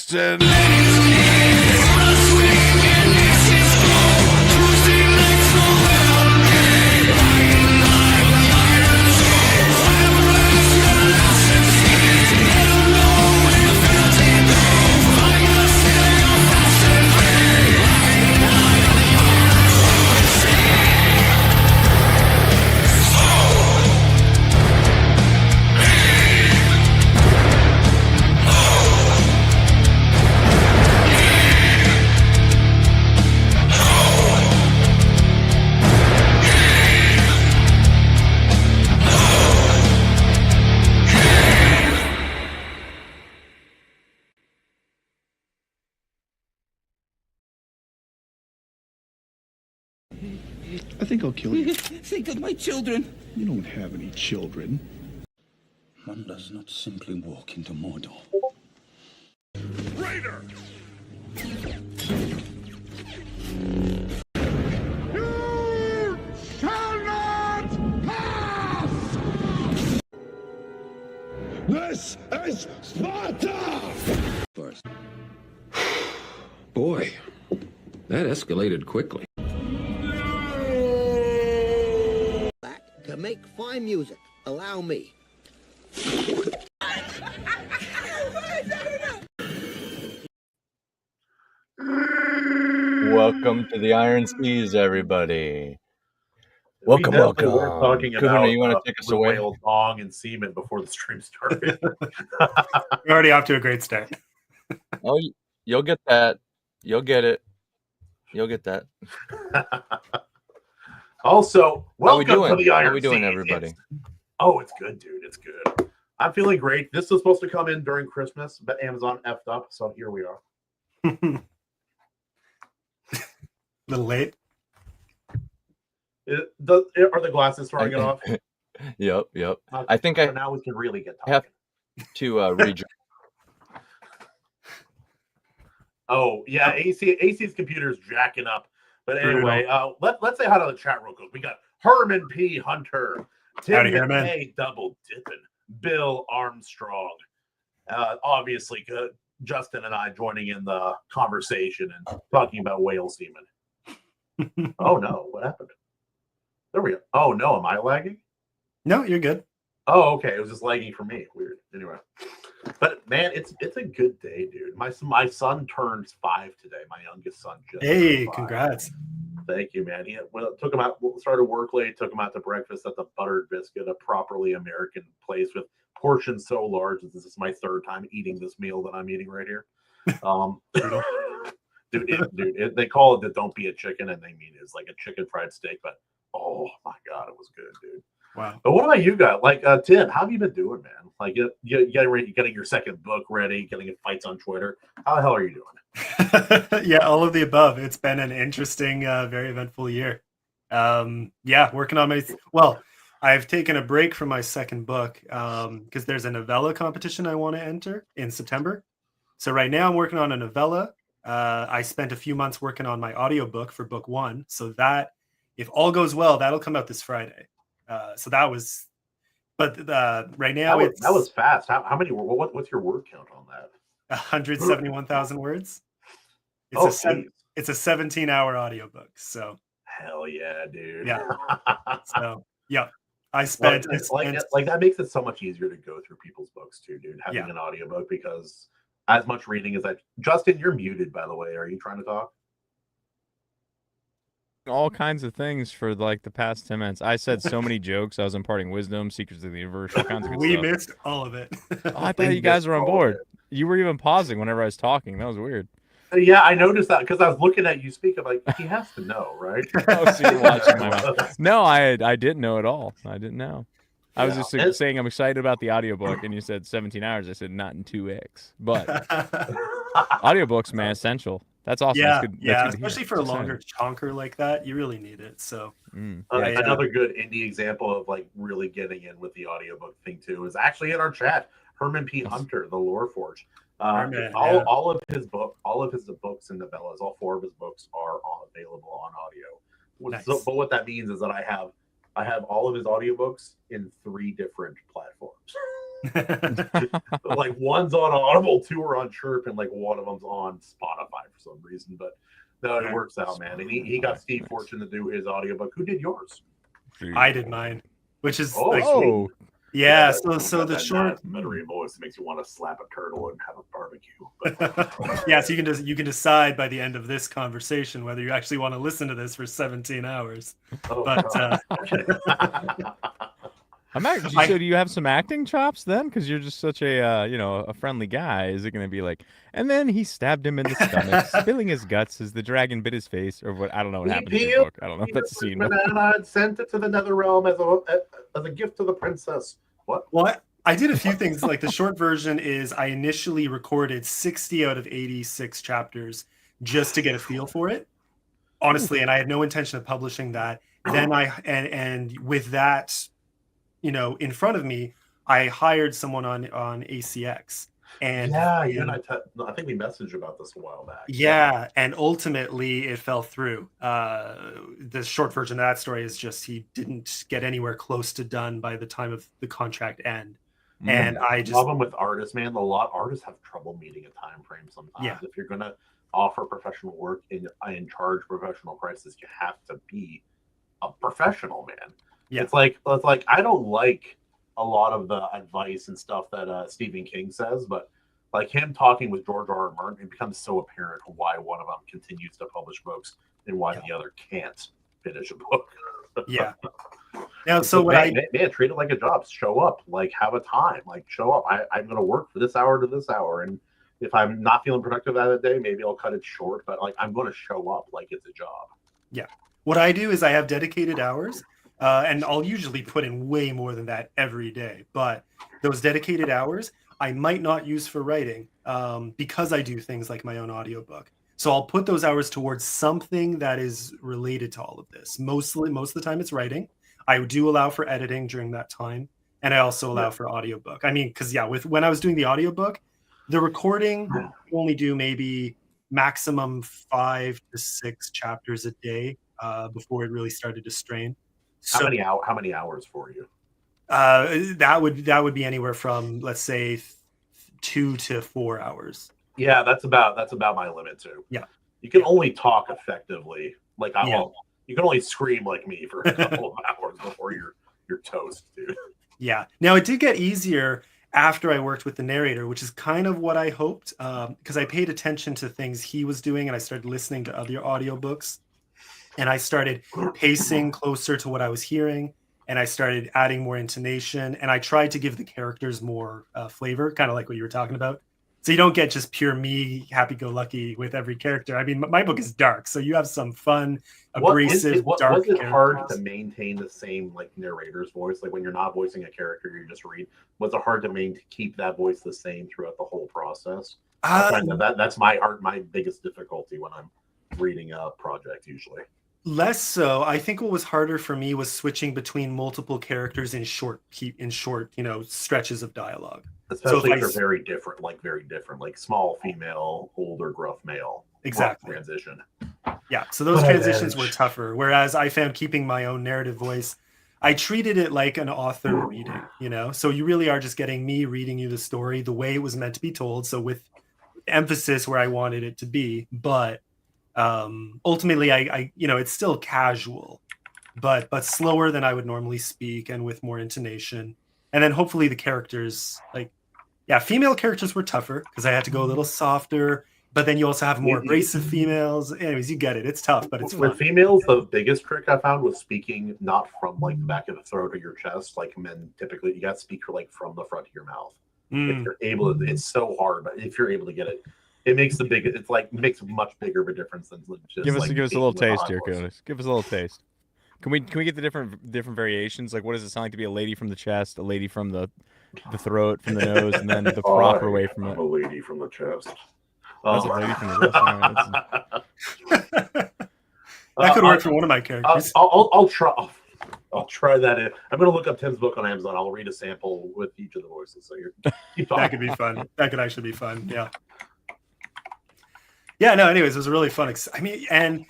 Justin. I think I'll kill you. Think of my children. You don't have any children. One does not simply walk into Mordor. Raider! You shall not pass! This is Sparta! First. Boy, that escalated quickly. To make fine music, allow me. Welcome to the Iron Seas, everybody. Welcome. We're talking Kahuna, about you want to take us away? whale dong and semen before the stream started. We're already off to a great start. Oh, you'll get that. You'll get it. You'll get that. Also, welcome How to the Iron How we doing, Seas. everybody? It's good, dude. It's good. I'm feeling great. This was supposed to come in during Christmas, but Amazon effed up, so here we are. A little late. Are the glasses throwing it off? Yep. Okay, I think so now we can really get talking. have to read. Oh, yeah. AC's computer's jacking up. But anyway, let's say hi to the chat real quick. We got Herman P. Hunter, Tim McKay double dipping, Bill Armstrong. Obviously, Justin and I joining in the conversation and talking about whale semen. Oh, no. What happened? There we go. Oh, no. Am I lagging? No, you're good. Oh, okay. It was just lagging for me. Weird. Anyway. But, man, it's a good day, dude. My son turns 5 today. My youngest son just Hey, congrats. Thank you, man. Took him out, started work late, took him out to breakfast at the Buttered Biscuit, a properly American place with portions so large that this is my third time eating this meal that I'm eating right here. Dude, they call it the don't be a chicken, and they mean it's like a chicken fried steak, but oh my God, it was good, dude. Wow. But what about you guys? Like, Tim, how have you been doing, man? Like, you getting your second book ready, getting in fights on Twitter. How the hell are you doing? Yeah, all of the above. It's been an interesting, very eventful year. Working on I've taken a break from my second book because there's a novella competition I want to enter in September. So right now I'm working on a novella. I spent a few months working on my audiobook for book 1. So that, if all goes well, that'll come out this Friday. So that was, but right now that was fast. How many? What's your word count on that? 171,000 words. It's a 17-hour audiobook. So hell yeah, dude. Yeah. So yeah, I spent that makes it so much easier to go through people's books too, dude. Having an audiobook, because as much reading as Justin, you're muted, by the way. Are you trying to talk? All kinds of things for like the past 10 minutes. I said so many jokes. I was imparting wisdom, secrets of the universe, all kinds of good stuff. Missed all of it. I thought you guys were on board. You were even pausing whenever I was talking. That was weird. Yeah, I noticed that because I was looking at you speak. I'm like, he has to know, right? Oh, so you're watching my mouth. No, I didn't know at all. I didn't know. I was just saying I'm excited about the audiobook, and you said 17 hours. I said not in 2x. But audiobooks, man, essential. That's awesome. Yeah, that's good especially for a longer chunker like that, you really need it. So another good indie example of like really getting in with the audiobook thing too is actually in our chat. Herman P. Hunter, the Lore Forge. All of his books and novellas, all 4 of his books are available on audio. Nice. But what that means is that I have all of his audiobooks in 3 different platforms. Like one's on Audible, two are on Chirp, and like one of them's on Spotify for some reason. But no, it works out, man. And he got Steve Fortune to do his audiobook. Who did yours? I did mine, which is oh. Yeah, so the short buttery voice makes you want to slap a turtle and have a barbecue. Yeah, so you can decide by the end of this conversation whether you actually want to listen to this for 17 hours. Oh, But so do you have some acting chops then? Because you're just such a a friendly guy. Is it going to be like, and then he stabbed him in the stomach, spilling his guts as the dragon bit his face, or what? I don't know what happened in the book. I don't know if that's a scene. Banana and sent it to the nether realm as a gift to the princess. What? Well, I did a few things. Like the short version is I initially recorded 60 out of 86 chapters just to get a feel for it, honestly, and I had no intention of publishing that. Then and with that, in front of me, I hired someone on ACX. And yeah, you and I think we messaged about this a while back. Yeah, and ultimately it fell through. The short version of that story is just he didn't get anywhere close to done by the time of the contract end. And I just problem with artists, man. Artists have trouble meeting a time frame sometimes. Yeah. If you're gonna offer professional work and charge professional prices, you have to be a professional, man. Yeah. It's like I don't like a lot of the advice and stuff that Stephen King says, but like him talking with George R.R. Martin, it becomes so apparent why one of them continues to publish books and why the other can't finish a book. Yeah. Now, so man, treat it like a job. Show up, like have a time, like show up. I'm going to work for this hour to this hour, and if I'm not feeling productive that day, maybe I'll cut it short. But like I'm going to show up like it's a job. Yeah. What I do is I have dedicated hours. And I'll usually put in way more than that every day. But those dedicated hours, I might not use for writing because I do things like my own audiobook. So I'll put those hours towards something that is related to all of this. Most of the time it's writing. I do allow for editing during that time. And I also allow for audiobook. I mean, because when I was doing the audiobook, the recording I only do maybe maximum 5 to 6 chapters a day before it really started to strain. How many hours for you? That would be anywhere from, let's say, 2 to 4 hours. Yeah, that's about my limit too. Yeah, you can only talk effectively. Like you can only scream like me for a couple of hours before you're toast, dude. Yeah. Now it did get easier after I worked with the narrator, which is kind of what I hoped, because I paid attention to things he was doing and I started listening to other audiobooks. And I started pacing closer to what I was hearing, and I started adding more intonation, and I tried to give the characters more flavor, kind of like what you were talking about. So you don't get just pure me, happy-go-lucky with every character. I mean, my book is dark, so you have some fun, abrasive, dark characters. Was it hard to maintain the same like narrator's voice? Like when you're not voicing a character, you just read. Was it hard to keep that voice the same throughout the whole process? That's my biggest difficulty when I'm reading a project usually. Less so. I think what was harder for me was switching between multiple characters in short, stretches of dialogue. Especially if they're very different, like small female, older gruff male. Exactly. Transition. Yeah. So those transitions were tougher. Whereas I found keeping my own narrative voice, I treated it like an author reading, So you really are just getting me reading you the story the way it was meant to be told. So with emphasis where I wanted it to be, but ultimately I it's still casual, but slower than I would normally speak and with more intonation. And then hopefully the characters, female characters were tougher because I had to go a little softer, but then you also have more abrasive females. Anyways, you get it. It's tough, but it's fun. With females, the biggest trick I found was speaking not from like the back of the throat or your chest. Like men, typically you got to speak like from the front of your mouth. If you're able to, it's so hard, but if you're able to get it, it makes makes much bigger of a difference than just give us a little taste here, Curtis. Give us a little taste. Can we get the different variations? Like, what does it sound like to be a lady from the chest, a lady from the throat, from the nose, and then the proper way from it? A lady from the chest. That's a lady from the chest. That could work for one of my characters. I'll try that. I'm going to look up Tim's book on Amazon. I'll read a sample with each of the voices. So keep talking. That could be fun. That could actually be fun. Yeah. Yeah, no, anyways, it was a really fun. And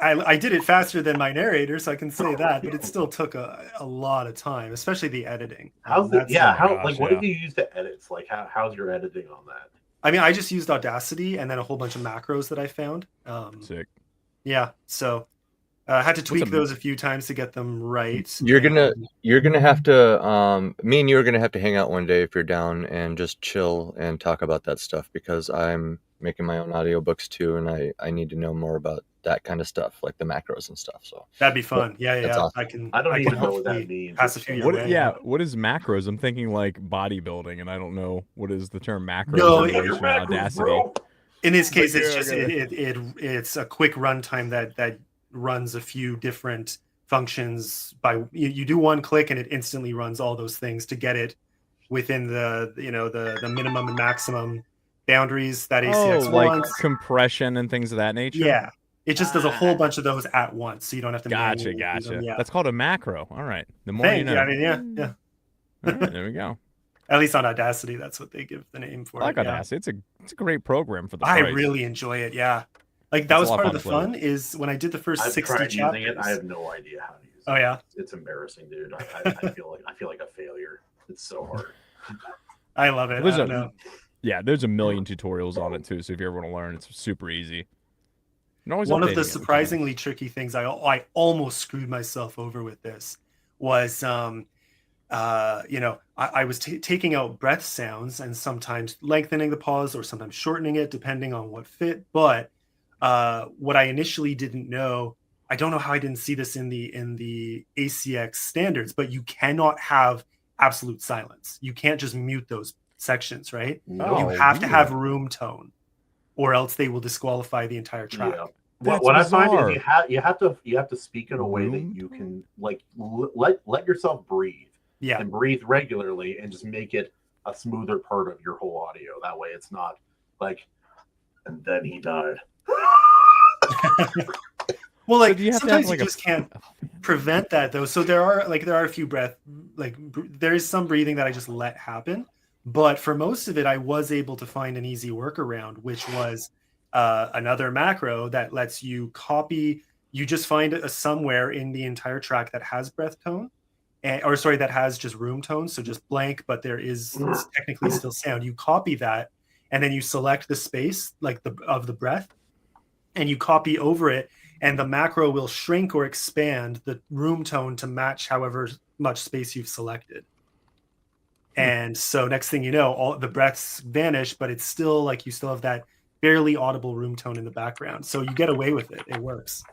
I did it faster than my narrator, so I can say that, but it still took a lot of time, especially the editing. How's That's- what did you use to edit? Like how's your editing on that? I mean, I just used Audacity and then a whole bunch of macros that I found. Sick. Yeah, so I had to tweak those a few times to get them right. You're gonna have to me and you are gonna have to hang out one day if you're down and just chill and talk about that stuff, because I'm making my own audiobooks too, and I need to know more about that kind of stuff, like the macros and stuff. So that'd be fun. Yeah. Awesome. I don't even know what that means. Pass a few your What, way. yeah, what is macros? I'm thinking like bodybuilding, and I don't know what is the term macros No, in relation to Audacity. In this case, it's just it's a quick runtime that runs a few different functions. By you do one click and it instantly runs all those things to get it within the minimum and maximum boundaries that ACX like wants. compression and things of that nature. Yeah, it just does a whole bunch of those at once, so you don't have to. Gotcha. manually do them. Yeah. That's called a macro. All right. The more you know. I mean, yeah. All right, there we go. At least on Audacity, that's what they give the name for I like it. Yeah. Audacity. It's a great program for the I price. really enjoy it. Yeah, like that It's was a lot part of of the fun fun. Is when I did the first I've 60 tried chapters. using it. I have no idea how to use it. Oh yeah, it's embarrassing, dude. I feel like a failure. It's so hard. I love it. There's I don't know. there's a million tutorials on it too. So if you ever want to learn, it's super easy. And always One of updating the it. surprisingly tricky things I almost screwed myself over with this was I was taking out breath sounds and sometimes lengthening the pause or sometimes shortening it depending on what fit. But what I initially didn't know, I don't know how I didn't see this in the ACX standards, but you cannot have absolute silence. You can't just mute those sections, right? Oh, you have to weird. have room tone, or else they will disqualify the entire track. Yeah. That's What I bizarre. find is you have to speak in a way that you can let yourself breathe. Yeah. And breathe regularly and just make it a smoother part of your whole audio. That way it's not like, and then he died. Well, like do you have to sometimes have, like, you a- just can't prevent that though. So there are a few there is some breathing that I just let happen, but for most of it, I was able to find an easy workaround, which was another macro that lets you copy. You just find somewhere in the entire track that has breath tone, that has just room tone, so just blank, but there is technically still sound. You copy that, and then you select the space of the breath, and you copy over it. And the macro will shrink or expand the room tone to match however much space you've selected. And so next thing you know, all the breaths vanish, but it's still like you still have that barely audible room tone in the background. So you get away with it. It works.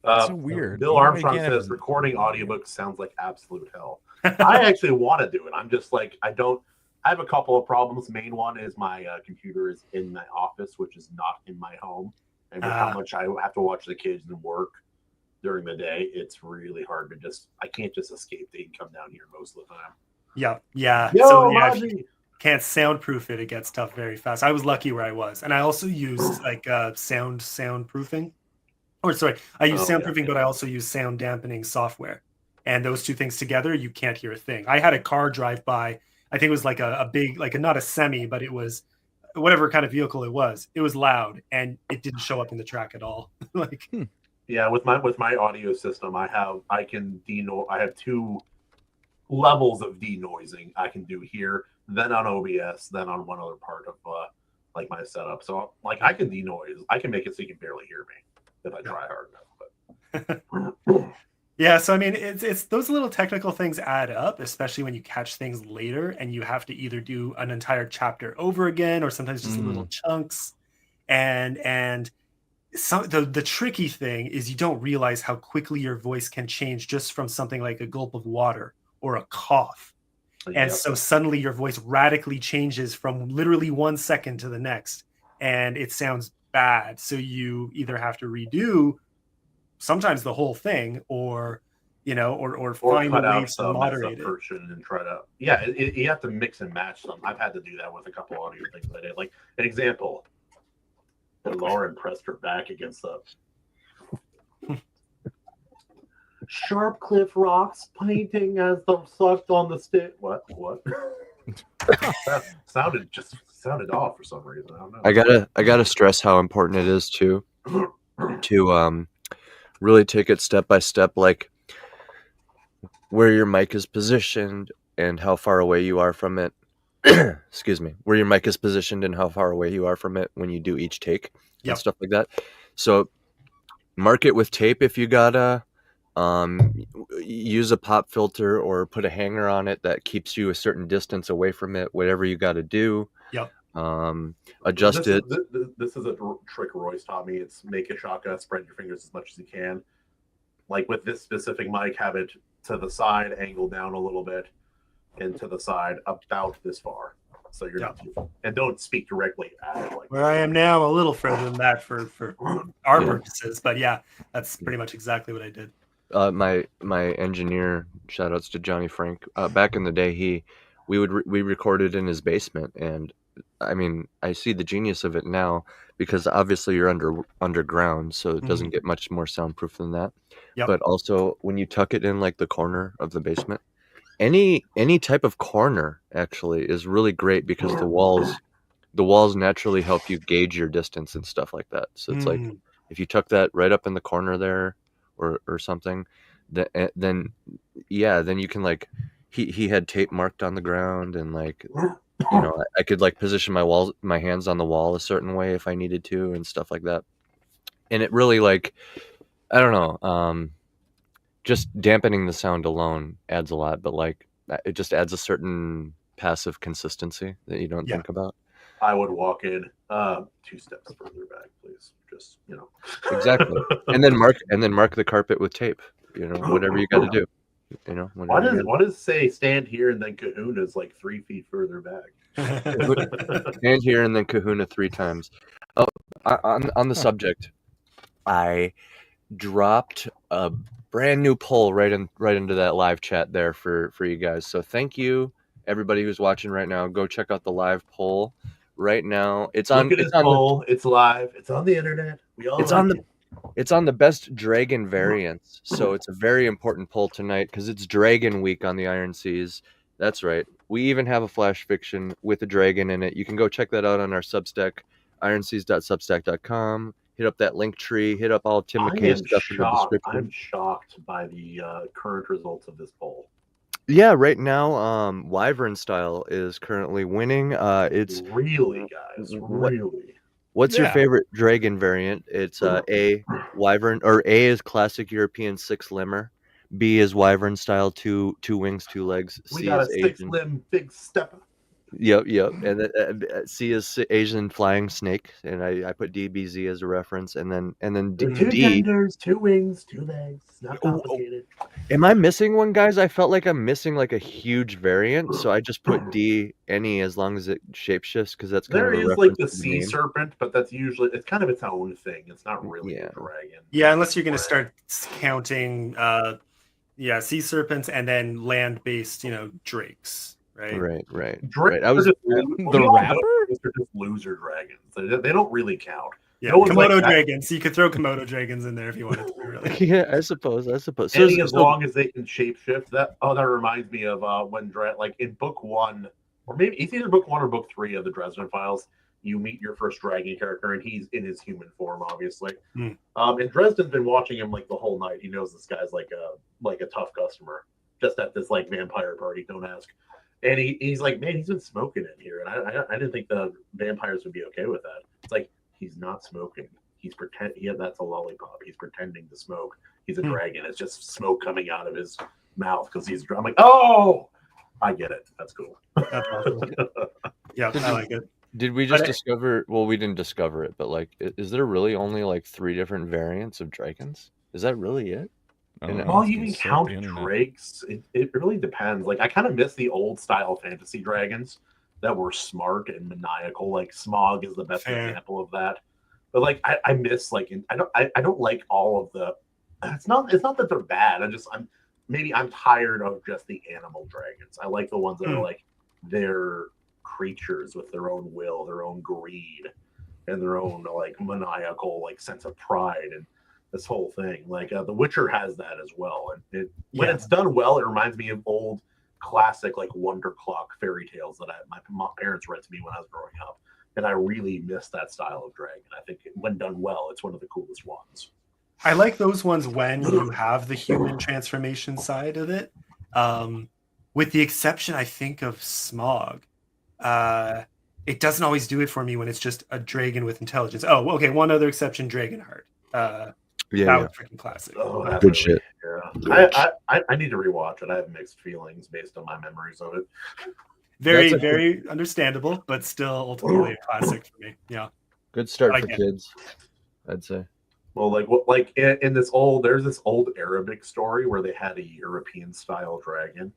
So weird. Bill You Armstrong can't have- says recording audiobooks sounds like absolute hell. I actually want to do it. I'm just like, I have a couple of problems. Main one is my computer is in my office, which is not in my home. And with how much I have to watch the kids and work during the day, it's really hard to I can't just escape. They can come down here most of the time. Yeah. Yo, So yeah, if Raji! you can't soundproof it, it gets tough very fast. I was lucky where I was. And I also used soundproofing. I use soundproofing, but I also use sound dampening software. And those two things together, you can't hear a thing. I had a car drive by. I think it was like a big, not a semi, but it was whatever kind of vehicle it was. It was loud and it didn't show up in the track at all. Yeah, with my audio system, I have two levels of denoising I can do here, then on OBS, then on one other part of my setup. So I can denoise. I can make it so you can barely hear me if I try hard enough. But Yeah, so I mean, it's those little technical things add up, especially when you catch things later and you have to either do an entire chapter over again or sometimes just little chunks. And some the tricky thing is you don't realize how quickly your voice can change just from something like a gulp of water or a cough. And so suddenly your voice radically changes from literally 1 second to the next, and it sounds bad. So you either have to redo sometimes the whole thing, or find a way to moderate it. And try to, you have to mix and match them. I've had to do that with a couple audio things I did. Like an example, Lauren pressed her back against the sharp cliff rocks painting as the sucked on the stick. What? That sounded off for some reason. I don't know. I gotta stress how important it is too. to really take it step by step, like where your mic is positioned and how far away you are from it. Excuse me, where your mic is positioned and how far away you are from it when you do each take and stuff like that. So mark it with tape if you gotta. Use a pop filter or put a hanger on it that keeps you a certain distance away from it, whatever you got to do. Adjust it. This is a trick Royce taught me. It's make a shotgun, spread your fingers as much as you can. Like with this specific mic, have it to the side, angle down a little bit, and to the side about this far. So you're not too, and don't speak directly at it. Like where I am now, a little further than that for our purposes. But yeah, that's pretty much exactly what I did. My engineer, shout outs to Johnny Frank. Back in the day, we recorded in his basement, and I mean, I see the genius of it now because obviously you're underground, so it doesn't get much more soundproof than that. But also when you tuck it in like the corner of the basement, any type of corner actually is really great because the walls naturally help you gauge your distance and stuff like that. So it's like if you tuck that right up in the corner there or something, then you can like he had tape marked on the ground, and like I could like position my hands on the wall a certain way if I needed to and stuff like that. And it really like I don't know, just dampening the sound alone adds a lot, but like it just adds a certain passive consistency that you don't think about. I would walk in 2 steps further back, please. Just exactly, and then mark the carpet with tape. Whatever you got to do. Why does say stand here and then Kahuna is like 3 feet further back? Stand here and then Kahuna 3 times. Oh, on the subject, I dropped a brand new poll right into that live chat there for you guys. So thank you everybody who's watching right now. Go check out the live poll right now. It's live. It's on the internet. It's on the best dragon variants. So it's a very important poll tonight because it's Dragon Week on the Iron Seas. That's right. We even have a flash fiction with a dragon in it. You can go check that out on our Substack, ironseas.substack.com. Hit up that Linktree. Hit up all Tim McKay's stuff in the description. I'm shocked by the current results of this poll. Yeah, right now, Wyvern style is currently winning. It's really, guys, really. What's your favorite dragon variant? It's A, Wyvern, or A is classic European 6-limber. B is Wyvern style, two wings, 2 legs. We got a 6-limb big stepper. Yep. And then C is Asian flying snake, and I put DBZ as a reference, and then D. 2 tenders, 2 wings, 2 legs. Not complicated. Am I missing one, guys? I felt like I'm missing like a huge variant, so I just put D any as long as it shapeshifts because that's kind of a reference like the to sea name. Serpent, but that's usually it's kind of its own thing. It's not really a dragon. Yeah, unless you're going to start counting, sea serpents and then land-based, drakes. Right. Drakes I was the rapper. They're just loser dragons. They don't really count. Yeah, Komodo dragons. You could throw Komodo dragons in there if you wanted to. Really. Yeah, I suppose. As long as they can shapeshift. That reminds me of when like in book 1, or maybe it's either book 1 or book 3 of the Dresden Files. You meet your first dragon character, and he's in his human form, obviously. And Dresden's been watching him like the whole night. He knows this guy's like a tough customer, just at this like vampire party. Don't ask. And he's like, man, he's been smoking in here, and I didn't think the vampires would be okay with that. It's like he's not smoking. He's that's a lollipop. He's pretending to smoke. He's a dragon. It's just smoke coming out of his mouth because he's. I'm like, oh, I get it. That's cool. That's awesome. Yeah, I like it. Did we just discover? Well, we didn't discover it, but like, is there really only like 3 different variants of dragons? Is that really it? Well, you can count drakes. It really depends. Like, I kind of miss the old style fantasy dragons that were smart and maniacal. Like Smaug is the best example of that. But like, I miss like I don't like all of the. It's not that they're bad. I'm tired of just the animal dragons. I like the ones that are like they're creatures with their own will, their own greed, and their own like maniacal like sense of pride and this whole thing. Like The Witcher has that as well, and when it's done well, it reminds me of old classic like Wonder Clock fairy tales that my parents read to me when I was growing up. and I really miss that style of dragon. I think when done well, it's one of the coolest ones. I like those ones when you have the human transformation side of it. With the exception, I think, of Smaug. It doesn't always do it for me when it's just a dragon with intelligence. Oh, okay. One other exception, Dragonheart. That was freaking classic. Oh, good shit. Yeah. I need to rewatch it. I have mixed feelings based on my memories of it. Very understandable, but still ultimately a classic for me. Yeah. Good start for kids, I'd say. Well, in there's this old Arabic story where they had a European style dragon,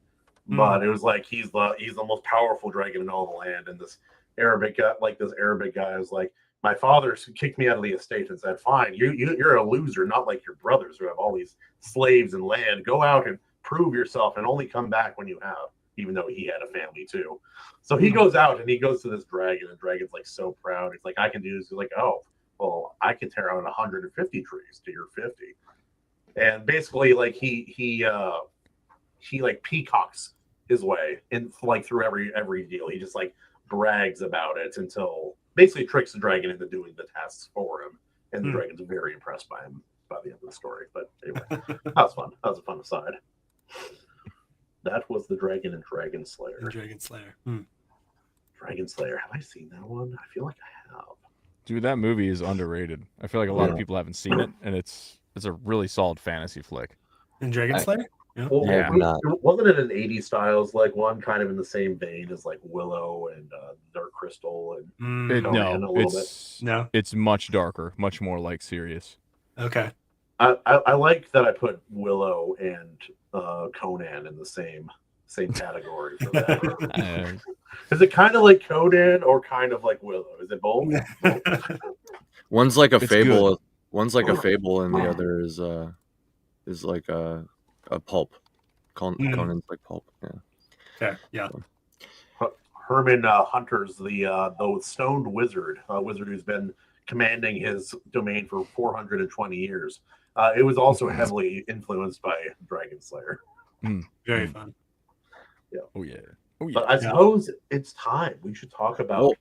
but it was like he's the most powerful dragon in all the land, and this Arabic guy was like, my father kicked me out of the estate and said, fine, you're a loser, not like your brothers who have all these slaves and land. Go out and prove yourself and only come back when you have, even though he had a family too. So he goes out and he goes to this dragon, and the dragon's like so proud. He's like, I can do this. He's like, oh, well, I can tear out 150 trees to your 50. And basically like he like peacocks his way in like through every deal. He just like brags about it until basically tricks the dragon into doing the tasks for him, and the dragon's very impressed by him by the end of the story. But anyway, that was fun. That was a fun aside. That was the Dragon and Dragon Slayer. Dragon Slayer. Dragon Slayer. Have I seen that one? I feel like I have. Dude, that movie is underrated. I feel like a lot of people haven't seen it, and it's a really solid fantasy flick. And Dragon Slayer? Yeah. Well, wasn't it an 80s styles like one kind of in the same vein as like Willow and Dark Crystal and it's much darker, much more like serious. Okay. I like that I put Willow and Conan in the same category for that. Is it kind of like Conan or kind of like Willow? Is it both? One's like a fable. Good. One's like a fable, and the other is like a pulp. Conan's like pulp. Yeah. Okay. Yeah. Herman Hunter's the stoned wizard, wizard who's been commanding his domain for 420 years. It was also heavily influenced by Dragon Slayer. Very fun. Yeah. Oh yeah. But I suppose it's time we should talk about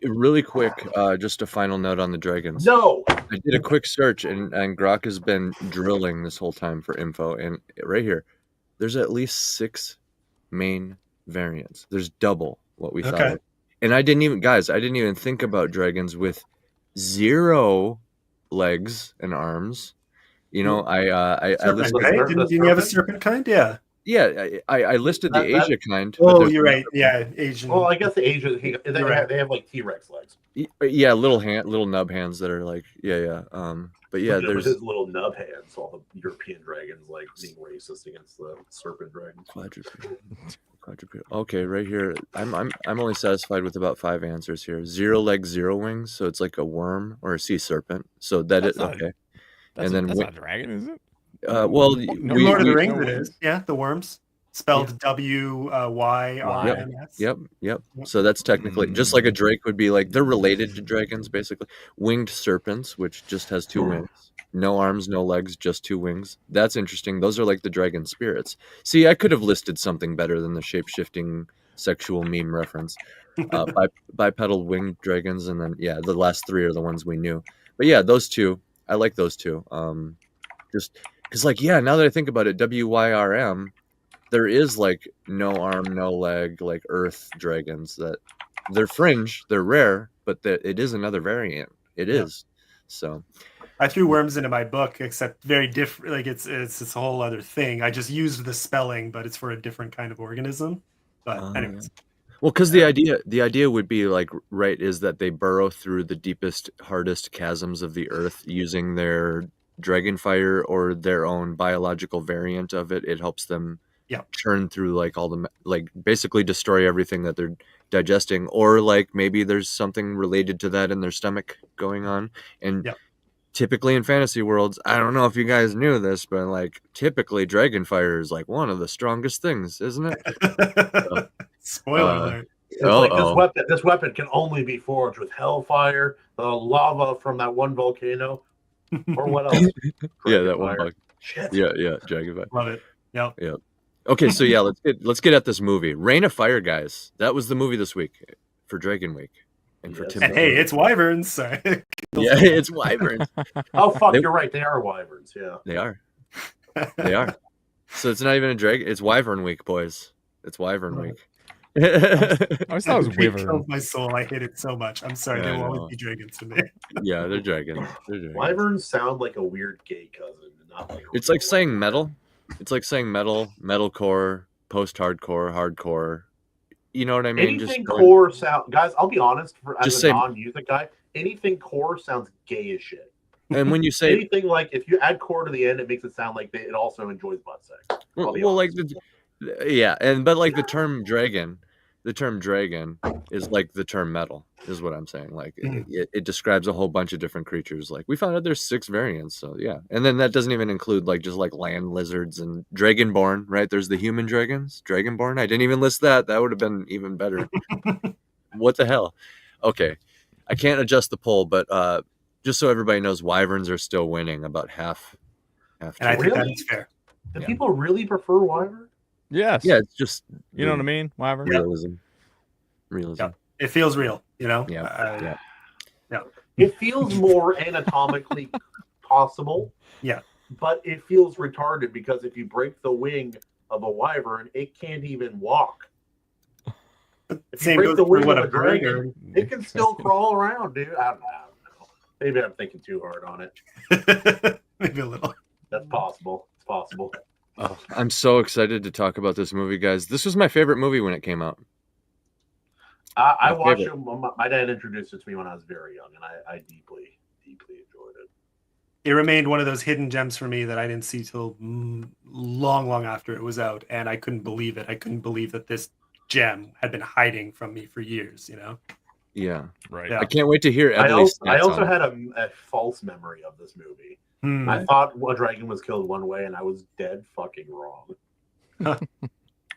really quick. Just a final note on the dragons. No, I did a quick search, and Grok has been drilling this whole time for info, and right here, there's at least 6 main variants. There's double what we thought of. And I didn't even think about dragons with 0 legs and arms. You know, I listed. Right? Didn't you have a serpent kind? Yeah. Yeah, I listed the Asia kind. Oh, you're right. Yeah, Asian. Well, I guess the Asia they have like T-Rex legs. Yeah, little nub hands that are like But yeah, there's his little nub hands. All the European dragons like being racist against the serpent dragons. Quadruped. Okay, right here. I'm only satisfied with about 5 answers here. 0 legs, 0 wings. So it's like a worm or a sea serpent. So that's okay. That's not a dragon, is it? Well, Lord of the Rings it is. Yeah, the worms. Spelled W-Y-R-M-S. Yep. So that's technically just like a drake would be like, they're related to dragons, basically. Winged serpents, which just has 2 wings. No arms, no legs, just 2 wings. That's interesting. Those are like the dragon spirits. See, I could have listed something better than the shape-shifting sexual meme reference. Bipedal winged dragons, and then, the last 3 are the ones we knew. But yeah, those 2, I like those 2. Just because, now that I think about it, WYRM, there is like no arm, no leg, like earth dragons that they're fringe, they're rare, but it is another variant. It is. So I threw worms into my book, except very different. Like it's this whole other thing. I just used the spelling, but it's for a different kind of organism. But anyways. Well, because the idea would be is that they burrow through the deepest, hardest chasms of the earth using their dragon fire or their own biological variant of it. It helps them churn through all the basically destroy everything that they're digesting, or maybe there's something related to that in their stomach going on. And typically in fantasy worlds, I don't know if you guys knew this, but typically dragon fire is one of the strongest things, isn't it? So, spoiler alert. This weapon can only be forged with hellfire, the lava from that one volcano, or what else? That one. Shit. Yeah, dragon fire. Love it. Yep. Okay, so let's get at this movie. Reign of Fire, guys. That was the movie this week. for Dragon Week and for Yes. Tim. And hey, it's wyverns. So yeah, it's wyverns. Oh fuck, you're right. They are wyverns. Yeah, They are. They are. So it's not even a dragon. It's Wyvern Week, boys. It's Wyvern Week. I always thought it was It Wyvern. killed my soul. I hate it so much. I'm sorry. Yeah, They I will know. always be dragons to me. Yeah, they're dragons. They're dragons. wyverns sound like a weird gay cousin. Not like It's like saying metal. It's like saying metal, metalcore, post-hardcore, hardcore. You know what I mean? anything Just core sound. Guys, I'll be honest. As Just a say- non-music guy, anything core sounds gay as shit. And when you say, Anything like if you add core to the end, it makes it sound like it also enjoys butt sex. I'll be well, like honest. yeah, but like the term dragon is like the term metal, is what I'm saying. Like it describes a whole bunch of different creatures. Like we found out there's 6 variants, so yeah. And then that doesn't even include like just like land lizards and dragonborn, right? There's the human dragons, dragonborn. I didn't even list that. That would have been even better. What the hell? Okay, I can't adjust the poll, but just so everybody knows, wyverns are still winning about half. And I think Really? that's fair. Do yeah. people really prefer wyvern? Yes. Yeah, it's just You know what I mean? Wyvern. realism. Yeah. It feels real, you know? Yeah. It feels more anatomically possible. Yeah. But it feels retarded because if you break the wing of a wyvern, it can't even walk. If you Same break goes the for wing what of a a dragon, dragon. it can still crawl around, dude. I don't know. Maybe I'm thinking too hard on it. Maybe a little. That's possible. It's possible. Oh, I'm so excited to talk about this movie, guys. This was my favorite movie when it came out. I My watched favorite. it. My dad introduced it to me when I was very young, and I deeply, deeply enjoyed it. It remained one of those hidden gems for me that I didn't see till long after it was out, and I couldn't believe it. I couldn't believe that this gem had been hiding from me for years. You know? Yeah, Right. Yeah. I can't wait to hear I Evaleigh's also stats on it. had a false memory of this movie. Hmm. I thought a dragon was killed one way, and I was dead fucking wrong.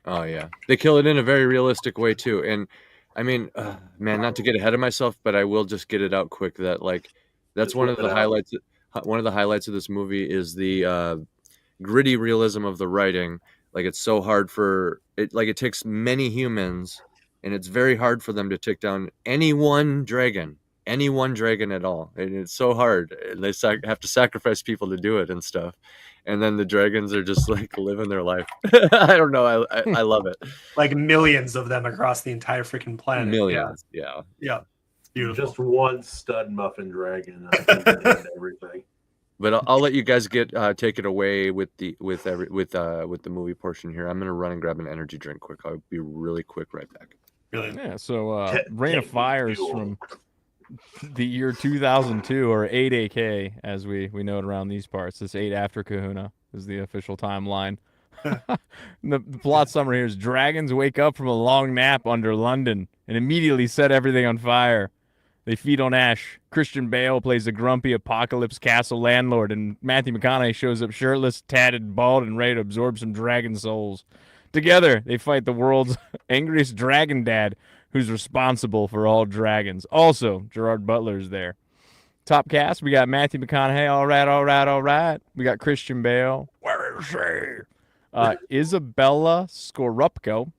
Oh yeah, they kill it in a very realistic way too. And I mean, man, not to get ahead of myself, but I will just get it out quick that like that's Just one of whip the it out. highlights. One of the highlights of this movie is the gritty realism of the writing. Like it's so hard for it. Like it takes many humans, and it's very hard for them to take down any one dragon at all. And it's so hard. And they have to sacrifice people to do it and stuff. And then the dragons are just like living their life. I don't know. I love it. Like millions of them across the entire freaking planet. Millions. Yeah. Yeah. It's beautiful. Just one stud muffin dragon. I think it did everything. But I'll let you guys take it away with the movie portion here. I'm gonna run and grab an energy drink quick. I'll be really quick, right back. Really. Yeah. So Te- Rain of take Fires fuel. from the year 2002, or 8 AK as we know it around these parts. This 8 after Kahuna is the official timeline. The plot summary here is: dragons wake up from a long nap under London and immediately set everything on fire. They feed on ash. Christian Bale plays a grumpy apocalypse castle landlord, and Matthew McConaughey shows up shirtless, tatted, bald, and ready to absorb some dragon souls. Together, they fight the world's angriest dragon dad, who's responsible for all dragons. Also, Gerard Butler's there. Top cast, we got Matthew McConaughey. All right. We got Christian Bale. Where is she? Isabella Scorupco,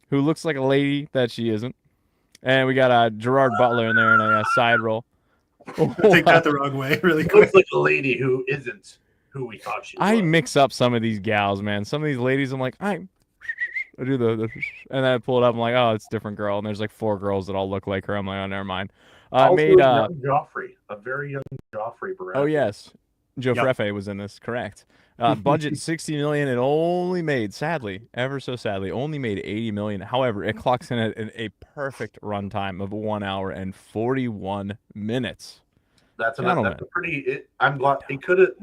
who looks like a lady that she isn't. And we got Gerard Butler in there in a side role. Take that the wrong way, really Looks quick. like a lady who isn't who we thought she was. I mix up some of these gals, man. Some of these ladies, I'm like, I do the and then I pull it up. I'm like, oh, it's a different girl. And there's like 4 girls that all look like her. I'm like, oh, never mind. Also, Made young Joffrey, a very young Joffrey Baratheon. oh yes, Joe Yep. Freffe was in this. Correct. Budget 60 million. It only made, sadly, ever so sadly, only made 80 million. However, it clocks in at a perfect runtime of 1 hour and 41 minutes. That's Gentlemen. a pretty. I'm glad it could have.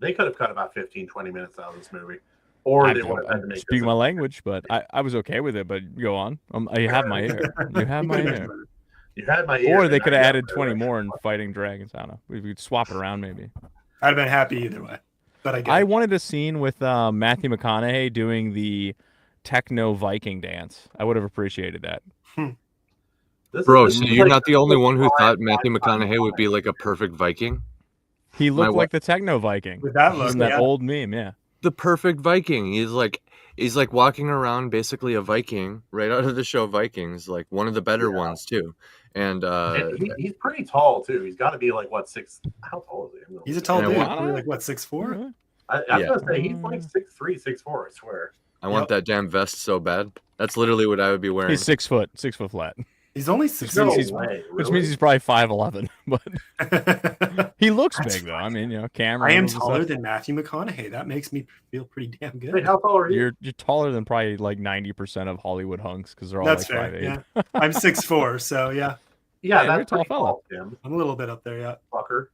They could have cut about 15, 20 minutes out of this movie, or they would have had to make. Speak my language, but I was okay with it. But go on. You have my ear. You have my ear. You had my ear. Or they and could I have got added my 20 erection. more and fighting dragons. I don't know. We could swap it around maybe. I'd have been happy either way. But I get I it. wanted a scene with Matthew McConaughey doing the techno Viking dance. I would have appreciated that. Bro, This so is you're like not the only one who prime thought Matthew time. McConaughey would be like a perfect Viking? He looked My like the techno Viking. With that look, Isn't that yeah. old meme? Yeah. The perfect Viking. He's like, He's like walking around basically a Viking right out of the show Vikings, like one of the better ones too. And he's pretty tall too. He's got to be like what six? How tall is he? He's a tall And I dude. want- Probably like what 6'4"? I was gonna say he's like 6'3", 6'4", I swear. I want that damn vest so bad. That's literally what I would be wearing. He's 6 foot flat. He's only 6 No feet. way, Which really? means he's probably 5'11", but he looks big though. I mean, camera. I am angles and taller stuff. than Matthew McConaughey. That makes me feel pretty damn good. Wait, how tall are you? You're taller than probably like 90% of Hollywood hunks because they're all That's like fair. 5'8". Yeah. I'm 6'4", so yeah. Yeah, you're a that's tall pretty fella. tall, Tim. I'm a little bit up there, yeah. Fucker.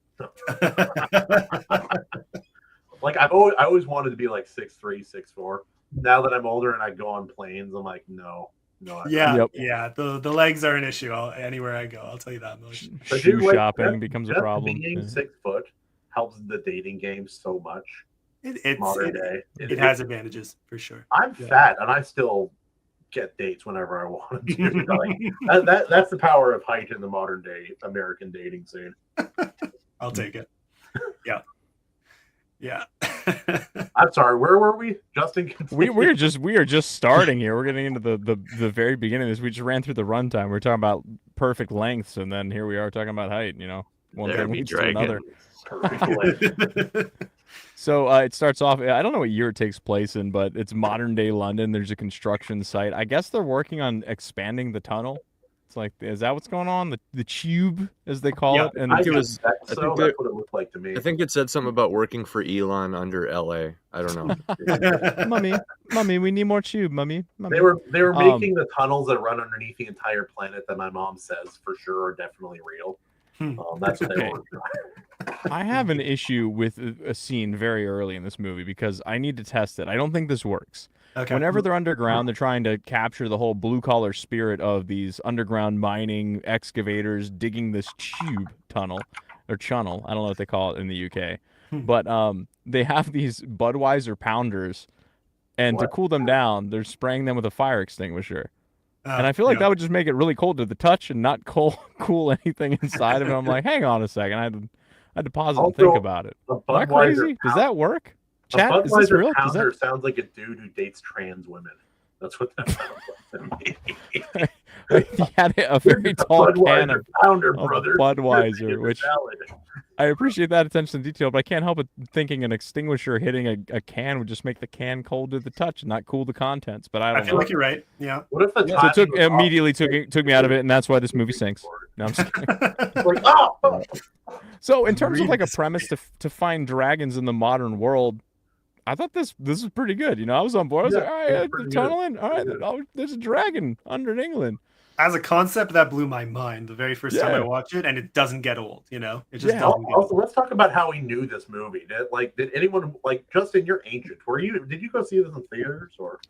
Like I always wanted to be like 6'3", 6'4". Now that I'm older and I go on planes, I'm like, no. Yeah, Yep. yeah. The legs are an issue anywhere I go. I'll tell you that much. But Shoe dude, like, shopping just- becomes a just problem. Being Yeah. 6 foot helps the dating game so much. It Modern day, it has advantages for sure. I'm Yeah. fat and I still get dates whenever I want to. Like, that's the power of height in the modern day American dating scene. I'll take it. Yeah. Yeah. I'm sorry, where were we? Justin, We are just starting here. We're getting into the very beginning of this. We just ran through the runtime. We are talking about perfect lengths, and then here we are talking about height. One There thing be leads to another. Perfect length. So it starts off. I don't know what year it takes place in, but it's modern day London. There's a construction site. I guess they're working on expanding the tunnel. It's like, is that what's going on? The tube, as they call Yeah, it. And I it was- suspect I so. think That's what it looked like to me. I think it said something about working for Elon under LA. I don't know. Mummy, we need more tube, mummy. They were Um, making the tunnels that run underneath the entire planet that my mom says for sure are definitely real. That's what they Okay. were. I have an issue with a scene very early in this movie because I need to test it. I don't think this works. Okay. Whenever they're underground, they're trying to capture the whole blue-collar spirit of these underground mining excavators digging this tube tunnel or chunnel. I don't know what they call it in the UK. But they have these Budweiser pounders, and to What? cool them down, they're spraying them with a fire extinguisher. And I feel like yeah. that would just make it really cold to the touch and not cool anything inside of it. I'm like, hang on a second. I had to pause it and think Also, about it. A Am I Budweiser crazy? Does that work? A Chat, is this Budweiser real? Does pounder that... sounds like a dude who dates trans women. That's what that sounds like to me. he had a very tall can Budweiser of pounder, of brother. Budweiser, which Salad. I appreciate that attention to detail, but I can't help but thinking an extinguisher hitting a can would just make the can cold to the touch and not cool the contents. But I I don't feel know. like you're right. Yeah. What if the So it timing took was off? immediately took me out of it, and that's why this movie sinks. No, I'm just kidding. Like, oh! So in terms of like a premise to find dragons in the modern world, I thought this was pretty good. I was on board. I was Yeah, like, all it's right, pretty the good. tunnel in. All right, Pretty good. there's a dragon under in England. As a concept, that blew my mind the very first time I Yeah. watched it, and it doesn't get old. It just Yeah. doesn't get Also, old. let's talk about how he knew this movie. Did anyone Justin? You're ancient. Did you go see this in theaters or?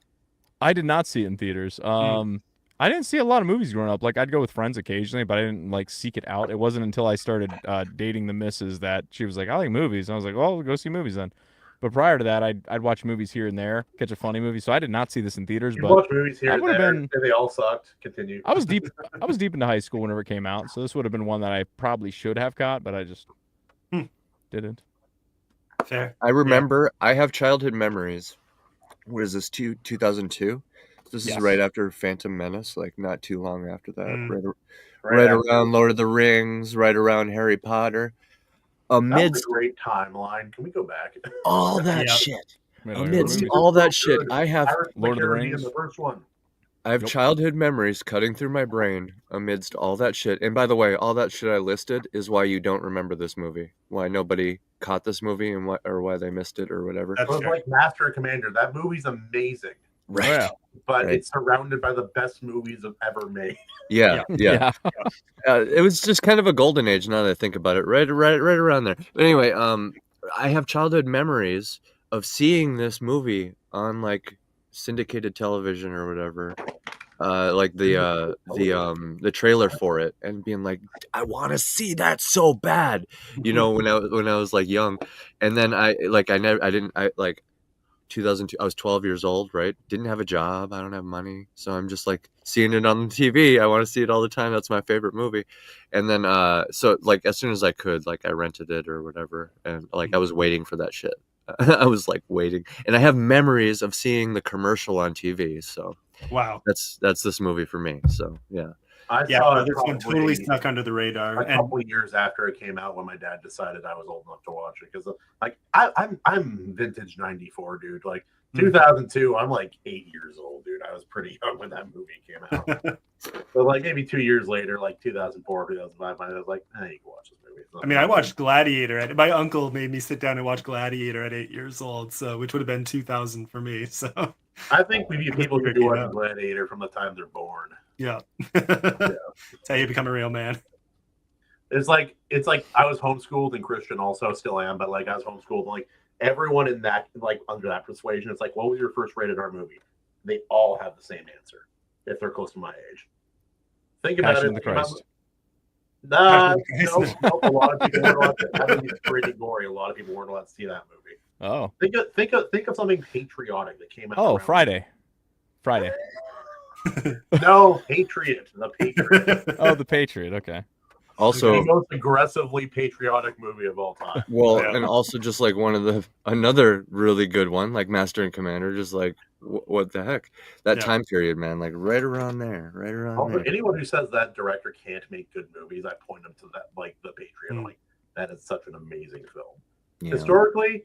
I did not see it in theaters. I didn't see a lot of movies growing up. Like I'd go with friends occasionally, but I didn't like seek it out. It wasn't until I started dating the missus that she was like, "I like movies." And I was like, "Well, we'll go see movies then." But prior to that, I'd watch movies here and there, catch a funny movie. So I did not see this in theaters. You But watch movies here I and would've there, been- and they all sucked. Continue. I was deep into high school whenever it came out, so this would have been one that I probably should have caught, but I just didn't. Fair. I remember. I have childhood memories. What is this? 2002. This Yes. is right after Phantom Menace. Like not too long after that. Mm. Right after- around Lord of the Rings. Right around Harry Potter. That was Amidst a great timeline. Can we go back? all that Yeah. shit. Wait, like, Amidst movies- all that shit, I have Pirates Lord of the Caribbean, Rings. the first one. Yep. Childhood memories cutting through my brain amidst all that shit. And by the way, all that shit I listed is why you don't remember this movie. Why nobody caught this movie and why they missed it or whatever. That's It was fair. like Master and Commander. That movie's amazing, Right. Yeah. but Right. it's surrounded by the best movies I've ever made. Yeah. Yeah. It was just kind of a golden age now that I think about it. Right around there. But anyway, I have childhood memories of seeing this movie on like syndicated television or whatever. Like the trailer for it and being like, I want to see that so bad, when I was like young. And then I 2002, I was 12 years old, right? Didn't have a job. I don't have money. So I'm just like seeing it on the TV. I want to see it all the time. That's my favorite movie. And then, so like as soon as I could, like I rented it or whatever. And like I was waiting for that shit. I was like waiting, and I have memories of seeing the commercial on TV. So Wow. that's this movie for me. So yeah. I Yeah, saw no, it this one probably totally snuck under the radar. a couple years after it came out when my dad decided I was old enough to watch it, because like I'm vintage 94, dude. Like 2002, I'm like 8 years old, dude. I was pretty young when that movie came out. But like maybe 2 years later, like 2004, 2005, I was like, you can watch this movie. I mean, I watched Gladiator. My uncle made me sit down and watch Gladiator at 8 years old, so which would have been 2000 for me. So I think people can do watch Gladiator from the time they're born. Yeah. That's how you become a real man. It's like I was homeschooled and Christian, also still am, but like I was homeschooled, and like everyone in that, like under that persuasion, it's like, what was your first rated R movie? They all have the same answer if they're close to my age. Think about Passion it. of the Christ. No, a lot of people weren't allowed to. That movie's pretty gory. A lot of people weren't allowed to see that movie. Oh. Think of something patriotic that came out. Oh, Friday. No, Patriot. The Patriot. Oh, the Patriot. Okay. Also, the most aggressively patriotic movie of all time. Well, and also just like another really good one, like Master and Commander, just like what the heck, that time period, man, like right around there. Also, anyone who says that director can't make good movies, I point them to that, like the Patriot. I'm like, that is such an amazing film. Yeah. Historically,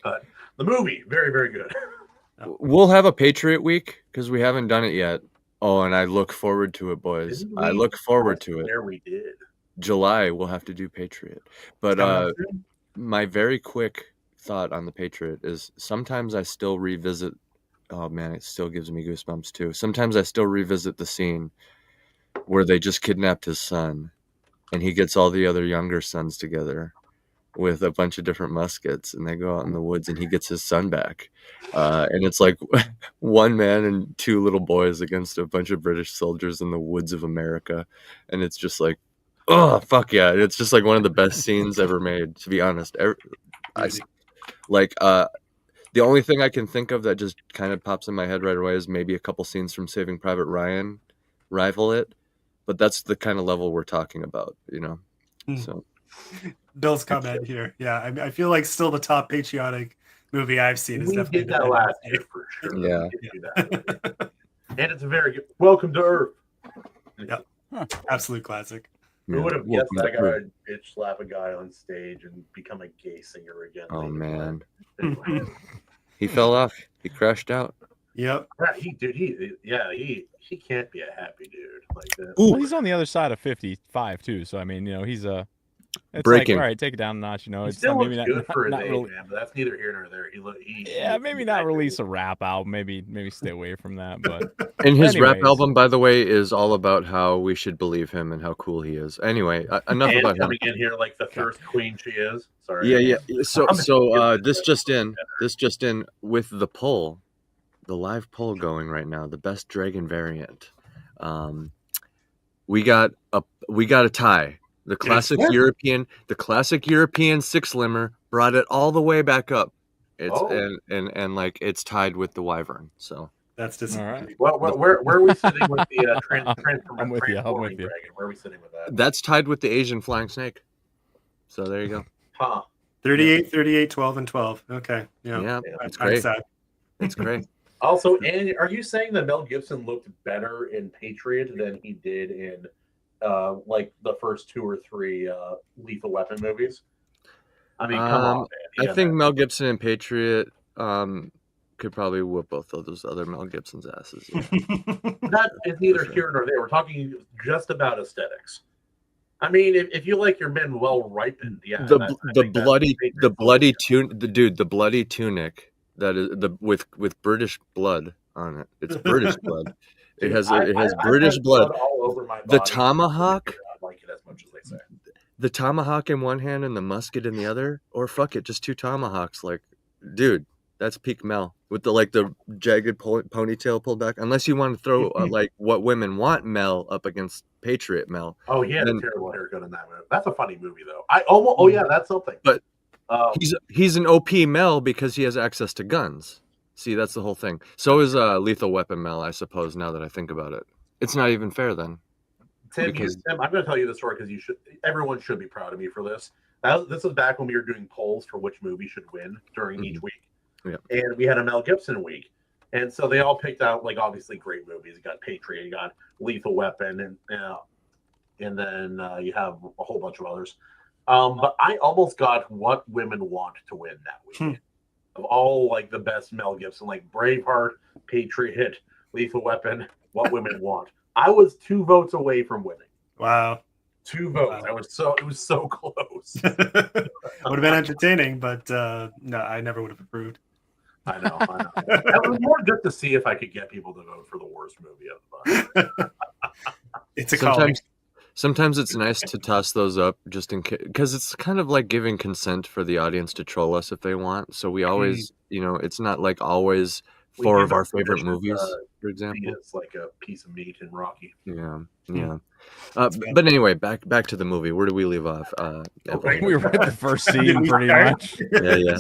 but the movie, very, very good. We'll have a Patriot week because we haven't done it yet. Oh, and I look forward to it, boys. I look forward to it. There we did. July, we'll have to do Patriot. But my very quick thought on the Patriot is sometimes I still revisit. Oh man, it still gives me goosebumps too. Sometimes I still revisit the scene where they just kidnapped his son, and he gets all the other younger sons together with a bunch of different muskets, and they go out in the woods, and he gets his son back. And it's like one man and two little boys against a bunch of British soldiers in the woods of America. And it's just like, oh, fuck yeah. It's just like one of the best scenes ever made, to be honest. The only thing I can think of that just kind of pops in my head right away is maybe a couple scenes from Saving Private Ryan rival it. But that's the kind of level we're talking about, you know? So Bill's comment here. Yeah, I feel like still the top patriotic movie I've seen is definitely did that last year for sure. Yeah. We did do that. And it's a very good Welcome to Earth. Yeah. Absolute classic. Who would have guessed that guy would bitch slap a guy on stage and become a gay singer again? Oh man. He fell off. He crashed out. Yep. Yeah, he can't be a happy dude like that. Well, he's on the other side of 55 too, so I mean, you know, he's it's breaking. Like, all right, take it down a notch. You know, He it's still maybe looks not, good for his not age, really, man, but that's neither here nor there. maybe not release a rap album. Maybe stay away from that. But and his rap album, by the way, is all about how we should believe him and how cool he is. Anyway, enough and about coming him. in here like the first queen she is. Sorry. Yeah. So this just in with the poll, the live poll going right now, the best dragon variant. We got a tie. The classic European 6-limmer brought it all the way back up. It's and like it's tied with the Wyvern. So that's just all right. Well, where are we sitting with the I'm with you. dragon? Where are we sitting with that? that's tied with the Asian flying snake. So there you go. Huh. 38, 38, 12, and 12. Okay. Yeah, it's I'm great. sad. It's great. Also, and are you saying that Mel Gibson looked better in Patriot than he did in like the first 2 or 3 Lethal Weapon movies? I mean, come on, man. I think Mel Gibson and Patriot could probably whoop both of those other Mel Gibson's asses. Yeah. That is neither here nor there. We're talking just about aesthetics. I mean, if you like your men well ripened, yeah. The bloody tunic that is with British blood on it. It's British blood. It has British blood. All over my body. The tomahawk. I like it as much as they say. The tomahawk in one hand and the musket in the other, or fuck it, just 2 tomahawks. Like, dude, that's peak Mel with the jagged ponytail pulled back. Unless you want to throw like what women want Mel up against Patriot Mel. Oh yeah, then, the terrible haircut in that movie. That's a funny movie though. Oh yeah, that's something. But he's an OP Mel because he has access to guns. See, that's the whole thing. So is Lethal Weapon Mel, I suppose. Now that I think about it, it's not even fair then. Tim, I'm going to tell you the story because everyone should be proud of me for this. This was back when we were doing polls for which movie should win during each week. Yeah. And we had a Mel Gibson week. And so they all picked out, like, obviously great movies. You got Patriot, you got Lethal Weapon, and then you have a whole bunch of others. But I almost got What Women Want to win that week. Of all, like, the best Mel Gibson, like Braveheart, Patriot, Lethal Weapon, What Women Want. I was 2 votes away from winning. Wow. 2 votes. It was so close. Would have been entertaining, but no, I never would have approved. I know. It was more just to see if I could get people to vote for the worst movie of the bunch. It's a calling. Sometimes it's nice to toss those up just in case, because it's kind of like giving consent for the audience to troll us if they want. So we always, it's not like always 4 of our favorite movies, for example. It's like a piece of meat in Rocky. Yeah. But anyway, back to the movie. Where do we leave off? We were at the first scene, pretty much. Yeah.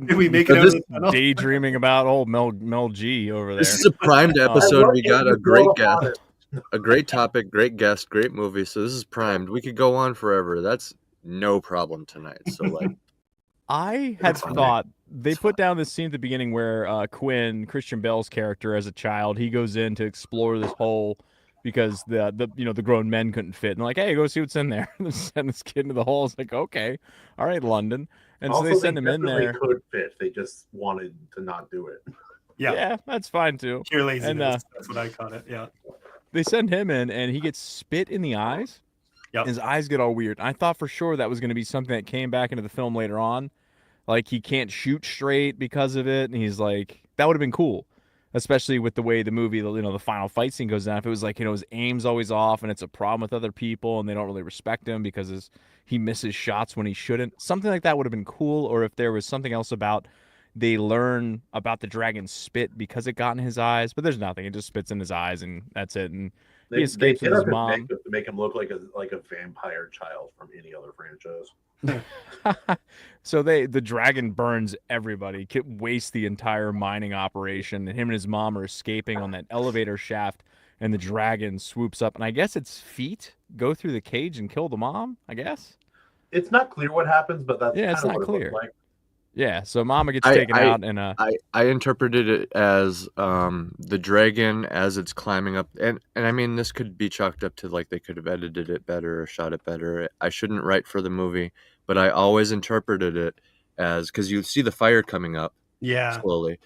Did we make it? Daydreaming about old Mel G over there. This is a primed episode. We got a great guest, a great topic, great guest, great movie. So this is primed. We could go on forever. That's no problem tonight. So like, I had thought they put down this scene at the beginning where Quinn, Christian Bale's character, as a child, he goes in to explore this hole because the grown men couldn't fit, and like, hey, go see what's in there. They send this kid into the hole. It's like, okay, all right, London, and also, so they send him in there. Could fit. They just wanted to not do it. Yeah, that's fine too. Pure laziness. That's what I call it. Yeah. They send him in, and he gets spit in the eyes. Yep. His eyes get all weird. I thought for sure that was going to be something that came back into the film later on. Like, he can't shoot straight because of it, and he's like, that would have been cool. Especially with the way the movie, the final fight scene goes down. If it was like, his aim's always off, and it's a problem with other people, and they don't really respect him because he misses shots when he shouldn't. Something like that would have been cool, or if there was something else about they learn about the dragon's spit because it got in his eyes, but there's nothing. It just spits in his eyes, and that's it. And he escapes with his mom. To make him look like a vampire child from any other franchise. So the dragon burns everybody, wastes the entire mining operation, and him and his mom are escaping on that elevator shaft, and the dragon swoops up, and I guess its feet go through the cage and kill the mom, I guess. It's not clear what happens, but that's it's not what clear. It looks like. Yeah, so Mama gets taken out, and I interpreted it as the dragon as it's climbing up, and I mean, this could be chalked up to like they could have edited it better or shot it better. I shouldn't write for the movie, but I always interpreted it as, because you see the fire coming up, slowly,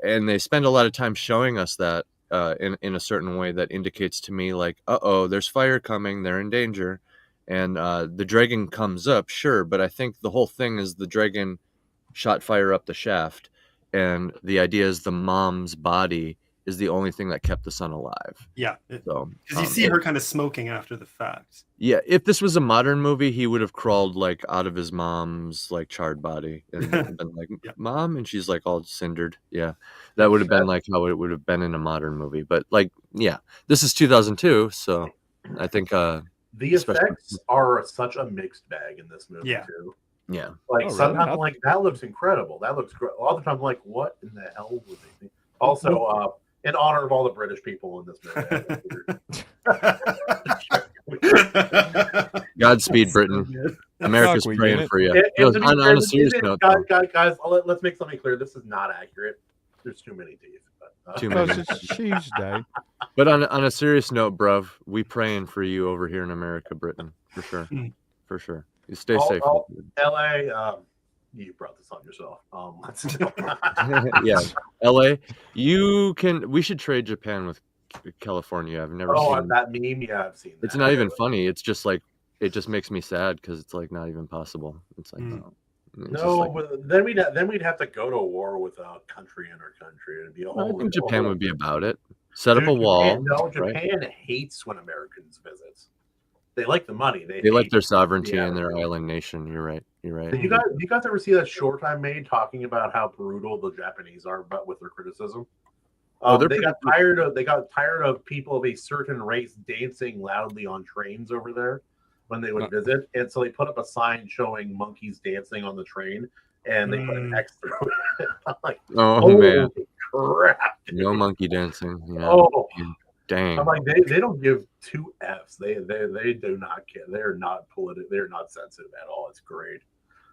and they spend a lot of time showing us that in a certain way that indicates to me like, there's fire coming, they're in danger, and the dragon comes up, sure, but I think the whole thing is the dragon shot fire up the shaft, and the idea is the mom's body is the only thing that kept the son alive. Yeah, so because you see her kind of smoking after the fact. Yeah, if this was a modern movie, he would have crawled like out of his mom's like charred body and been like, "Mom," and she's like all cindered. Yeah, that would have been like how it would have been in a modern movie. But like, yeah, this is 2002, so I think the effects are such a mixed bag in this movie too. Yeah, like sometimes I'm like, that looks incredible. That looks great. A lot of the time, I'm like, what in the hell was they thinking? Also, in honor of all the British people in this movie. Godspeed, Britain. America's praying for you. On a serious note, guys, let's make something clear. This is not accurate. There's too many teeth. Too many. It's Tuesday. But on a serious note, bruv, we praying for you over here in America, Britain, for sure, for sure. You stay safe. LA, you brought this on yourself. Yeah, LA. We should trade Japan with California. I've never seen that meme. Yeah, I've seen that. It's not even funny. It's just like, it just makes me sad because it's like not even possible. It's like but then we'd have to go to war with a country in our country. It'd be a whole. I think Japan would be about it. Set up a wall. Japan hates when Americans visit. They like the money. They like their sovereignty and their island nation. You're right. Did you guys ever see that short I made talking about how brutal the Japanese are, but with their criticism? They got tired of people of a certain race dancing loudly on trains over there when they would visit, and so they put up a sign showing monkeys dancing on the train, and they put an X through it. I'm like, man, crap! No monkey dancing. Yeah. Oh, Dang. I'm like, they don't give two Fs. They do not care. They're not political. They're not sensitive at all. It's great.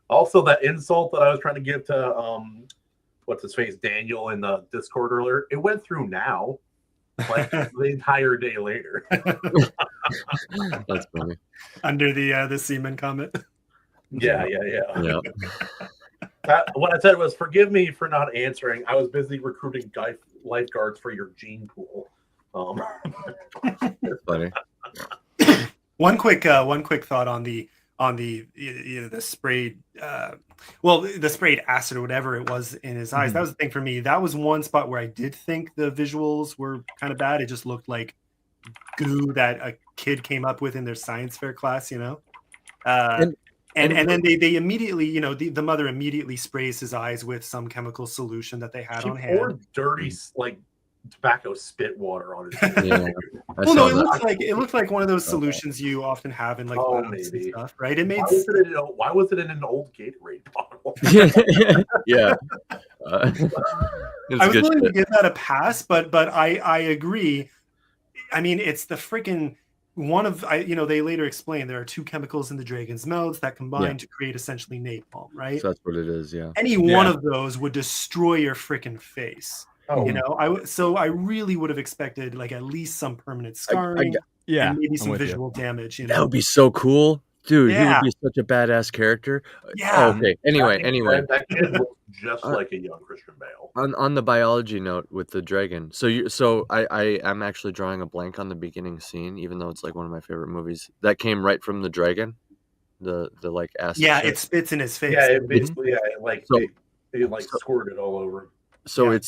Also, that insult that I was trying to give to what's his face, Daniel, in the Discord earlier, it went through now, like the entire day later. That's funny. Under the semen comment. Yeah. What I said was, forgive me for not answering. I was busy recruiting lifeguards for your gene pool. That's funny. One quick thought on the sprayed the sprayed acid or whatever it was in his eyes. That was the thing for me. That was one spot where I did think the visuals were kind of bad. It just looked like goo that a kid came up with in their science fair class, and then they immediately, the mother immediately sprays his eyes with some chemical solution that they had on hand. Poured dirty tobacco spit water on his well, no, it looked like one of those solutions you often have in labs and stuff, right? It made why was it in an old Gatorade bottle? Yeah. I was willing to give that a pass, but I agree. I mean, it's the freaking one of they later explain there are two chemicals in the dragon's mouths that combine to create essentially napalm, right? So that's what it is. Yeah. Any one of those would destroy your freaking face. I really would have expected at least some permanent scarring, and maybe some visual damage. That would be so cool, dude. He would be such a badass character. Yeah. Okay. Anyway, that kid looks just like a young Christian Bale. On the biology note with the dragon, I'm actually drawing a blank on the beginning scene, even though it's one of my favorite movies. That came right from the dragon, the acid. Yeah, shit. it spits in his face. Yeah, it basically it squirted all over. So we're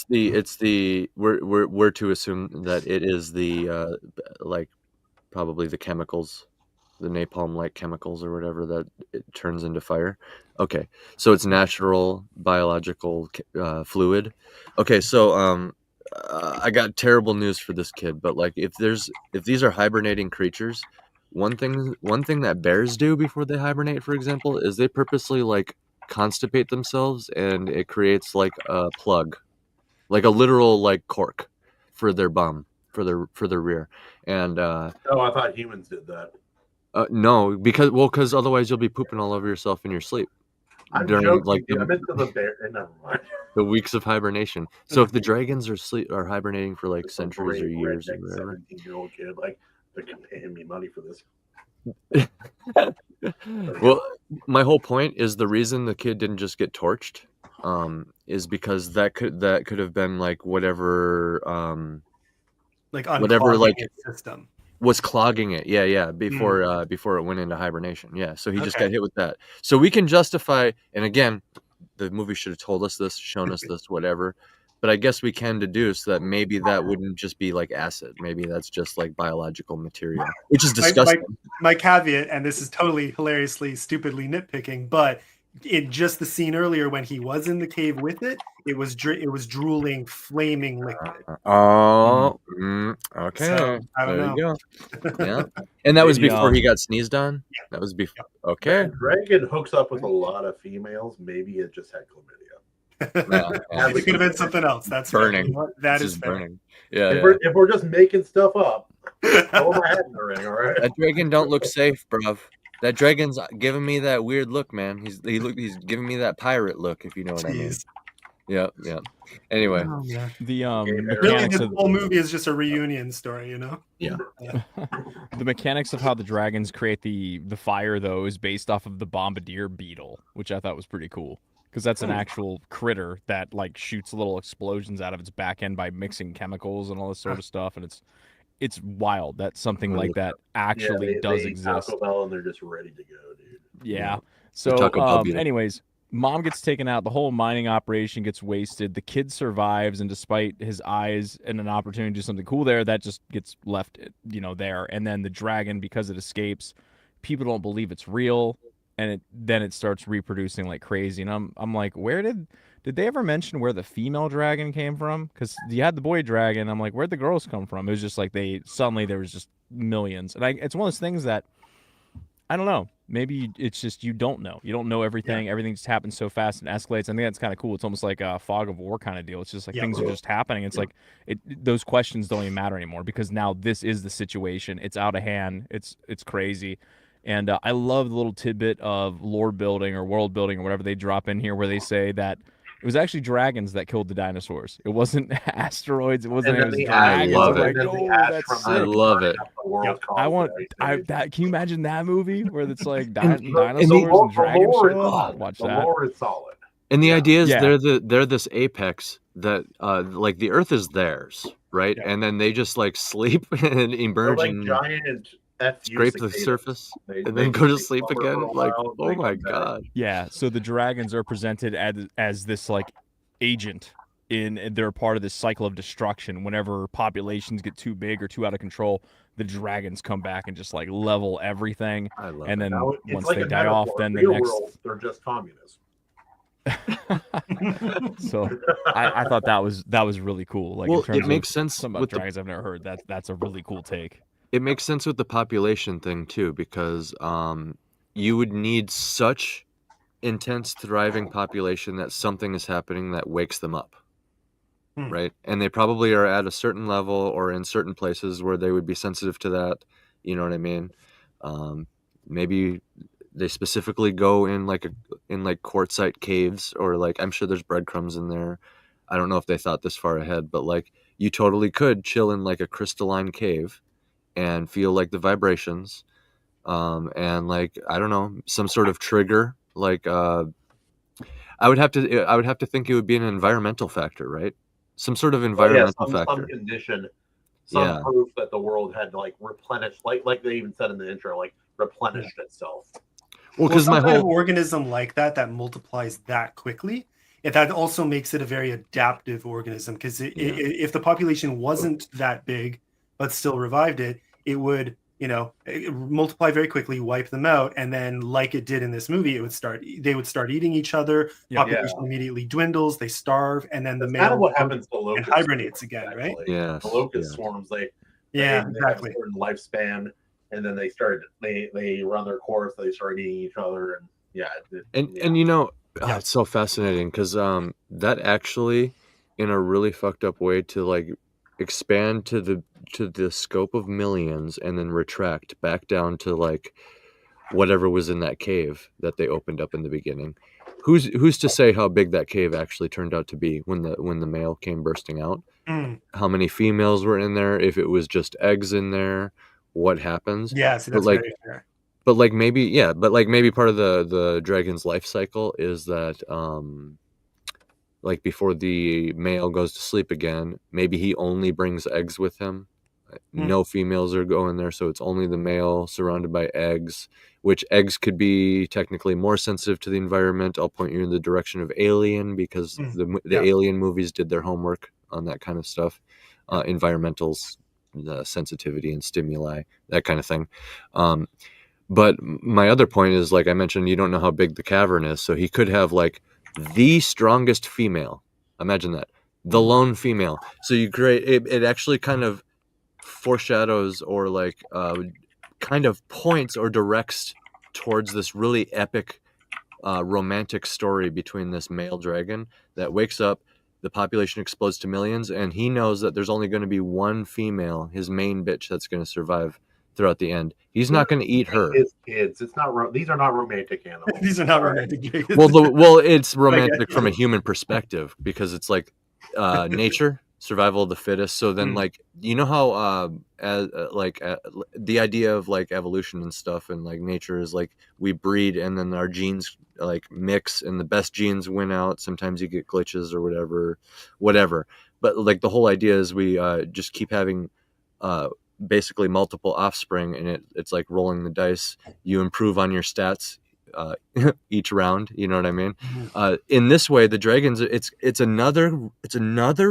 to assume that it is the probably the chemicals, the napalm chemicals or whatever that it turns into fire. Okay, so it's natural biological fluid. Okay, so I got terrible news for this kid, but if these are hibernating creatures, one thing that bears do before they hibernate, for example, is they purposely constipate themselves, and it creates a plug, a literal cork for their bum, for their rear. And I thought humans did that. No, because otherwise you'll be pooping all over yourself in your sleep during the weeks of hibernation. So if the dragons are hibernating for centuries or years or whatever. 17-year-old kid, they're paying me money for this. Well, my whole point is the reason the kid didn't just get torched is because that could have been whatever system was clogging it. Before it went into hibernation. Yeah, so he just got hit with that. So we can justify, and again, the movie should have told us this, shown us this, whatever. But I guess we can deduce that maybe that wouldn't just be acid. Maybe that's just biological material, which is disgusting. My caveat, and this is totally hilariously, stupidly nitpicking, but in just the scene earlier when he was in the cave with it, it was drooling, flaming liquid. Okay. So, I don't know. You go. Yeah, and that was before he got sneezed on. Yeah. That was before. Okay. Dragon hooks up with a lot of females. Maybe it just had chlamydia. It could have been something else. That's burning. Fair. That is burning. Yeah. If we're just making stuff up, throw my head in the ring. All right. That dragon don't look safe, bruv. That dragon's giving me that weird look, man. He's giving me that pirate look, if you know what I mean. Yeah. Anyway, the mechanics of the whole movie is just a reunion story, Yeah. The mechanics of how the dragons create the fire, though, is based off of the Bombardier beetle, which I thought was pretty cool. Because that's an actual critter that shoots little explosions out of its back end by mixing chemicals and all this sort of stuff, and it's wild that something like that actually does exist. Taco Bell and they're just ready to go, dude. Yeah. So, anyways, mom gets taken out. The whole mining operation gets wasted. The kid survives, and despite his eyes and an opportunity to do something cool there, that just gets left, there. And then the dragon, because it escapes, people don't believe it's real. And then it starts reproducing like crazy, and I'm like, where did they ever mention where the female dragon came from? Because you had the boy dragon. I'm like, where'd the girls come from? It was just there was just millions, and it's one of those things that I don't know. maybe it's just you don't know. You don't know everything. Everything just happens so fast and escalates. I think that's kind of cool. It's almost like a fog of war kind of deal. It's just like things are just happening. It's like those questions don't even matter anymore because now this is the situation. It's out of hand. It's crazy. And I love the little tidbit of lore building or world building or whatever they drop in here where they say that it was actually dragons that killed the dinosaurs. It wasn't asteroids. It wasn't. It was dragons. love I'm it. like, oh, that's sick. I love it. I want. That. Can you imagine that movie where it's like dinosaurs and dragons show up? Watch that. The lore is solid. And the idea is they're this apex that like the Earth is theirs, right? And then they just like sleep and emerge and giant scrape the surface and then go to sleep again. Like, oh my god. Yeah. So the dragons are presented as this like agent in they're part of this cycle of destruction. Whenever populations get too big or too out of control, the dragons come back and just like level everything. I love and then once like they a die off, then the real next world, they're just communists. So I thought that was really cool. Like, in terms it makes sense some about dragons I've never heard. That's a really cool take. It makes sense with the population thing too, because you would need such intense thriving population that something is happening that wakes them up. Right? And they probably are at a certain level or in certain places where they would be sensitive to that. You know what I mean? Maybe they specifically go in like quartzite caves, or like I'm sure there's breadcrumbs in there. I don't know if they thought this far ahead, but like you totally could chill in like a crystalline cave and feel like the vibrations, and like I don't know, some sort of trigger. Like I would have to think it would be an environmental factor, right? Some sort of environmental factor. Some condition, some proof that the world had like replenished, like they even said in the intro, like replenished itself. Well, because my whole organism like that multiplies that quickly, that also makes it a very adaptive organism. Because if the population wasn't that big but still revived it, it would multiply very quickly, wipe them out, and then like it did in this movie, they would start eating each other. Population immediately dwindles, they starve, and then the male kind of what happens to locusts, and hibernates again, right? Yeah, the locust swarms. They exactly have a certain lifespan, and then they run their course. They start eating each other, and it's so fascinating because that actually, in a really fucked up way, to like expand to the scope of millions and then retract back down to like whatever was in that cave that they opened up in the beginning. Who's to say how big that cave actually turned out to be when the male came bursting out? How many females were in there? If it was just eggs in there, what happens? Yes, that's very fair. But maybe part of the dragon's life cycle is that like before the male goes to sleep again, maybe he only brings eggs with him. No females are going there, so it's only the male surrounded by eggs, which eggs could be technically more sensitive to the environment. I'll point you in the direction of Alien, because the Alien movies did their homework on that kind of stuff. Environmentals, sensitivity and stimuli, that kind of thing. But my other point is, like I mentioned, you don't know how big the cavern is, so he could have like the strongest female. Imagine that. The lone female. So you create it actually kind of foreshadows or like kind of points or directs towards this really epic romantic story between this male dragon that wakes up, the population explodes to millions, and he knows that there's only going to be one female, his main bitch, that's going to survive throughout the end. He's not going to eat her. His kids. It's not. These are not romantic animals. These are not romantic. Well, it's romantic from a human perspective because it's like nature, survival of the fittest. So then, like, you know how the idea of like evolution and stuff, and like nature is like we breed and then our genes like mix and the best genes win out. Sometimes you get glitches or whatever. But like the whole idea is we just keep having basically multiple offspring, and it's like rolling the dice. You improve on your stats each round, you know what I mean? In this way, the dragons, it's another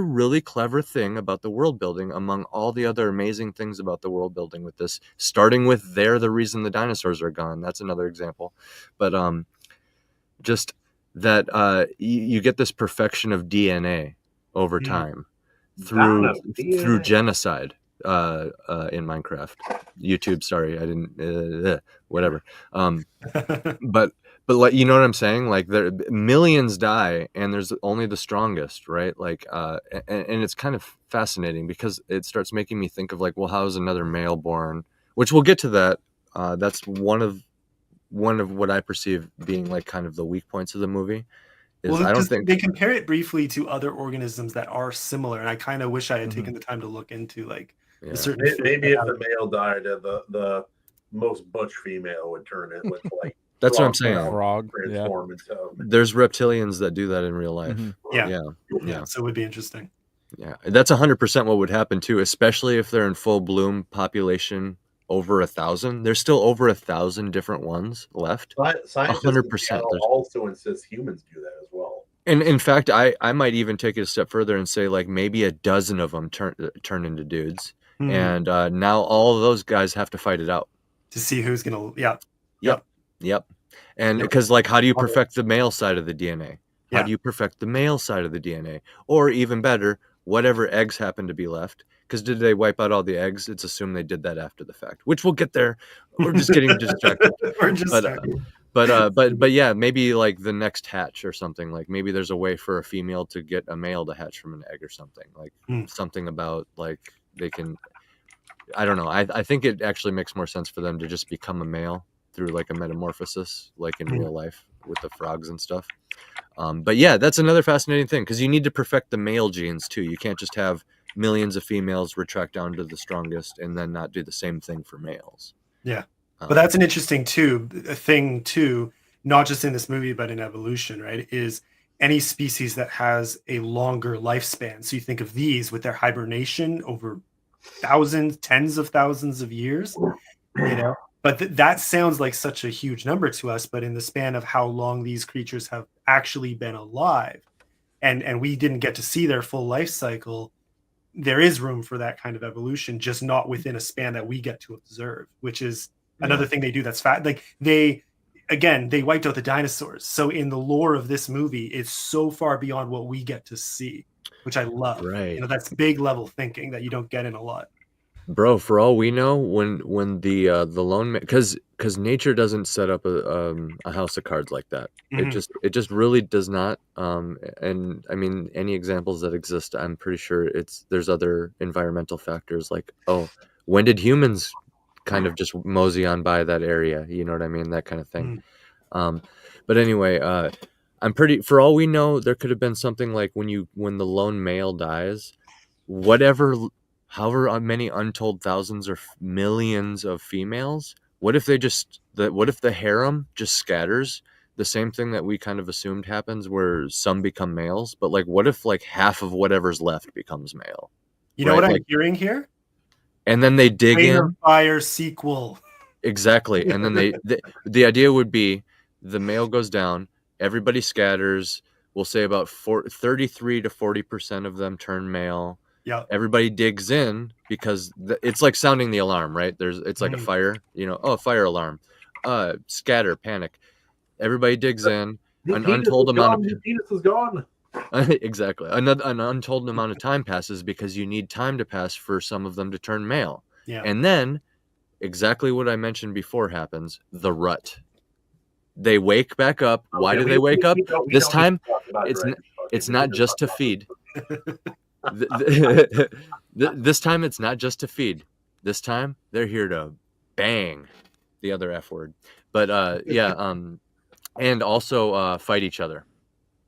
really clever thing about the world building among all the other amazing things about the world building with this, starting with they're the reason the dinosaurs are gone. That's another example. But just that you get this perfection of DNA over time through genocide. in Minecraft. YouTube, sorry, I didn't. Whatever. But like, you know what I'm saying? Like, there millions die, and there's only the strongest, right? Like, and it's kind of fascinating because it starts making me think of like, well, how is another male born? Which we'll get to that. That's one of what I perceive being like kind of the weak points of the movie. Is Well, I don't think they compare it briefly to other organisms that are similar, and I kind of wish I had taken the time to look into like the certain. Maybe if the male died, the most butch female would turn it with like. That's what I'm saying. Frog. Transform into. There's reptilians that do that in real life. Yeah. So it would be interesting. Yeah, that's 100% what would happen too, especially if they're in full bloom population over 1,000. There's still over 1,000 different ones left. 100%. Also insists humans do that as well. And in fact, I might even take it a step further and say like maybe a dozen of them turn into dudes, and now all of those guys have to fight it out to see who's gonna. Yep. And because like, how do you perfect the male side of the DNA? How do you perfect the male side of the DNA? Or even better, whatever eggs happen to be left. Because did they wipe out all the eggs? It's assumed they did that after the fact, which we'll get there. We're just getting distracted. But yeah, maybe like the next hatch or something. Like maybe there's a way for a female to get a male to hatch from an egg or something. Like something about like they can. I don't know. I think it actually makes more sense for them to just become a male through like a metamorphosis, like in real life with the frogs and stuff. But yeah, that's another fascinating thing because you need to perfect the male genes too. You can't just have millions of females retract down to the strongest and then not do the same thing for males. Yeah. But that's an interesting thing too, not just in this movie, but in evolution, right? Is any species that has a longer lifespan. So you think of these with their hibernation over thousands, tens of thousands of years, you know, but that sounds like such a huge number to us, but in the span of how long these creatures have actually been alive and we didn't get to see their full life cycle, there is room for that kind of evolution, just not within a span that we get to observe, which is another thing they do that's like they wiped out the dinosaurs. So in the lore of this movie, it's so far beyond what we get to see, which I love. Right. You know, that's big level thinking that you don't get in a lot. Bro, for all we know, when the lone man, because nature doesn't set up a house of cards like that. It just really does not. And I mean, any examples that exist, I'm pretty sure there's other environmental factors like, oh, when did humans kind of just mosey on by that area? You know what I mean? That kind of thing. But anyway, for all we know, there could have been something like when the lone male dies, however many untold thousands or millions of females, what if the harem just scatters? The same thing that we kind of assumed happens where some become males, but like what if like half of whatever's left becomes male? You know what I'm hearing here? And then they dig in. Fire sequel. Exactly. And then the idea would be the male goes down, everybody scatters. We'll say about 33 to 40% of them turn male. Yeah. Everybody digs in because it's like sounding the alarm, right? It's like a fire, fire alarm, scatter, panic. Everybody digs in. An untold amount of penis is gone. Exactly. An untold amount of time passes because you need time to pass for some of them to turn male. Yeah. And then exactly what I mentioned before happens, the rut. They wake back up. Why do they wake up? This time it's not just to feed. This time it's not just to feed. This time they're here to bang the other F word. But and also fight each other.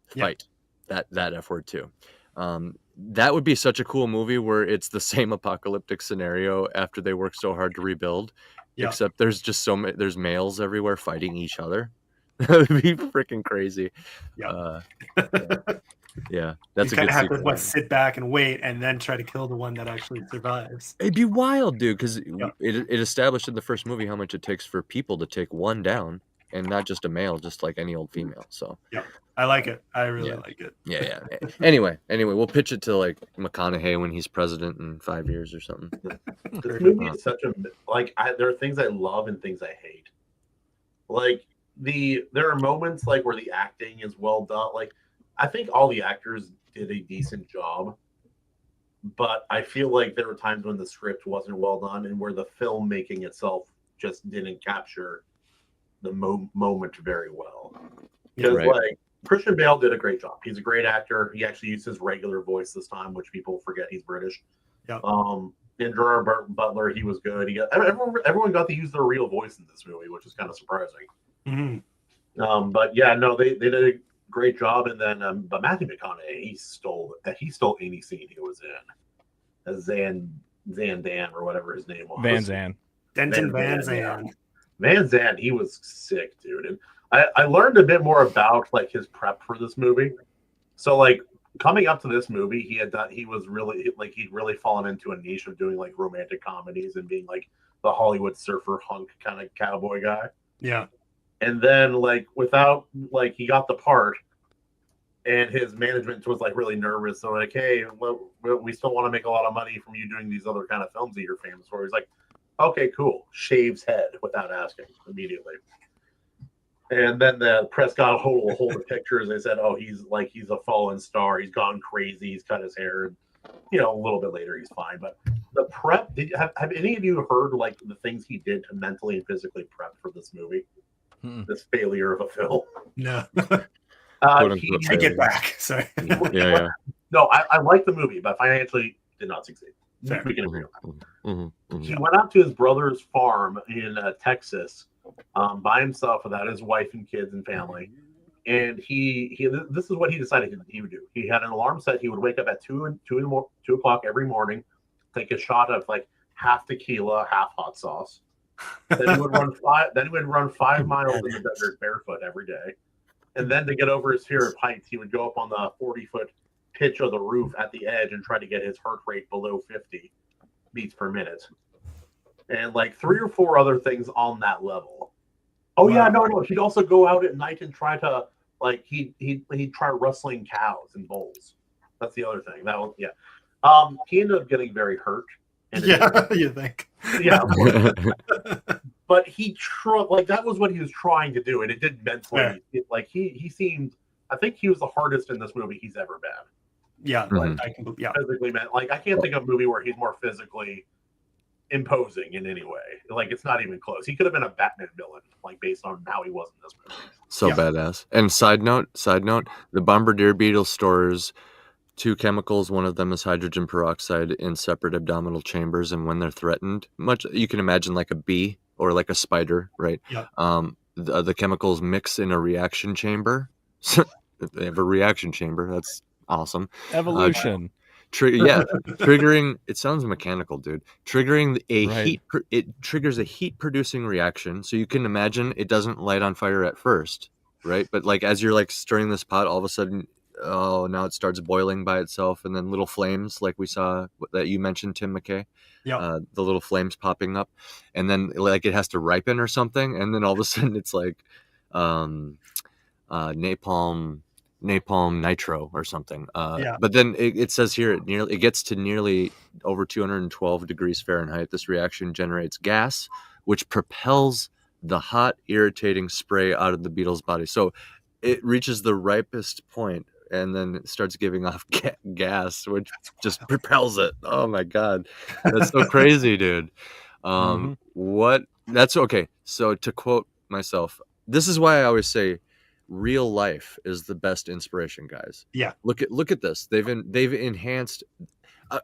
Fight. That F word too. That would be such a cool movie where it's the same apocalyptic scenario after they work so hard to rebuild. Yeah. Except there's just there's males everywhere fighting each other. That would be freaking crazy. Yeah. Yeah, that's you a good have sequel. to sit back and wait and then try to kill the one that actually survives. It'd be wild, dude, because it established in the first movie how much it takes for people to take one down, and not just a male, just like any old female. So yeah, I like it. I really like it. Yeah. Anyway, we'll pitch it to like McConaughey when he's president in 5 years or something. This movie is such a there are things I love and things I hate. Like there are moments like where the acting is well done. Like I think all the actors did a decent job. but I feel like there were times when the script wasn't well done and where the filmmaking itself just didn't capture the moment very well. Because like Christian Bale did a great job. He's a great actor. He actually used his regular voice this time, which people forget he's British. Yeah. And Gerard Butler, he was good. Everyone got to use their real voice in this movie, which is kind of surprising. Mm-hmm. But yeah, no, they did a great job. And then, but Matthew McConaughey, he stole any scene he was in as Zandan or whatever his name was. Van Zandt. Denton Van Zandt. Van Zandt, he was sick, dude. And I learned a bit more about like his prep for this movie. So like coming up to this movie, he'd really fallen into a niche of doing like romantic comedies and being like the Hollywood surfer hunk kind of cowboy guy. Yeah. And then like he got the part and his management was like really nervous. So like, hey, well, we still want to make a lot of money from you doing these other kind of films that you're famous for. He's like, okay, cool. Shaves head without asking immediately. And then the press got a hold of pictures. They said, oh, he's a fallen star. He's gone crazy. He's cut his hair. You know, a little bit later, he's fine. But the prep, have any of you heard like the things he did to mentally and physically prep for this movie? This failure of a film? No. Take it back. Sorry. Yeah. No, I like the movie, but financially did not succeed. Fair. We can agree on that. He went out to his brother's farm in Texas by himself without his wife and kids and family. And this is what he decided he would do. He had an alarm set. He would wake up at 2 o'clock every morning, take a shot of like half tequila, half hot sauce. Then he would run 5 miles in the desert barefoot every day. And then to get over his fear of heights, he would go up on the 40-foot pitch of the roof at the edge and try to get his heart rate below 50 beats per minute. And like 3 or 4 other things on that level. Oh wow. Yeah, no. He'd also go out at night and try to like he'd try rustling cows and bulls. That's the other thing. That was he ended up getting very hurt. You think? Yeah. But he that was what he was trying to do, and it did mentally. He seemed. I think he was the hardest in this movie he's ever been. Yeah, physically, man. Like I can't think of a movie where he's more physically imposing in any way. Like it's not even close. He could have been a Batman villain, like based on how he was in this movie. So badass. And side note, the Bombardier Beetle stores 2 chemicals. One of them is hydrogen peroxide in separate abdominal chambers, and when they're threatened, much you can imagine like a bee or like a spider, right? Yeah. The chemicals mix in a reaction chamber. They have a reaction chamber. That's awesome. Evolution. Triggering. It sounds mechanical, dude. Triggering heat. It triggers a heat producing reaction. So you can imagine it doesn't light on fire at first, right? But like as you're like stirring this pot, all of a sudden, now it starts boiling by itself, and then little flames, like we saw that you mentioned, Tim McKay. Yeah. The little flames popping up, and then like it has to ripen or something, and then all of a sudden it's like napalm nitro or something. But then it says here it gets to nearly over 212 degrees Fahrenheit. This reaction generates gas, which propels the hot, irritating spray out of the beetle's body. So it reaches the ripest point, and then it starts giving off gas, which just propels it. Oh my god, that's so crazy, dude. That's okay. So to quote myself, this is why I always say real life is the best inspiration, guys. Yeah. Look at this. They've enhanced.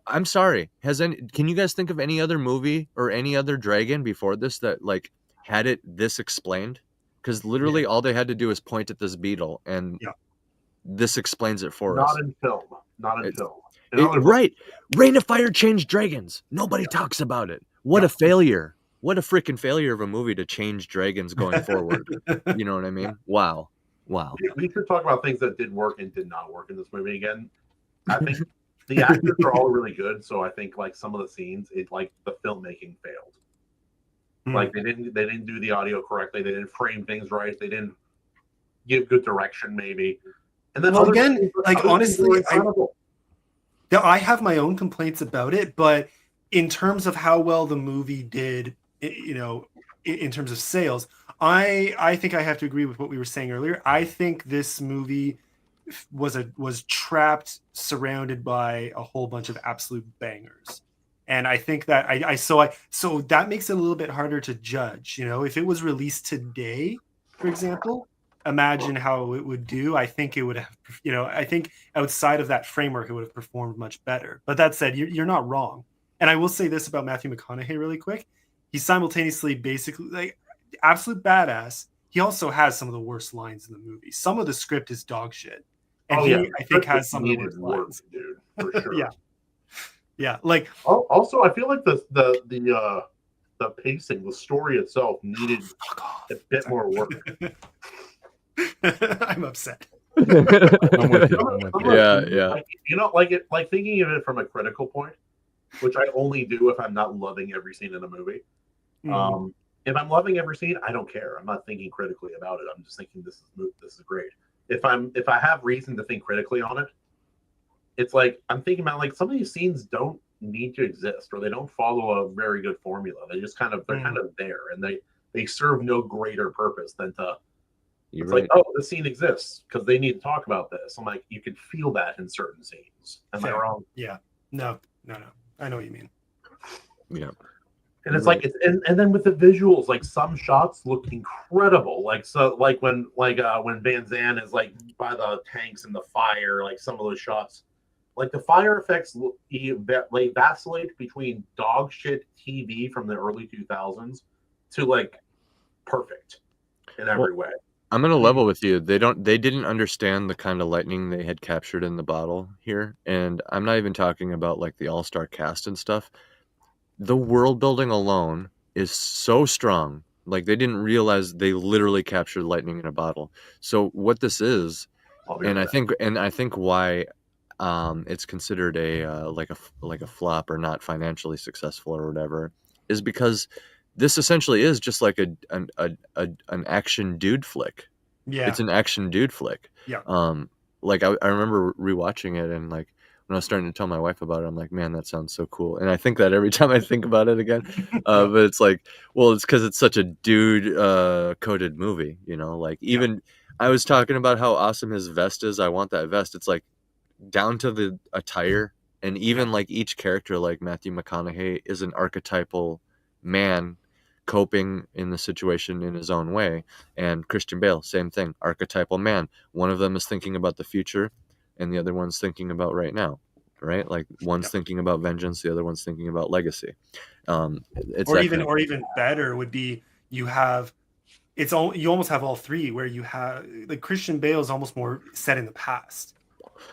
I'm sorry. Can you guys think of any other movie or any other dragon before this that like had it this explained? Because literally all they had to do is point at this beetle, and this explains it for us. Not in film. Right. Rain of Fire changed dragons. Nobody talks about it. What a failure. What a freaking failure of a movie to change dragons going forward. You know what I mean? Wow. We could talk about things that did work and did not work in this movie again. I think the actors are all really good, so I think like some of the scenes, like the filmmaking failed. Like they didn't do the audio correctly. They didn't frame things right. They didn't give good direction, maybe. And then again, like honestly, I have my own complaints about it, but in terms of how well the movie did, you know, in terms of sales, I think I have to agree with what we were saying earlier. I think this movie was trapped, surrounded by a whole bunch of absolute bangers. And I think that so that makes it a little bit harder to judge. You know, if it was released today, for example, imagine how it would do. I think it would have, you know, I think outside of that framework, it would have performed much better. But that said, you're not wrong. And I will say this about Matthew McConaughey really quick. He's simultaneously basically like absolute badass. He also has some of the worst lines in the movie. Some of the script is dog shit. And I think has some of the worst lines. Dude, for sure. Yeah. Like also, I feel like the pacing, the story itself needed a bit more work. I'm upset. I'm with you. Yeah. Like, you know, like thinking of it from a critical point, which I only do if I'm not loving every scene in a movie. If I'm loving every scene, I don't care. I'm not thinking critically about it. I'm just thinking this is great. If I have reason to think critically on it, it's like I'm thinking about like some of these scenes don't need to exist, or they don't follow a very good formula. They just kind of kind of there, and they serve no greater purpose than to. It's like, oh, this scene exists because they need to talk about this. I'm like, you can feel that in certain scenes. Am I wrong? Yeah. No. I know what you mean. Yeah. And it's like, and then with the visuals, like some shots look incredible. Like when Van Zandt is like by the tanks and the fire, like some of those shots, like the fire effects they vacillate between dog shit TV from the early 2000s to like perfect in every way. I'm gonna level with you. They didn't understand the kind of lightning they had captured in the bottle here, and I'm not even talking about like the all-star cast and stuff. The world building alone is so strong. Like they didn't realize they literally captured lightning in a bottle. So what this is, I think why it's considered a like a flop or not financially successful or whatever is because this essentially is just like an action dude flick. Yeah, it's an action dude flick. Yeah. Like I remember rewatching it, and like when I was starting to tell my wife about it, I'm like, man, that sounds so cool. And I think that every time I think about it again, but it's like, well, it's because it's such a dude coded movie, you know. Like even I was talking about how awesome his vest is. I want that vest. It's like down to the attire, and even like each character, like Matthew McConaughey, is an archetypal man coping in the situation in his own way. And Christian Bale, same thing, archetypal man. One of them is thinking about the future, and the other one's thinking about right now, right? Like one's thinking about vengeance, the other one's thinking about legacy. It's or even better would be you almost have all three, where you have like Christian Bale is almost more set in the past.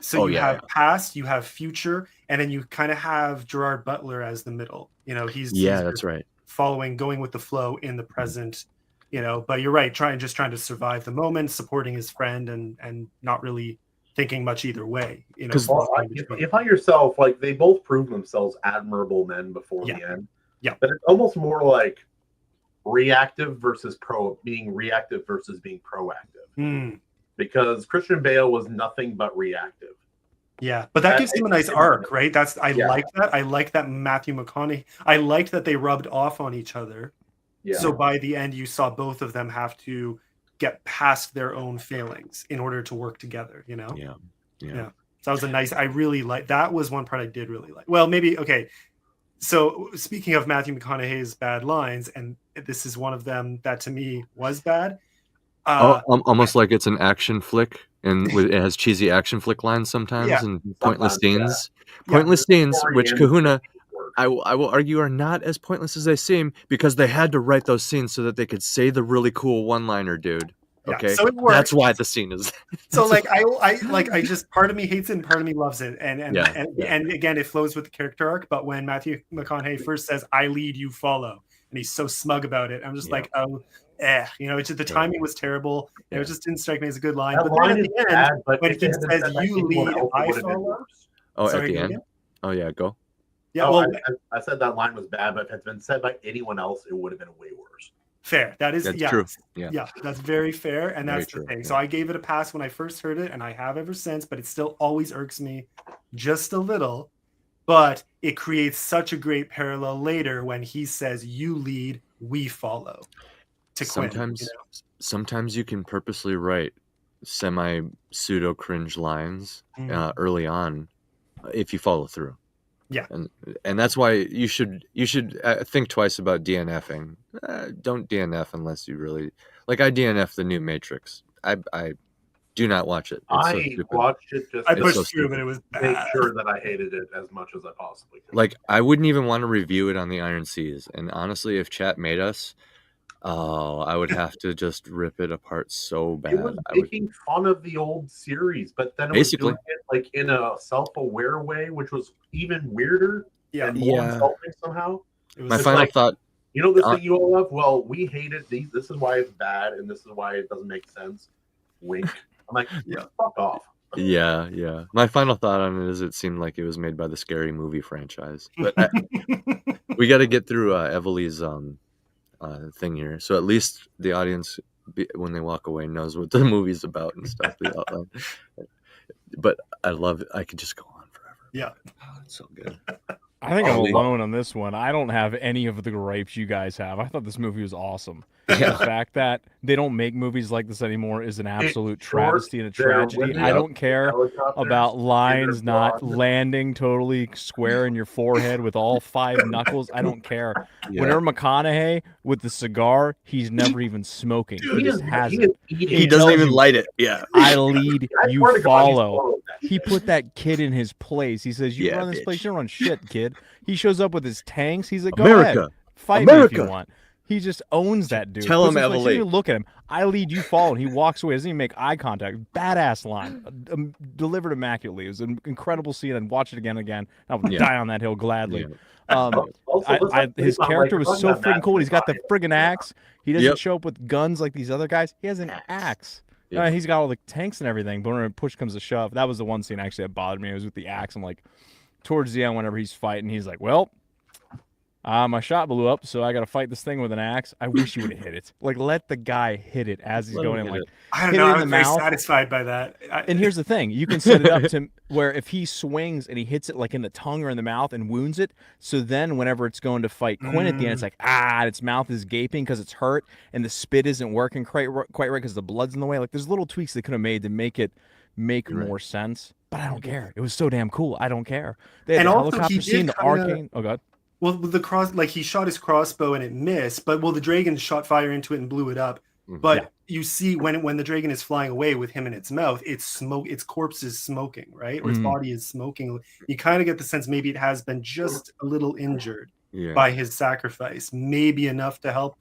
So you have past, you have future, and then you kind of have Gerard Butler as the middle. You know, he's that's right. Going with the flow in the present, you know. But you're right, trying to survive the moment, supporting his friend, and not really thinking much either way. You know, you find yourself like they both prove themselves admirable men before the end. Yeah, but it's almost more like reactive versus being reactive versus being proactive. Because Christian Bale was nothing but reactive. Yeah, but that gives him a nice arc, right? I like that. I like that Matthew McConaughey. I liked that they rubbed off on each other. Yeah. So by the end, you saw both of them have to get past their own failings in order to work together. You know. Yeah. So that was a nice. I really like that. Was one part I did really like. Well, maybe okay. So speaking of Matthew McConaughey's bad lines, and this is one of them that to me was bad. Almost like it's an action flick, and it has cheesy action flick lines sometimes, and pointless scenes. Pointless scenes, which Kahuna, I will argue, are not as pointless as they seem, because they had to write those scenes so that they could say the really cool one-liner, dude. Okay, so it works. That's why the scene is. So like I just, part of me hates it and part of me loves it, and again, it flows with the character arc. But when Matthew McConaughey first says, "I lead, you follow," and he's so smug about it, I'm just like, oh. You know, it's just the timing was terrible. It just didn't strike me as a good line. But then at the end, bad, when he says "you lead, I follow," at the end. Oh yeah, go. Yeah, well, I said that line was bad, but if it's been said by anyone else, it would have been way worse. Fair. That's true. Yeah, that's very fair, and that's the thing. So I gave it a pass when I first heard it, and I have ever since. But it still always irks me just a little. But it creates such a great parallel later when he says, "You lead, we follow." Sometimes you can purposely write semi pseudo cringe lines early on if you follow through. Yeah, and that's why you should think twice about DNFing. Don't DNF unless you really like. I DNF the new Matrix. I do not watch it. It's so stupid. Watched it just. I pushed through, but it was bad. Make sure that I hated it as much as I possibly could. Like I wouldn't even want to review it on the Iron Seas. And honestly, if chat made us, I would have to just rip it apart so bad. It was making fun of the old series, but then it was doing it like in a self-aware way, which was even weirder and more insulting somehow. My final thought. You know this thing you all love? Well, we hate it. This is why it's bad, and this is why it doesn't make sense. Wink. I'm like, fuck off. Yeah. My final thought on it is it seemed like it was made by the Scary Movie franchise. But we got to get through Evaleigh's thing here. So at least the audience, when they walk away, knows what the movie's about and stuff. The outline. But I love it. I could just go on forever. Yeah. Oh, it's so good. I think I'm alone on this one. I don't have any of the gripes you guys have. I thought this movie was awesome. The fact that they don't make movies like this anymore is an absolute travesty and a tragedy. I don't care about lines not landing totally square in your forehead with all 5 knuckles. I don't care. Whenever McConaughey with the cigar, he's never even smoking. He just has it. He doesn't even light it. Yeah. I lead, you follow. He put that kid in his place. He says, you run this place, you don't run shit, kid. He shows up with his tanks. He's like, go ahead. Fight me if you want. He just owns that dude. Tell him, Evaleigh. Look at him. I lead, you follow. And he walks away. Doesn't even make eye contact. Badass line. Delivered immaculately. It was an incredible scene. I'd watch it again and again. I would die on that hill gladly. His character was so freaking cool. He's got the friggin' axe. He doesn't show up with guns like these other guys. He has an axe. He's got all the tanks and everything. But when push comes to shove, that was the one scene actually that bothered me. It was with the axe. I'm like, towards the end, whenever he's fighting, he's like, well, my shot blew up, so I got to fight this thing with an axe. I wish you would have hit it. Like, let the guy hit it as he's going in. Like, I don't know. I was very satisfied by that. And here's the thing: you can set it up to where if he swings and he hits it like in the tongue or in the mouth and wounds it, so then whenever it's going to fight Quinn at the end, it's like its mouth is gaping because it's hurt and the spit isn't working quite right because the blood's in the way. Like, there's little tweaks they could have made to make it make more sense. But I don't care. It was so damn cool. I don't care. They had the helicopter scene, the arcane. Oh god. Well, the he shot his crossbow and it missed, but the dragon shot fire into it and blew it up. But you see when the dragon is flying away with him in its mouth, its corpse is smoking, right? Or its body is smoking. You kind of get the sense maybe it has been just a little injured by his sacrifice, maybe enough to help.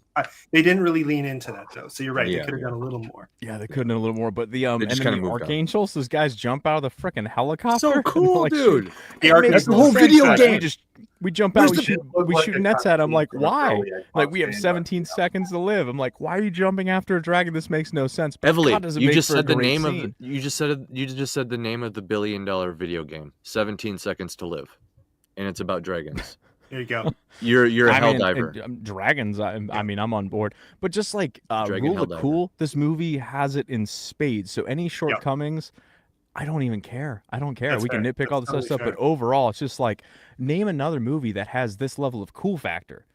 They didn't really lean into that though, so you're right. They could have done a little more. Yeah, they could have done a little more. But the archangels, those guys jump out of the freaking helicopter. So cool, like, dude. That's the whole video game. We jump out, we shoot nets at him. Like, why? Like, we have 17 seconds to live. I'm like, why are you jumping after a dragon? This makes no sense. Evaleighh, you just said the name of the name of the $1 billion video game. 17 seconds to live, and it's about dragons. There you go. You're a helldiver. Dragons. I mean, I'm on board. But just like Rule of Cool, this movie has it in spades. So any shortcomings, I don't even care. I don't care. We can nitpick all this other stuff, but overall, it's just like, name another movie that has this level of cool factor.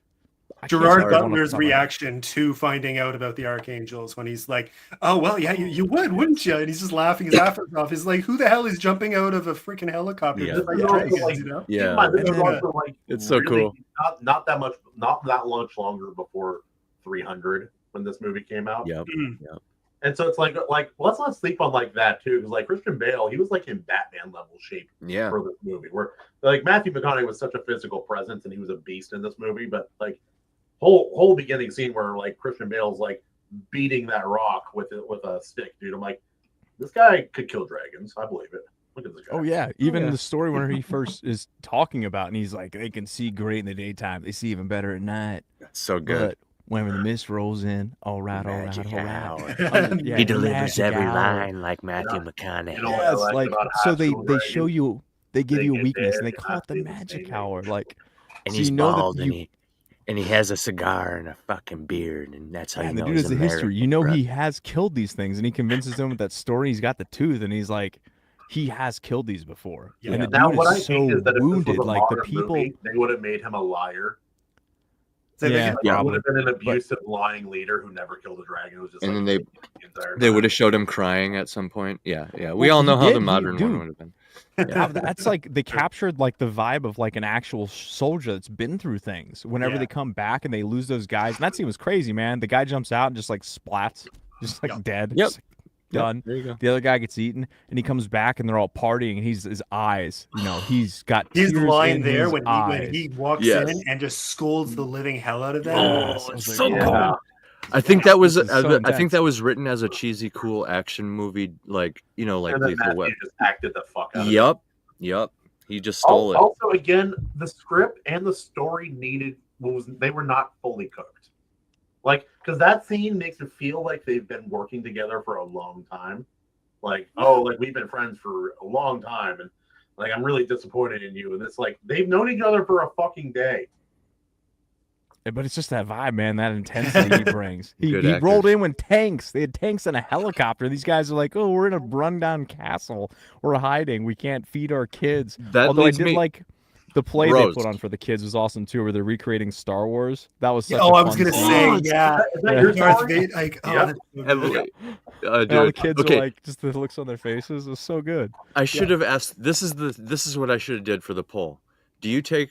Gerard Butler's reaction to finding out about the Archangels when he's like, oh, well, yeah, you would, wouldn't you? And he's just laughing his ass off. He's like, who the hell is jumping out of a freaking helicopter? It's so cool. Not that much longer before 300 when this movie came out. Yep. And so it's like let's not sleep on like that too, because like Christian Bale, he was like in Batman level shape for this movie. Where like Matthew McConaughey was such a physical presence and he was a beast in this movie, but like whole beginning scene where like Christian Bale's like beating that rock with a stick, dude. I'm like, this guy could kill dragons. I believe it. Look at this guy. Oh yeah, even the story where he first is talking about, and he's like, they can see great in the daytime, they see even better at night. That's so good. But whenever the mist rolls in, all right. He delivers every line like Matthew McConaughey. Yes, like so they show you, they give you a weakness, and they call it the magic hour. Like, and he's bald, and he has a cigar and a fucking beard, and that's how you know the dude has a history. You know, he has killed these things, and he convinces them with that story. He's got the tooth, and he's like, he has killed these before. Yeah. And the dude is so wounded. Like the people, they would have made him a liar. So they Yeah, could- It would have been an abusive, lying leader who never killed a dragon. It was just And like, then the entire they time. would have showed him crying at some point. Yeah. We Well, all know he how the did, modern one dude. would have been. That's like they captured like the vibe of like an actual soldier that's been through things. Whenever they come back and they lose those guys, and that scene was crazy, man. The guy jumps out and just like splats, just like dead. Yep. Just, like, done. There you go. The other guy gets eaten, and he comes back, and they're all partying, and his eyes, he's got His tears line in there his when eyes. he walks Yes. in and just scolds the living hell out of them. Oh, it's so yeah. good. I think that was This is so I think intense. that was written as a cheesy, cool action movie, like like And then Lethal Matthew Weapon. just acted the fuck out of it. Yep. He just stole it. Also, again, the script and the story they were not fully cooked. Like, because that scene makes it feel like they've been working together for a long time. Like, we've been friends for a long time, and like I'm really disappointed in you. And it's like they've known each other for a fucking day. But it's just that vibe, man, that intensity he brings. He Good rolled actors. in with tanks. They had tanks and a helicopter. These guys are like, oh, we're in a rundown castle. We're hiding. We can't feed our kids. That Although I leads did me- like the play Rose. they put on for the kids was awesome too, where they're recreating Star Wars. That was such a I was fun gonna scene. say, Is yeah. that your Darth story? Vader, like, Yeah. that's so good. Heavily. And all the Dude, kids okay. are like, just the looks on their faces. It was so good. I should have asked. This is what I should have did for the poll. Do you take?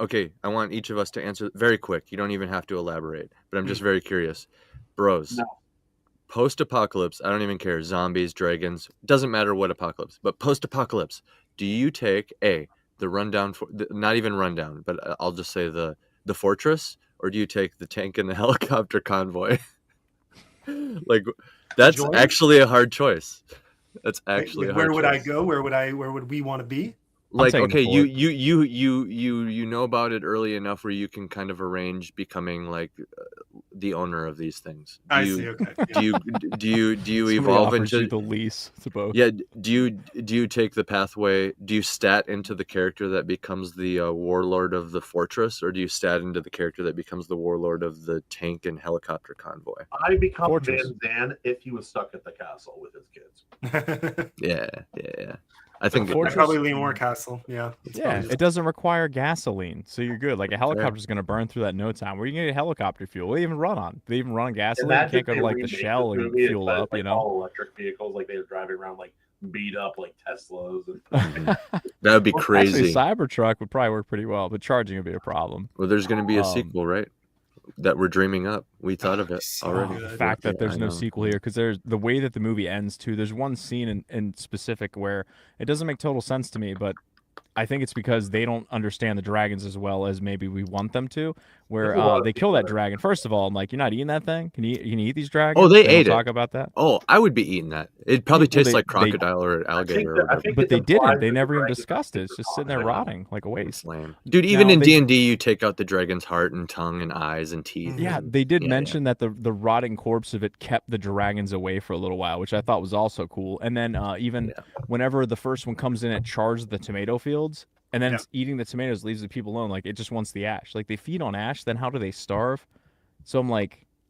Okay, I want each of us to answer very quick. You don't even have to elaborate, but I'm just very curious. Bros, No. post-apocalypse, I don't even care. Zombies, dragons, doesn't matter what apocalypse, but post-apocalypse, do you take the rundown, not even rundown, but I'll just say the fortress, or do you take the tank and the helicopter convoy? Like, that's Join? actually a hard choice. That's actually a hard Where would choice. I go? Where would we want to be? Like, taking the okay, fort. you know about it early enough where you can kind of arrange becoming like the owner of these things. I see. Okay. Do you Somebody evolve offers you into the lease to both. yeah? Do you take the pathway? Do you stat into the character that becomes the warlord of the fortress, or do you stat into the character that becomes the warlord of the tank and helicopter convoy? I become Fortress. Van Zandt if he was stuck at the castle with his kids. Yeah. I think I Fortress- probably lean more castle. Yeah. It's Yeah, probably just- it doesn't require gasoline, so you're good. Like a helicopter's gonna burn through that no time. Where you can get helicopter fuel? What do they even run on? They even run on gasoline. You can't go to like the Shell and fuel up. All electric vehicles, like they were driving around like beat up like Teslas. And that would be Actually, crazy. Cybertruck would probably work pretty well, but charging would be a problem. Well, there's going to be a Um, sequel, right? That we're dreaming up. We thought of it so already. good. The fact that Yeah, there's I no know. sequel here, because there's the way that the movie ends too. There's one scene in specific where it doesn't make total sense to me, but I think it's because they don't understand the dragons as well as maybe we want them to. Where There's a lot of they kill people that there. dragon. First of all, I'm like, you're not eating that thing. Can you eat these dragons? Oh, they don't ate it. Talk about that. Oh, I would be eating that. It probably Well, tastes like they- crocodile or alligator or whatever. But they it's didn't. implied They that never the even dragons discussed it. are It's just sitting there super rotting like a waste. Lame. Dude, even Now in they- D&D, you take out the dragon's heart and tongue and eyes and teeth. Yeah, and- they did yeah, mention that the rotting corpse of it kept the dragons away for a little while, which I thought was also cool. And then even whenever the first one comes in, it charges the tomato fields, and then Yeah. it's eating the tomatoes, leaves the people alone. Like it just wants the ash. Like they feed on ash, then how do they starve? So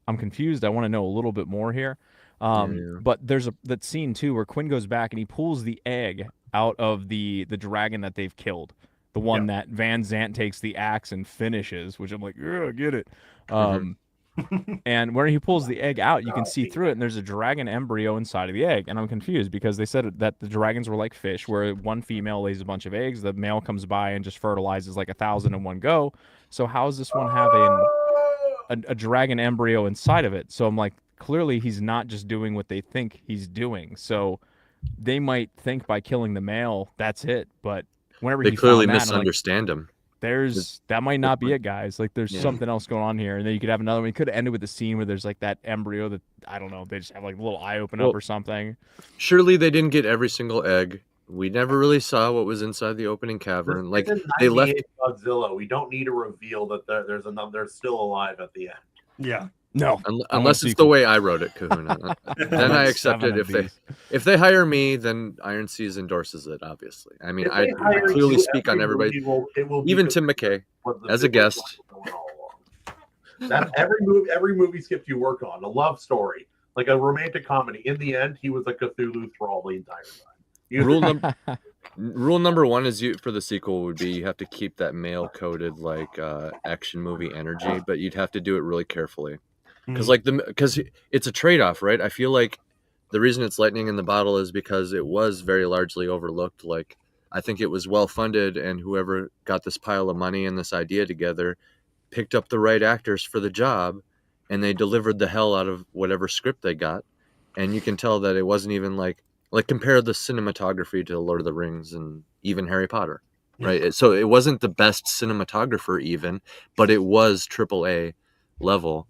I'm confused. I want to know a little bit more here. Yeah. But there's that scene too where Quinn goes back and he pulls the egg out of the dragon that they've killed. The one that Van Zandt takes the axe and finishes, which I'm like, yeah, get it. And when he pulls the egg out, you can see through it, and there's a dragon embryo inside of the egg. And I'm confused because they said that the dragons were like fish, where one female lays a bunch of eggs, the male comes by and just fertilizes like 1,000 in one go. So how is this one having a dragon embryo inside of it? So I'm like, clearly he's not just doing what they think he's doing. So they might think by killing the male, that's it. But whenever They he clearly found that, I'm like, misunderstand him. that might not be it, guys. Like there's Yeah. something else going on here, and then you could have another one. You could have ended with the scene where there's like that embryo that I don't know. They just have like a little eye open up Well, or something. Surely they didn't get every single egg. We never really saw what was inside the opening cavern. Like This is they left. 98 Godzilla. We don't need to reveal that there's another. They're still alive at the end. Yeah. No, Unless it's the way I wrote it, Kahuna. Then I accept it. If they hire me, then Iron Seas endorses it. Obviously, I mean, If I they hire clearly you, speak on every everybody, movie it will be even good Tim McKay for the as a business guest. going all along. That's every movie script you work on, a love story, like a romantic comedy. In the end, he was a Cthulhu thrall the entire time. Rule number one is for the sequel would be you have to keep that male coded like action movie energy, but you'd have to do it really carefully because it's a trade off, right? I feel like the reason it's lightning in the bottle is because it was very largely overlooked. Like I think it was well funded, and whoever got this pile of money and this idea together picked up the right actors for the job, and they delivered the hell out of whatever script they got. And you can tell that it wasn't even like compare the cinematography to Lord of the Rings and even Harry Potter, right? So it wasn't the best cinematographer even, but it was AAA level,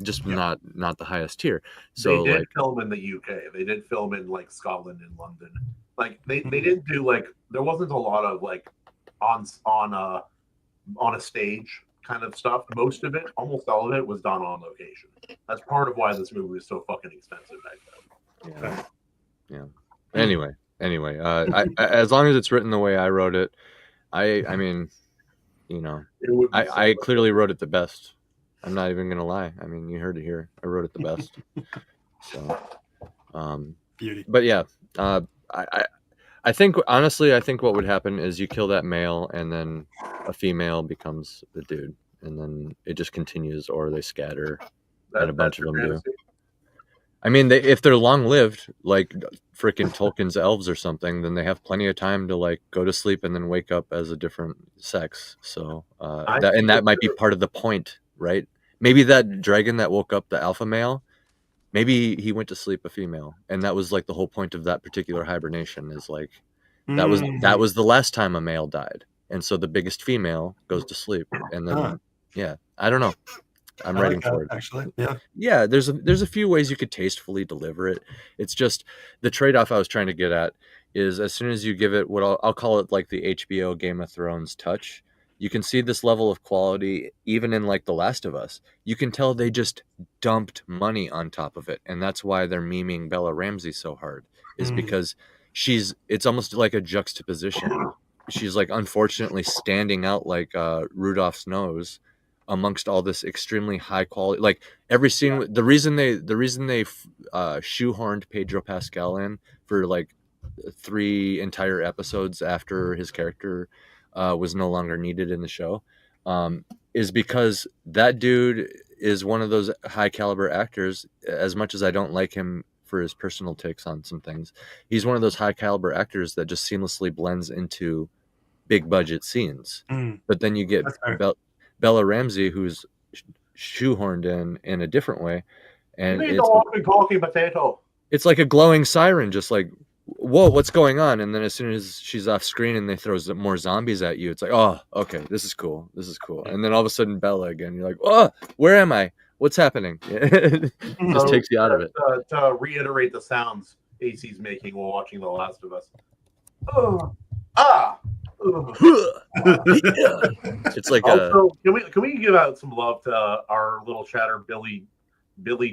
just not the highest tier. So they did film in the UK. They did film in like Scotland and London. Like they didn't do like there wasn't a lot of like on a stage kind of stuff. Most of it, almost all of it, was done on location. That's part of why this movie was so fucking expensive back then. Yeah. Anyway, I as long as it's written the way I wrote it, I mean, you know, I clearly wrote it the best. I'm not even gonna lie. I mean, you heard it here. I wrote it the best. So, beauty. But yeah, I think honestly, I think what would happen is you kill that male, and then a female becomes the dude, and then it just continues, or they scatter, and a bunch of them do. I mean, if they're long-lived, like freaking Tolkien's elves or something, then they have plenty of time to like go to sleep and then wake up as a different sex. So that might be part of the point, right? Maybe that dragon that woke up the alpha male, maybe he went to sleep a female, and that was like the whole point of that particular hibernation. Is like that was the last time a male died, and so the biggest female goes to sleep, and then I don't know. I'm writing for it. Actually, yeah. There's a few ways you could tastefully deliver it. It's just the trade-off I was trying to get at is as soon as you give it what I'll call it like the HBO Game of Thrones touch, you can see this level of quality even in like The Last of Us. You can tell they just dumped money on top of it, and that's why they're memeing Bella Ramsey so hard. Is because it's almost like a juxtaposition. She's like unfortunately standing out like Rudolph's nose amongst all this extremely high quality, like every scene. The reason they shoehorned Pedro Pascal in for like 3 entire episodes after his character was no longer needed in the show is because that dude is one of those high caliber actors. As much as I don't like him for his personal takes on some things, he's one of those high caliber actors that just seamlessly blends into big budget scenes. But then you get Bella Ramsey, who's shoehorned in a different way, and it's like a glowing siren, just like, whoa, what's going on? And then as soon as she's off screen and they throw more zombies at you, it's like, oh, okay, this is cool. And then all of a sudden, Bella again, you're like, oh, where am I? What's happening? It just takes you out of it. To reiterate the sounds AC's making while watching The Last of Us. Oh, ah. It's like also, can we give out some love to our little chatter Billy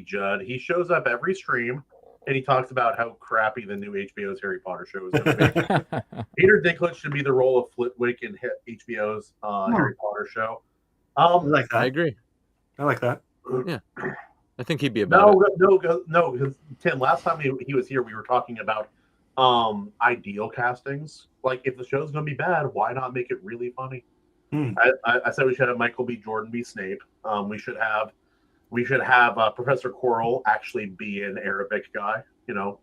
Judd? He shows up every stream and he talks about how crappy the new HBO's Harry Potter show is going to be. Peter Dinklage should be the role of Flitwick in HBO's Harry Potter show. I like that. I agree. I like that. Yeah, I think he'd be about it. No, because Tim, last time he was here, we were talking about ideal castings. Like, if the show's gonna be bad, why not make it really funny? I said we should have Michael B. Jordan be Snape. We should have Professor Quirrell actually be an Arabic guy. You know,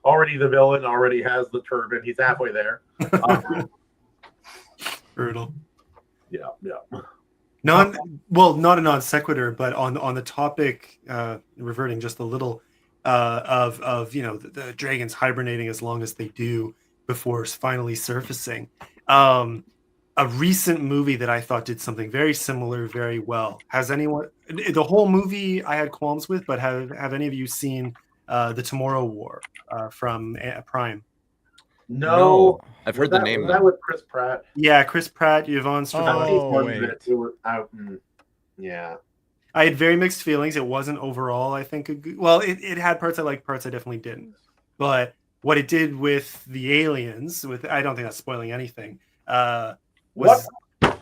already the villain already has the turban. He's halfway there. Brutal. Yeah. Not a non sequitur, but on the topic, reverting just a little of the dragons hibernating as long as they do before finally surfacing. A recent movie that I thought did something very similar very well. Has anyone, the whole movie I had qualms with, but have any of you seen The Tomorrow War from Prime? No. I've heard the name. Was that with Chris Pratt? Yeah, Chris Pratt, Yvonne Strahovski. Yeah. I had very mixed feelings. It wasn't overall, I think, it had parts I liked, parts I definitely didn't. But what it did with the aliens, I don't think that's spoiling anything. Was what?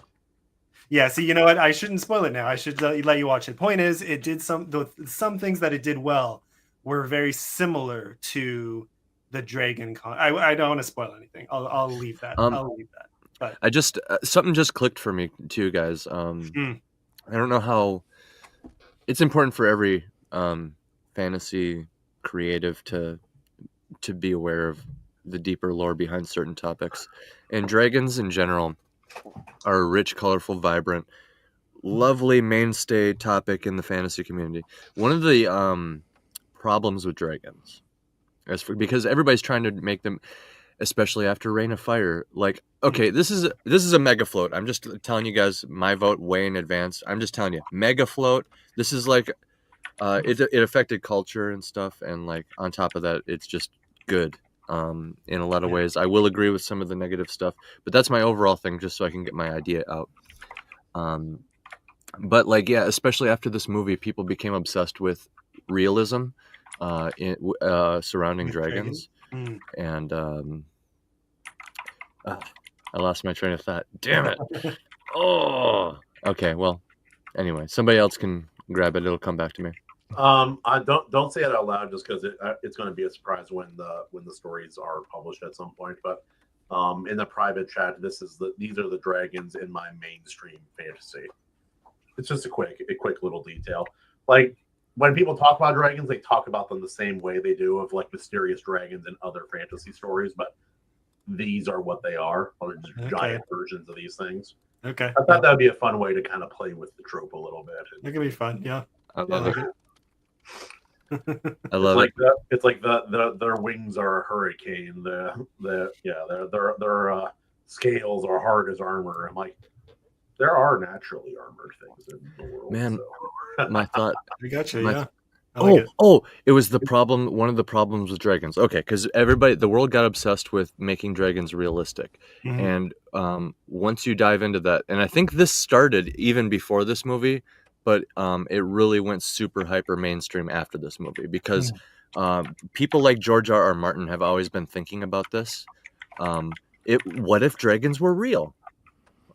Yeah, see, you know what? I shouldn't spoil it now. I should let you watch it. Point is, it did some things that it did well were very similar to the dragon I don't want to spoil anything. I'll leave that. I'll leave that. But I just something just clicked for me too, guys. I don't know how it's important for every fantasy creative to be aware of the deeper lore behind certain topics. And dragons in general are a rich, colorful, vibrant, lovely mainstay topic in the fantasy community. One of the problems with dragons, because everybody's trying to make them, especially after Reign of Fire, like, okay, this is a mega float. I'm just telling you guys my vote way in advance. I'm just telling you, mega float. This is like, it affected culture and stuff, and like on top of that, it's just good in a lot of ways. I will agree with some of the negative stuff, but that's my overall thing, just so I can get my idea out. But like, yeah, especially after this movie, people became obsessed with realism surrounding dragons. And I lost my train of thought. Damn it. Oh, okay. Well, anyway, somebody else can grab it. It'll come back to me. I don't say it out loud, just because it's going to be a surprise when the stories are published at some point. But in the private chat, these are the dragons in my mainstream fantasy. It's just a quick little detail. Like, when people talk about dragons, they talk about them the same way they do of like mysterious dragons in other fantasy stories, but these are what they are. Giant versions of these things. Okay. I thought that would be a fun way to kind of play with the trope a little bit. It could be fun, yeah. I love it. I love it. It's like their wings are a hurricane. Their scales are hard as armor. I'm like, there are naturally armored things in the world. Man, so. my thought. I got you. Yeah. It was the problem. One of the problems with dragons. Okay, because the world got obsessed with making dragons realistic, and once you dive into that, and I think this started even before this movie, but it really went super hyper mainstream after this movie, because people like George R.R. Martin have always been thinking about this. What if dragons were real?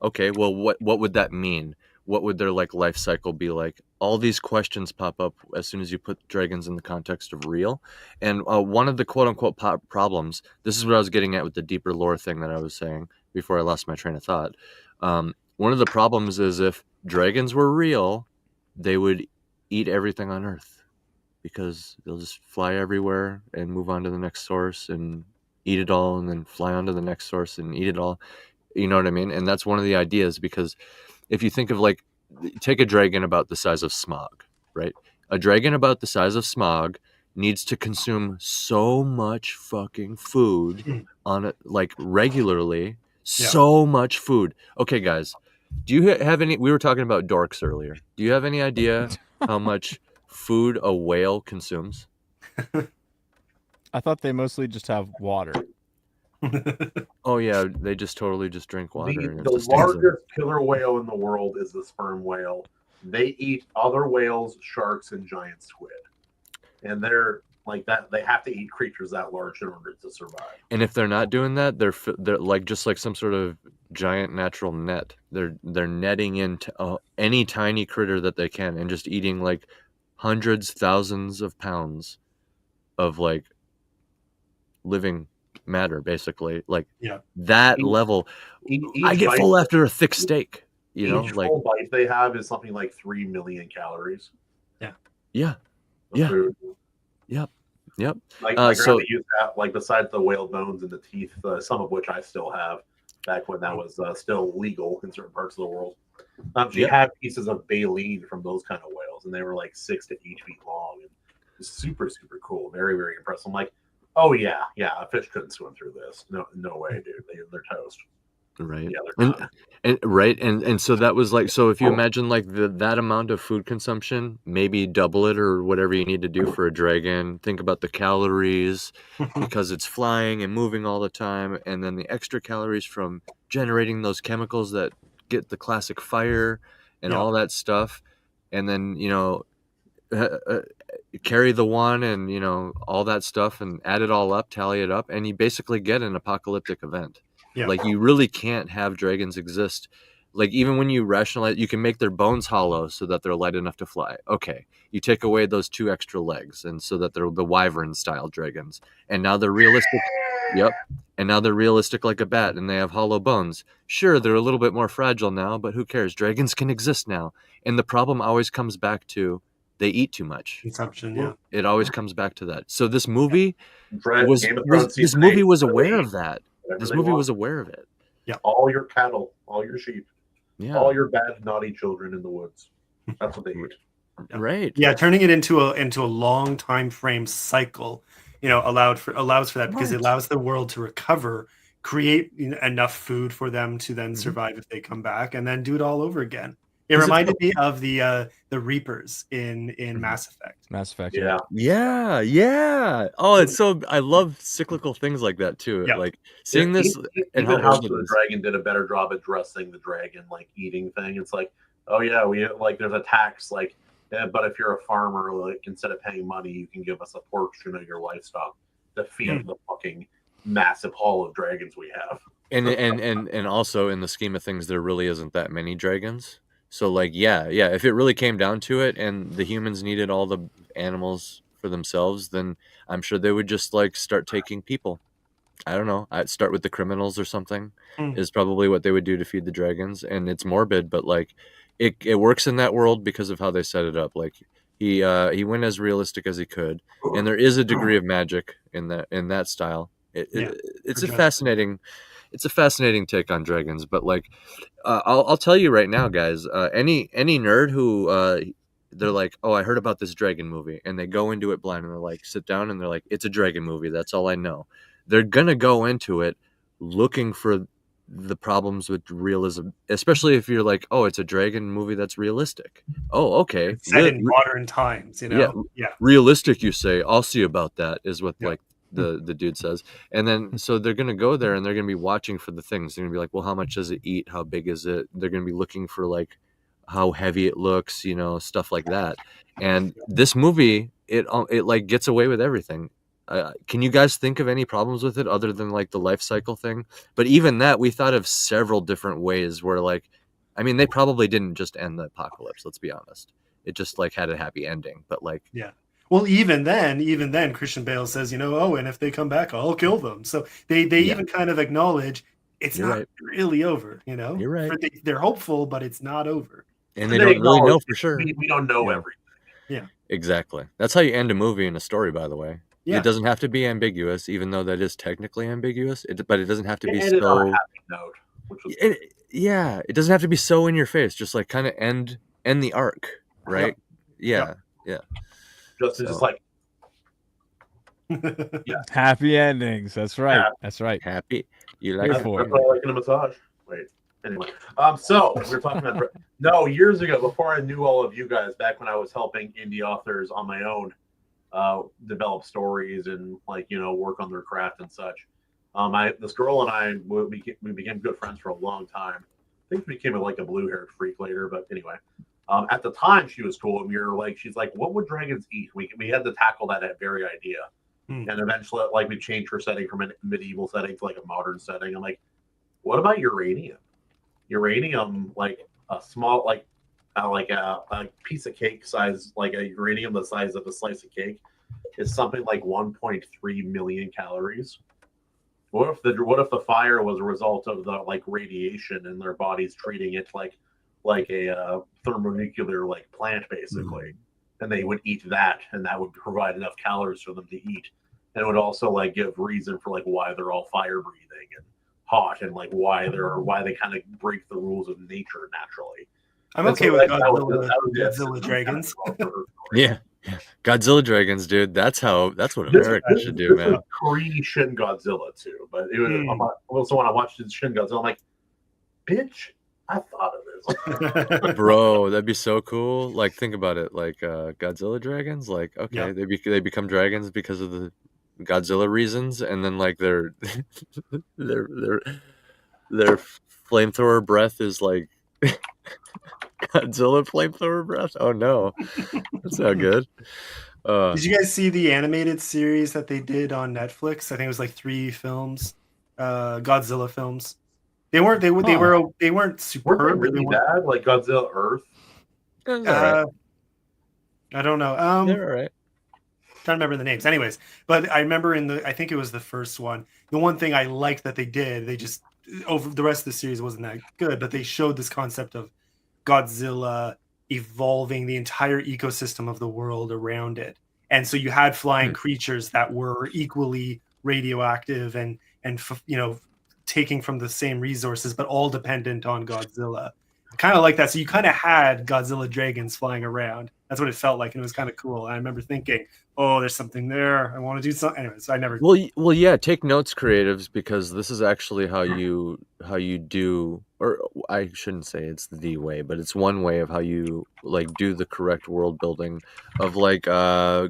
Okay, well, what would that mean? What would their like life cycle be like? All these questions pop up as soon as you put dragons in the context of real. And one of the quote unquote problems, this is what I was getting at with the deeper lore thing that I was saying before I lost my train of thought. One of the problems is if dragons were real, they would eat everything on Earth, because they'll just fly everywhere and move on to the next source and eat it all, and then fly on to the next source and eat it all. You know what I mean? And that's one of the ideas, because if you think of like, take a dragon about the size of Smaug, right? A dragon about the size of Smaug needs to consume so much fucking food on it, like regularly, so much food. Okay, guys, do you have any, we were talking about dorks earlier. Do you have any idea how much food a whale consumes? I thought they mostly just have water. Oh yeah, they just totally just drink water. The largest killer whale in the world is the sperm whale. They eat other whales, sharks, and giant squid, and they're like that. They have to eat creatures that large in order to survive. And if they're not doing that, they're like just like some sort of giant natural net. They're netting into any tiny critter that they can, and just eating like hundreds, thousands of pounds of like living matter, basically, like that level. I get full after a thick steak, you know, like full bite they have is something like 3 million calories. Yep. Like so they use that, like besides the whale bones and the teeth, some of which I still have back when that was still legal in certain parts of the world. She had pieces of baleen from those kind of whales, and they were like 6 to 8 feet long, and it was super cool, very impressive. I'm like, oh yeah, a fish couldn't swim through this. No way, dude. They're toast. Right. Yeah, they're not. And so that was like, so if you imagine like that amount of food consumption, maybe double it or whatever you need to do for a dragon. Think about the calories, because it's flying and moving all the time, and then the extra calories from generating those chemicals that get the classic fire and all that stuff, and then carry the one and all that stuff and add it all up, tally it up, and you basically get an apocalyptic event. Like, you really can't have dragons exist Like even when you rationalize, you can make their bones hollow so that they're light enough to fly. Okay, you take away those 2 extra legs, and so that they're the Wyvern style dragons, and now they're realistic. Yep, and now they're realistic like a bat, and they have hollow bones. Sure, they're a little bit more fragile now, but who cares? Dragons can exist now, and the problem always comes back to they eat too much. Consumption, yeah. It always comes back to that. So this movie Game of Thrones this season movie 8, was really, aware of that. whatever This they movie want. was aware of it. All your cattle, all your sheep, Yeah. all your bad, naughty children in the woods. That's what they eat. Right. Yeah, turning it into a long time frame cycle, allows for that because it allows the world to recover, create enough food for them to then survive if they come back, and then do it all over again. It reminded me of the Reapers in Mass Effect. Mass Effect. Yeah. Oh, it's so I love cyclical things like that too. Yeah. Like seeing this and Even how House old of it the is. Dragon did a better job addressing the dragon like eating thing. It's like, oh yeah, we like there's a tax like, but if you're a farmer, like instead of paying money, you can give us a portion of your livestock to feed the fucking massive haul of dragons we have. And also in the scheme of things, there really isn't that many dragons. So like yeah, if it really came down to it, and the humans needed all the animals for themselves, then I'm sure they would just like start taking people. I don't know. I'd start with the criminals or something. Is probably what they would do to feed the dragons. And it's morbid, but like it works in that world because of how they set it up. Like he went as realistic as he could, and there is a degree of magic in that style. It's a fascinating take on dragons. But like I'll tell you right now, guys, any nerd who they're like, oh, I heard about this dragon movie, and they go into it blind, and they're like, sit down, and they're like, it's a dragon movie, that's all I know. They're gonna go into it looking for the problems with realism, especially if you're like, oh, it's a dragon movie that's realistic. Oh, okay. It's set in modern times, Yeah. Realistic, you say. I'll see about that, is what like the dude says. And then so they're gonna go there, and they're gonna be watching for the things. They're gonna be like, well, how much does it eat? How big is it? They're gonna be looking for like how heavy it looks, stuff like that. And this movie, it like gets away with everything. Can you guys think of any problems with it other than like the life cycle thing? But even that, we thought of several different ways where like, I mean, they probably didn't just end the apocalypse. Let's be honest. It just like had a happy ending, but like, yeah. Well, even then, Christian Bale says, oh, and if they come back, I'll kill them. So they even kind of acknowledge it's not really over. You're right. They're hopeful, but it's not over. And they don't really know for sure. We don't know everything. Yeah, exactly. That's how you end a movie and a story, by the way. Yeah. It doesn't have to be ambiguous, even though that is technically ambiguous. But it doesn't have to be so. On a happy note, which was it doesn't have to be so in your face. Just like kind of end the arc, right? Yeah. Just like happy endings. That's right. Yeah. That's right. Happy. You like that's what I like in a massage. Wait. Anyway, so we were talking about years ago, before I knew all of you guys, back when I was helping indie authors on my own develop stories and work on their craft and such. This girl and I we became good friends for a long time. I think we became like a blue-haired freak later, but anyway. At the time she was cool, and we were like, she's like, what would dragons eat? We had to tackle that very idea. And eventually like we changed her setting from a medieval setting to like a modern setting. I'm like, what about uranium? Uranium, like a small like a piece of cake size, like a uranium the size of a slice of cake, is something like 1.3 million calories. What if the fire was a result of the like radiation and their bodies treating it like a thermonuclear like plant basically, and they would eat that, and that would provide enough calories for them to eat, and it would also like give reason for like why they're all fire breathing and hot, and like why they kind of break the rules of nature naturally. I'm okay with Godzilla dragons. Yeah. Godzilla dragons, dude. That's what America should do, man. Pre-Shin Godzilla too, but it was also when I watched Shin Godzilla, I'm like, bitch, I thought of this. Bro, that'd be so cool. Like, think about it. Like Godzilla dragons. Like, okay, they become dragons because of the Godzilla reasons, and then like their flamethrower breath is like Godzilla flamethrower breath. Oh no, that's not good. Did you guys see the animated series that they did on Netflix? I think it was like 3 films, Godzilla films. They weren't superb. Weren't they really bad? Like Godzilla Earth? I don't know. They're all right. Can't remember the names. Anyways, but I remember I think it was the first one. The one thing I liked that they did, they just over the rest of the series wasn't that good, but they showed this concept of Godzilla evolving the entire ecosystem of the world around it. And so you had flying creatures that were equally radioactive and taking from the same resources, but all dependent on Godzilla. Kind of like that. So you kind of had Godzilla dragons flying around. That's what it felt like, and it was kind of cool. I remember thinking, "Oh, there's something there. I want to do something." Anyways, I never. Well, yeah. Take notes, creatives, because this is actually how you do, or I shouldn't say it's the way, but it's one way of how you like do the correct world building of like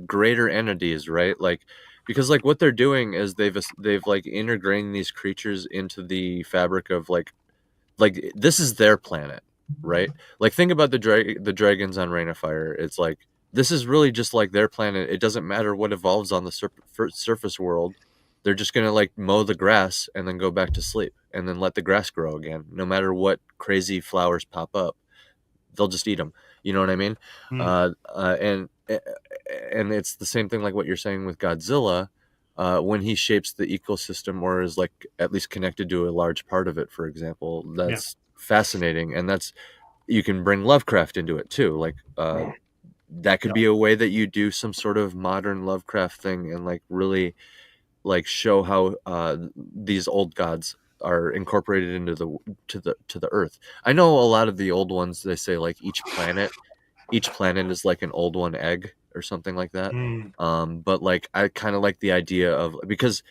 greater entities, right? Like, because like what they're doing is they've like integrating these creatures into the fabric of like this is their planet. Right, like think about the dragons on Reign of Fire. It's like this is really just like their planet. It doesn't matter what evolves on the surface world. They're just gonna like mow the grass and then go back to sleep and then let the grass grow again. No matter what crazy flowers pop up, they'll just eat them. You know what I mean? And it's the same thing like what you're saying with Godzilla. When he shapes the ecosystem or is like at least connected to a large part of it, for example, that's fascinating. And that's, you can bring Lovecraft into it too. Like that could be a way that you do some sort of modern Lovecraft thing and like really like show how these old gods are incorporated into the earth. I know a lot of the old ones, they say like each planet is like an old one egg or something like that. But like I kind of like the idea of, because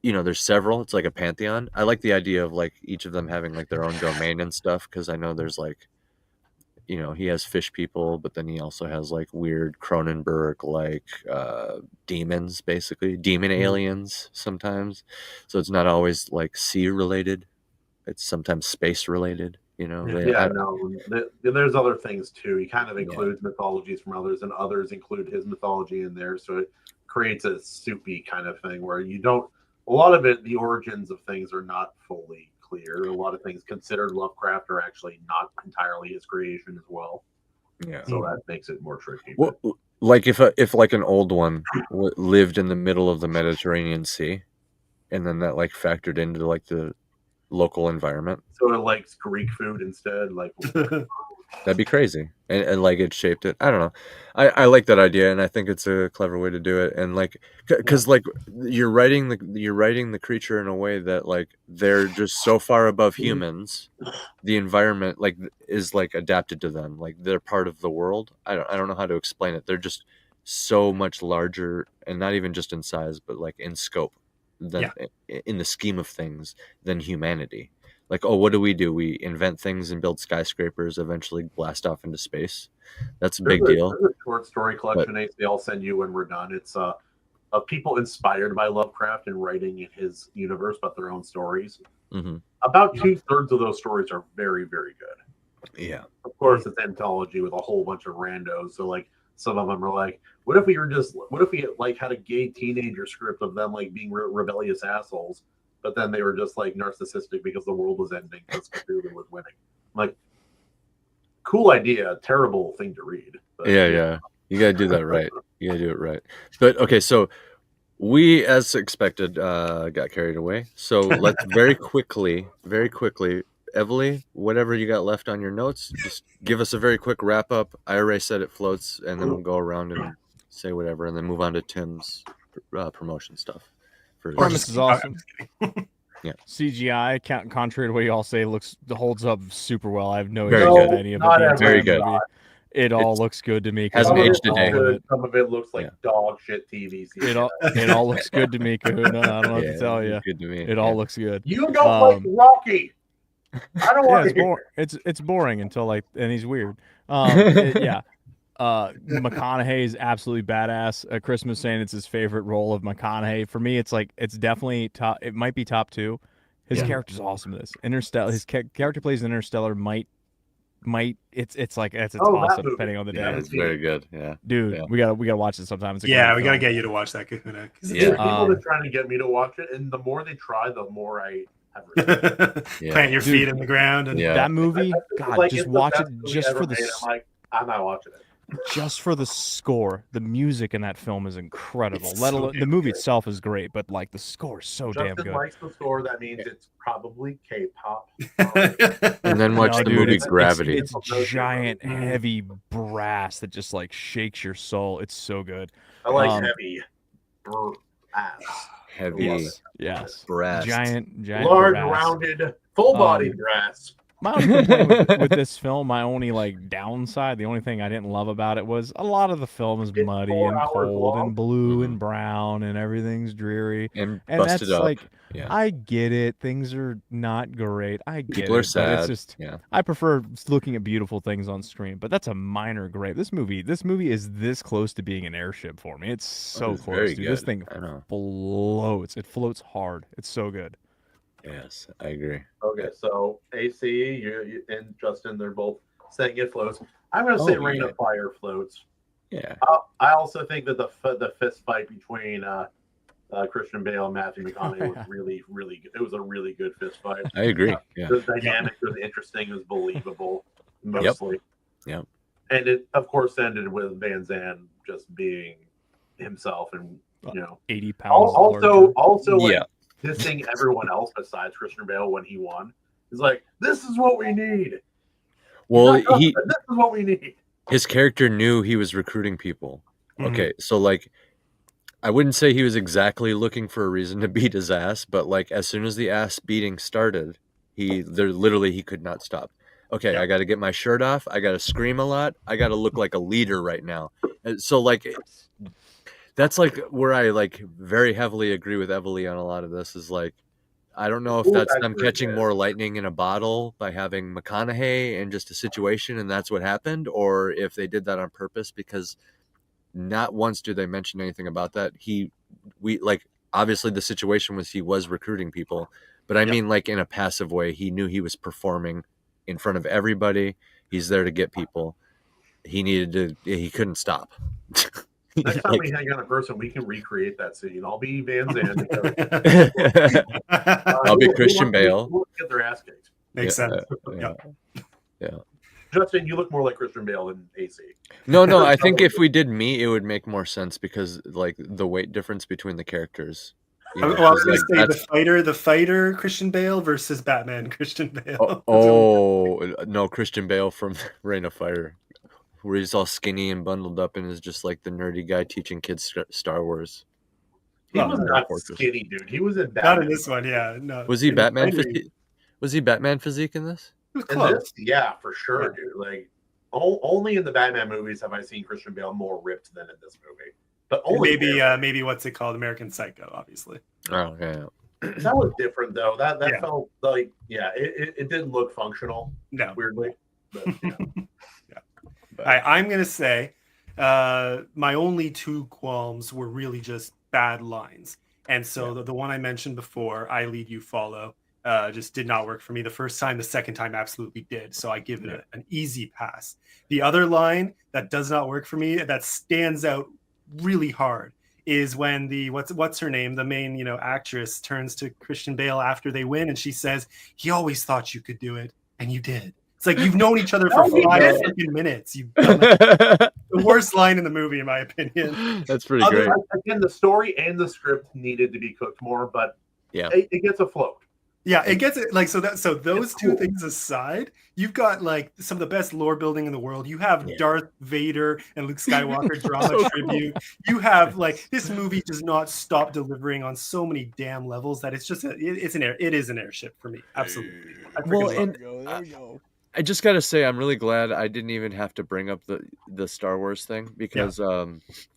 there's several, it's like a pantheon. I like the idea of like each of them having like their own domain and stuff, because I know there's like he has fish people, but then he also has like weird Cronenberg like demons, basically demon aliens sometimes. So it's not always like sea related, it's sometimes space related. There's other things too. He kind of includes mythologies from others, and others include his mythology in there, so it creates a soupy kind of thing where a lot of it, the origins of things are not fully clear. A lot of things considered Lovecraft are actually not entirely his creation as well. Yeah, so that makes it more tricky. Well, like if like an old one lived in the middle of the Mediterranean Sea, and then that like factored into like the local environment, so it likes Greek food instead, like that'd be crazy, and like it shaped it. I don't know. I like that idea, and I think it's a clever way to do it. And like, because like you're writing the creature in a way that like they're just so far above humans, the environment like is like adapted to them. Like they're part of the world. I don't know how to explain it. They're just so much larger, and not even just in size, but like in scope, than in the scheme of things, than humanity. Like, oh, what do? We invent things and build skyscrapers, eventually blast off into space. That's a big deal. There's a short story collection, Ace, I'll send you when we're done. It's of people inspired by Lovecraft and writing in his universe, but their own stories. Mm-hmm. About 2/3 of those stories are very, very good. Yeah. Of course, it's anthology with a whole bunch of randos. So, like, some of them are like, what if we like had a gay teenager script of them like being rebellious assholes? But then they were just like narcissistic because the world was ending because Cthulhu was winning. Like, cool idea, terrible thing to read. But, yeah. You gotta do that right. You gotta do it right. But okay, so we, as expected, got carried away. So let's very quickly, Evalie, whatever you got left on your notes, just give us a very quick wrap up. I already said it floats, and then we'll go around and say whatever, and then move on to Tim's promotion stuff. Premise is awesome. Yeah, CGI, contrary to what you all say, holds up super well. I have no idea what any of it. Very good. It all looks good to me. Hasn't aged a day. Some of it looks like dog shit TV. It all looks good to me, Kahuna. I don't know what to tell you. Good to me. It all looks good. You don't like Rocky. I don't want to hear. It's boring until and he's weird. McConaughey is absolutely badass. Chris was saying it's his favorite role of McConaughey. For me, it's definitely top. It might be top 2. His character's awesome in this. Interstellar. His character plays in Interstellar. It's awesome depending on the day. It's very good. Yeah, dude, we gotta watch it sometime. We gotta get you to watch that, Kahuna. People are trying to get me to watch it, and the more they try, the more I Plant your feet in the ground. And that movie, God, like, just it's the watch best it movie just ever for the made. I'm like, I'm not watching it. just for the score. The music in that film is incredible. It's Let so alone the movie itself is great, but like the score is so damn Justin good. likes the score. That means it's probably K-pop. And then watch the movie Gravity. It's giant, heavy brass that just like shakes your soul. It's so good. I like heavy ass. Heavy. Yes. Brass. Giant large, brass. rounded, full body brass. My only complaint with this film, my only like downside, the only thing I didn't love about it was a lot of the film is muddy and 4 hours cold long. and blue and brown and everything's dreary. And And busted that's up. like, Yeah. I get it. Things are not great. I get People it. are But sad. it's just, Yeah. I prefer looking at beautiful things on screen. But that's a minor gripe. This movie is this close to being an airship for me. It's so it's close, very dude. This good. thing I know. floats. It floats hard. It's so good. Yes, I agree. Okay, so AC, you and Justin, they're both saying it floats. I'm going to say Rain of Fire floats. Yeah. I also think that the fist fight between Christian Bale and Matthew McConaughey was really, really good. It was a really good fist fight. I agree. Yeah. The dynamic was interesting. It was believable, mostly. Yep. And it, of course, ended with Van Zandt just being himself and, 80 pounds. Also, like, Yeah. dissing everyone else besides Christian Bale when he won. He's like, this is what we need. Well, This is what we need. his character knew he was recruiting people. Mhm. Okay, so like, I wouldn't say he was exactly looking for a reason to beat his ass, but like as soon as the ass beating started, he could not stop. Okay, I got to get my shirt off. I got to scream a lot. I got to look like a leader right now. And so like, that's like where I like very heavily agree with Evaleighmusic on a lot of this. Is like, I don't know if that's them catching more lightning in a bottle by having McConaughey in just a situation, and that's what happened, or if they did that on purpose, because not once do they mention anything about that. Obviously the situation was he was recruiting people, but I mean like in a passive way. He knew he was performing in front of everybody. He's there to get people. He couldn't stop. Next time we hang out in person, we can recreate that scene. I'll be Van Zandt. I'll be Christian Bale. We'll get their ass kicked. Makes sense. Yeah. Justin, you look more like Christian Bale than AC. No, I think if we did me, it would make more sense because like the weight difference between the characters. I was going to say the fighter Christian Bale versus Batman Christian Bale. No, Christian Bale from Reign of Fire, where he's all skinny and bundled up and is just like the nerdy guy teaching kids Star Wars. He was not skinny, dude. He was in Batman. Not in this one, yeah. No. Was he Batman? Was he Batman physique in this? Yeah, for sure, dude. Like, only in the Batman movies have I seen Christian Bale more ripped than in this movie. But only maybe what's it called? American Psycho, obviously. Oh yeah. That was different though. That felt like it didn't look functional. No, weirdly. But, I'm gonna say my only two qualms were really just bad lines, and so the one I mentioned before, I lead you follow, just did not work for me the first time. The second time absolutely did, so I give it an easy pass. The other line that does not work for me, that stands out really hard, is when the what's her name, the main actress, turns to Christian Bale after they win and she says, "He always thought you could do it, and you did." It's like you've known each other for 5 freaking minutes. You've done the worst line in the movie, in my opinion. That's pretty great. Again, the story and the script needed to be cooked more, but it gets afloat. Yeah, it gets it. Like so those two things aside, you've got like some of the best lore building in the world. You have Darth Vader and Luke Skywalker drama tribute. You have like this movie does not stop delivering on so many damn levels that it's just it is an airship for me. Absolutely. I just gotta say, I'm really glad I didn't even have to bring up the Star Wars thing because I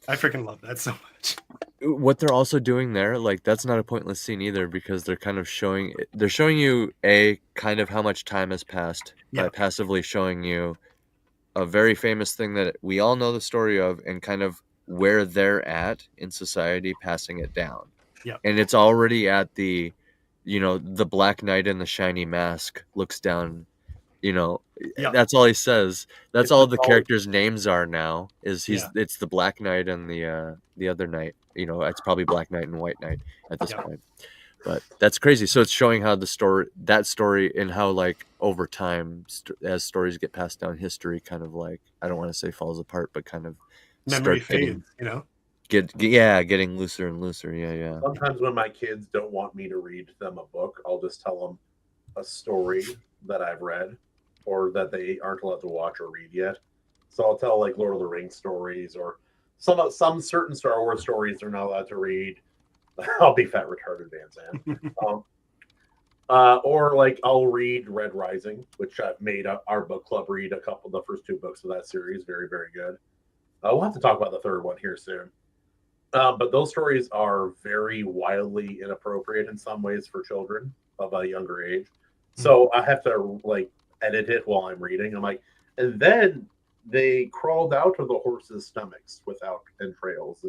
freaking love that so much. What they're also doing there, like that's not a pointless scene either, because they're kind of showing you kind of how much time has passed by passively showing you a very famous thing that we all know the story of and kind of where they're at in society, passing it down. Yeah, and it's already at the Black Knight in the shiny mask looks down. That's all he says. That's all the characters' names are now. It's the Black Knight and the other knight. It's probably Black Knight and White Knight at this point. But that's crazy. So it's showing how that story and how like over time, as stories get passed down history, kind of like, I don't want to say falls apart, but kind of Memory start getting, fades, you know? getting looser and looser. Yeah. Sometimes when my kids don't want me to read them a book, I'll just tell them a story that I've read or that they aren't allowed to watch or read yet. So I'll tell like Lord of the Rings stories or some certain Star Wars stories they're not allowed to read. I'll be fat retarded Van Zandt. Or like I'll read Red Rising, which I've made our book club read the first 2 books of that series. Very, very good. We'll have to talk about the third one here soon. But those stories are very wildly inappropriate in some ways for children of a younger age. So I have to like edit it while I'm reading. I'm like, and then they crawled out of the horses' stomachs without entrails,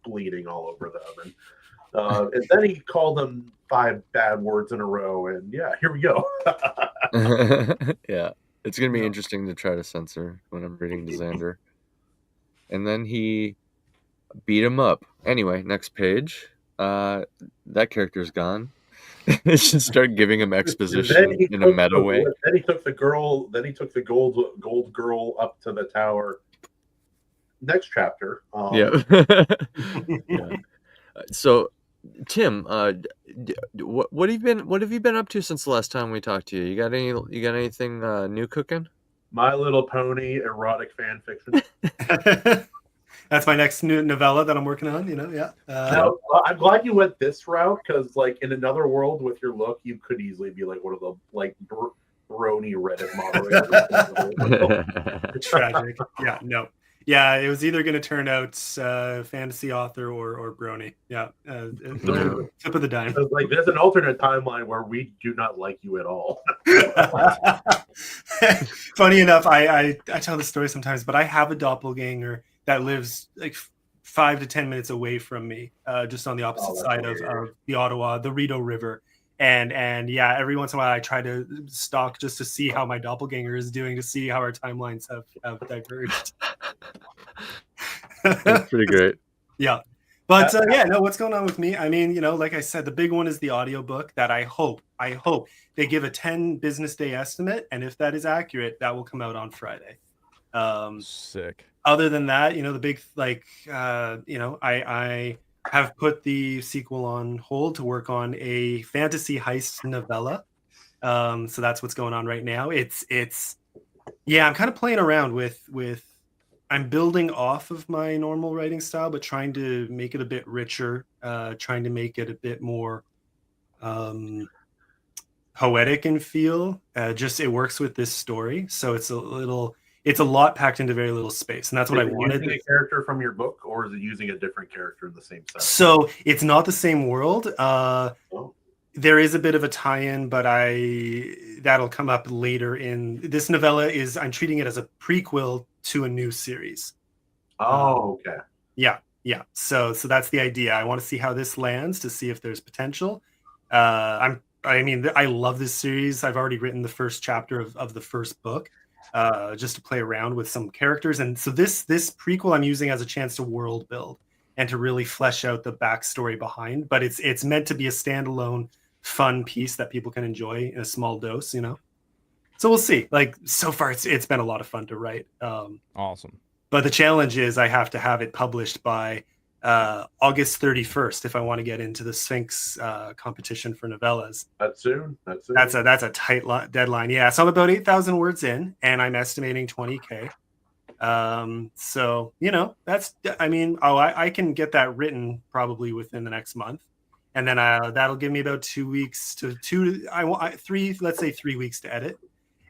bleeding all over them. And then he called them 5 bad words in a row. And yeah, here we go. Yeah. It's going to be interesting to try to censor when I'm reading to Xander. And then he beat him up. Anyway, next page. That character's gone. They should start giving him exposition in a meta way. Then he took the girl. Then he took the gold girl up to the tower. Next chapter. Yeah. So, Tim, what have you been up to since the last time we talked to you? You got anything new cooking? My Little Pony erotic fan fiction. That's my next new novella that I'm working on. You know, yeah. Now, I'm glad you went this route because, like, in another world with your look, you could easily be like one of the like brony Reddit moderators. Tragic. Yeah. No. Yeah. It was either going to turn out fantasy author or brony. Yeah. Tip of the dime. Like, there's an alternate timeline where we do not like you at all. Funny enough, I tell the story sometimes, but I have a doppelganger that lives like 5 to 10 minutes away from me, just on the opposite side of the Ottawa, the Rideau River. And yeah, every once in a while I try to stalk just to see how my doppelganger is doing, to see how our timelines have diverged. That's pretty great. Yeah. But yeah, no, what's going on with me? I mean, you know, like I said, the big one is the audiobook that I hope they give a 10 business day estimate. And if that is accurate, that will come out on Friday. Sick. Other than that, you know, the big, like, you know, I have put the sequel on hold to work on a fantasy heist novella. So that's what's going on right now. It's yeah, I'm kind of playing around with I'm building off of my normal writing style, but trying to make it a bit richer, trying to make it a bit more poetic in feel. Just it works with this story. So it's a lot packed into very little space, and that's what I wanted. Using a character from your book, or is it using a different character in the same set? So it's not the same world. There is a bit of a tie-in, but that'll come up later in this novella. I'm treating it as a prequel to a new series. Oh, okay. Yeah. So that's the idea. I want to see how this lands to see if there's potential. I love this series. I've already written the first chapter of the first book. Just to play around with some characters. And so this prequel I'm using as a chance to world build and to really flesh out the backstory behind. But it's meant to be a standalone, fun piece that people can enjoy in a small dose, you know? So we'll see. Like, so far, it's been a lot of fun to write. Awesome. But the challenge is I have to have it published by August 31st if I want to get into the Sphinx competition for novellas. That's soon. That's a tight deadline. Yeah, so I'm about 8,000 words in, and I'm estimating 20K. So you know, I can get that written probably within the next month, and then that'll give me about 2 weeks to 3 weeks to edit,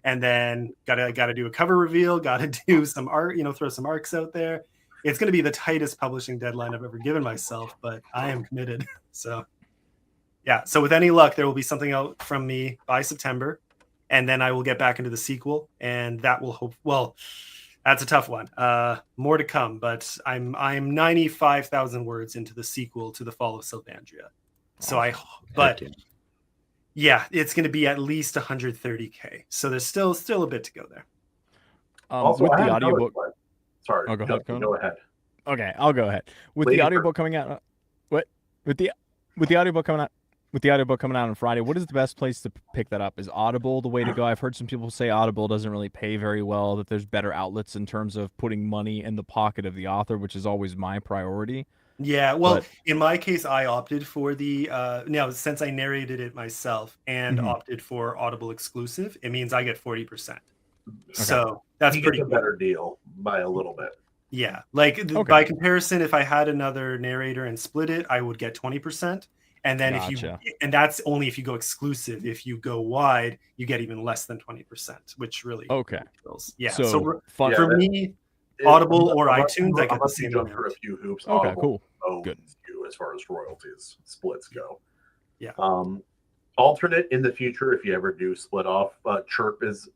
and then gotta do a cover reveal, gotta do some art, you know, throw some arcs out there. It's going to be the tightest publishing deadline I've ever given myself, but I am committed. So, yeah. So with any luck, there will be something out from me by September, and then I will get back into the sequel, and that will that's a tough one. More to come, but I'm 95,000 words into the sequel to The Fall of Sylvandria. So yeah, it's going to be at least 130K. So there's still a bit to go there. Also, with the audiobook. Sorry. Oh, go ahead. Okay, I'll go ahead. With Lady the audiobook coming out, with the audiobook coming out with the audiobook coming out on Friday, what is the best place to pick that up? Is Audible the way to go? I've heard some people say Audible doesn't really pay very well, that there's better outlets in terms of putting money in the pocket of the author, which is always my priority. Yeah, well, in my case, I opted for the now since I narrated it myself and opted for Audible exclusive, it means I get 40%. So that's pretty a better deal by a little bit. Yeah, like by comparison, if I had another narrator and split it, I would get 20%. And then if you, and that's only if you go exclusive. If you go wide, you get even less than 20%, which really feels, yeah. So for me, Audible or iTunes, I get the same jump through a few hoops. Okay, Audible cool, good. As far as royalties splits go, yeah. Alternate in the future, if you ever do split off, Chirp is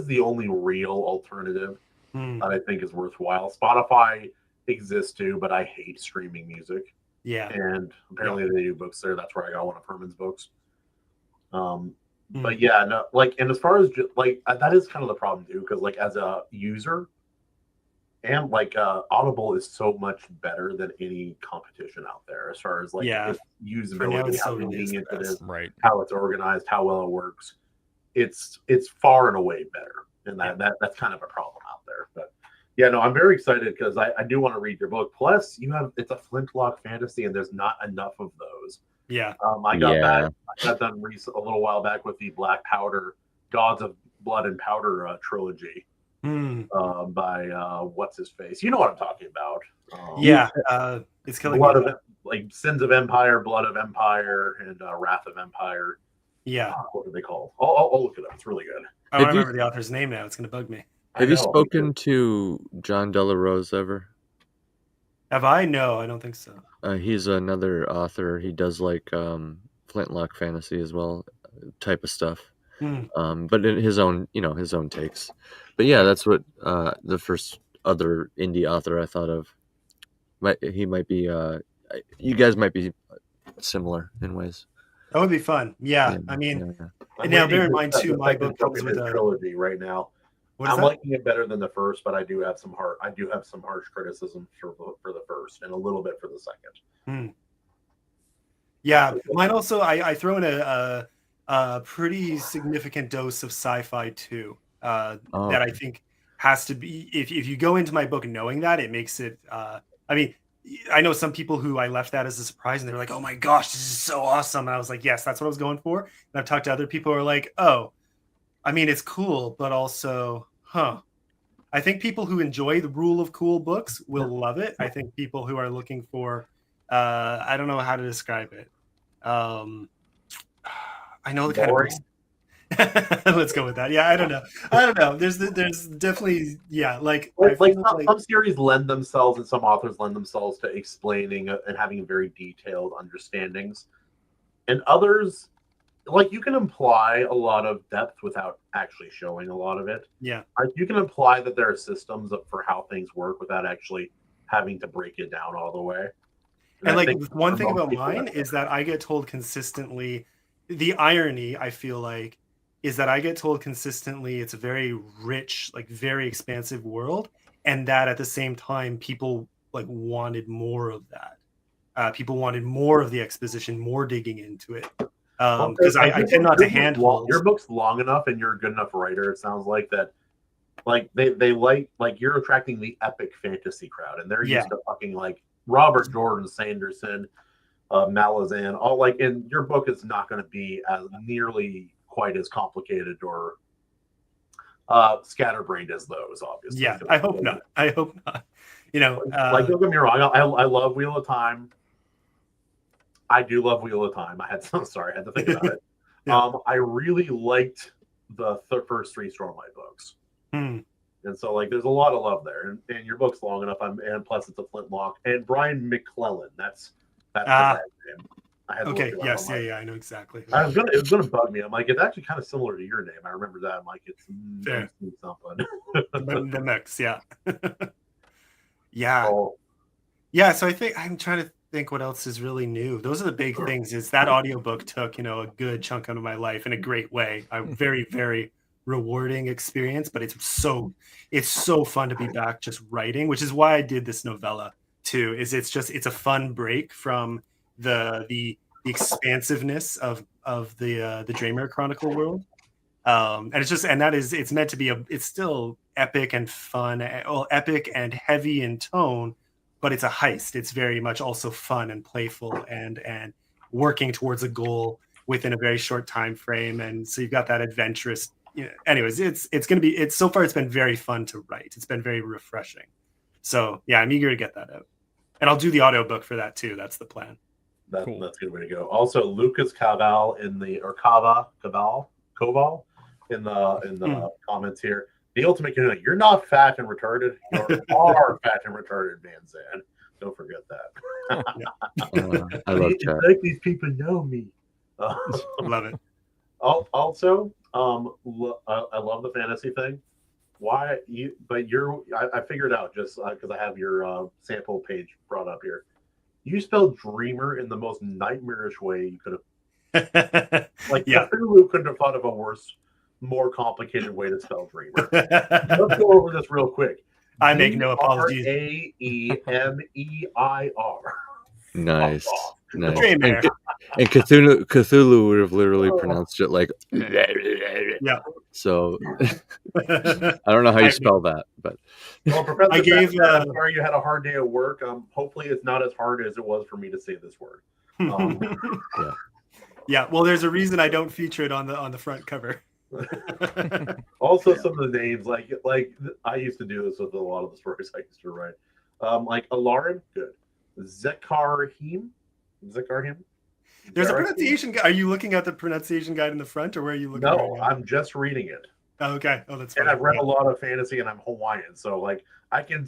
the only real alternative that I think is worthwhile. Spotify exists too, but I hate streaming music. Yeah, and apparently they do books there. That's where I got one of Herman's books. But yeah, no, like, and as far as like that is kind of the problem too, because like as a user, and like Audible is so much better than any competition out there as far as like its usability, how convenient it is, how it's organized, how well it works. It's far and away better, and that's kind of a problem out there. But yeah, no, I'm very excited because I do want to read your book. Plus, it's a flintlock fantasy, and there's not enough of those. Yeah. I got done a little while back with the Black Powder, Gods of Blood and Powder trilogy by what's his face? You know what I'm talking about? It's killing Blood of like Sins of Empire, Blood of Empire, and Wrath of Empire. Yeah. What are they called? I'll look it up. It's really good. I don't remember the author's name now. It's going to bug me. Have you spoken to John Delarose ever? Have I? No, I don't think so. He's another author. He does like flintlock fantasy as well, type of stuff. But in his own takes. But yeah, that's what the first other indie author I thought of. He might be. You guys might be similar in ways. That would be fun. Yeah, I mean, and now bear in mind too, my book comes with a trilogy right now. I'm liking it better than the first, but I do have some harsh criticism for the first and a little bit for the second. Yeah, mine also. I throw in a pretty significant dose of sci-fi too. That I think has to be. If you go into my book knowing that, it makes it. I mean, I know some people who I left that as a surprise, and they were like, "Oh my gosh, this is so awesome!" And I was like, "Yes, that's what I was going for." And I've talked to other people who are like, "Oh, I mean, it's cool, but also, I think people who enjoy the rule of cool books will love it. I think people who are looking for, I don't know how to describe it. I know the kind of books. Let's go with that. Yeah, I don't know. There's definitely like some series lend themselves and some authors lend themselves to explaining and having very detailed understandings, and others. Like you can imply a lot of depth without actually showing a lot of it. Yeah. Like you can imply that there are systems for how things work without actually having to break it down all the way. And like one thing about mine is that I get told consistently, the irony I feel like is that I get told consistently it's a very rich, like very expansive world, and that at the same time people like wanted more of that. People wanted more of the exposition, more digging into it. Because I tend not to handle your book's long enough and you're a good enough writer. It sounds like that, like they like you're attracting the epic fantasy crowd, and they're used to fucking like Robert Jordan, Sanderson, Malazan, all like. And your book is not going to be as nearly quite as complicated or scatterbrained as those, obviously. Yeah, I hope not. I hope not. You know, like don't get me wrong. I love Wheel of Time. I do love Wheel of Time. I had to think about it. I really liked the first three Stormlight books. And so like there's a lot of love there. And your book's long enough. And plus it's a flintlock. And Brian McClellan. That's the guy's name. I know exactly. It was gonna bug me. I'm like, it's actually kind of similar to your name. I remember that. I'm like, it's something. the mix, yeah. Yeah, so I think I'm trying to think what else is really new. Those are the big things. Is that audiobook took a good chunk out of my life in a great way. A very, very rewarding experience, but it's so fun to be back just writing, which is why I did this novella too. It's a fun break from the expansiveness of the Dreamer Chronicle world. And it's meant to be it's still epic and fun, epic and heavy in tone, but it's a heist. It's very much also fun and playful and working towards a goal within a very short time frame. And so you've got that adventurous. Anyways, it's going to be. So far it's been very fun to write. It's been very refreshing. So yeah, I'm eager to get that out, and I'll do the audiobook for that too. That's the plan. That's a good way to go. Also, Lucas Caval in the Koval in the comments here. The ultimate Kahuna, you're not fat and retarded. You are fat and retarded, Van Zandt. Don't forget that. I love it's that. like these people know me. Love it. Also, I love the fantasy thing. Why you? But I figured out just because I have your sample page brought up here. You spelled dreamer in the most nightmarish way you could have. Like Cthulhu couldn't have thought of a worse, more complicated way to spell dreamer. Let's go over this real quick. I make no apologies. Aemeir. Nice. Nice. Dreamer. And Cthulhu would have literally pronounced it like yeah. So I don't know how you spell that, but well, Professor, I'm sorry you had a hard day at work. Hopefully it's not as hard as it was for me to say this word. Yeah. Well, there's a reason I don't feature it on the front cover. Also, some of the names, like I used to do this with a lot of the stories I used to write. Like Alarin, good. Zekarhim. There's a pronunciation guide. Are you looking at the pronunciation guide in the front, or where are you looking? No, I'm just reading it. Oh, okay. Oh, that's. And I've read a lot of fantasy, and I'm Hawaiian, so like I can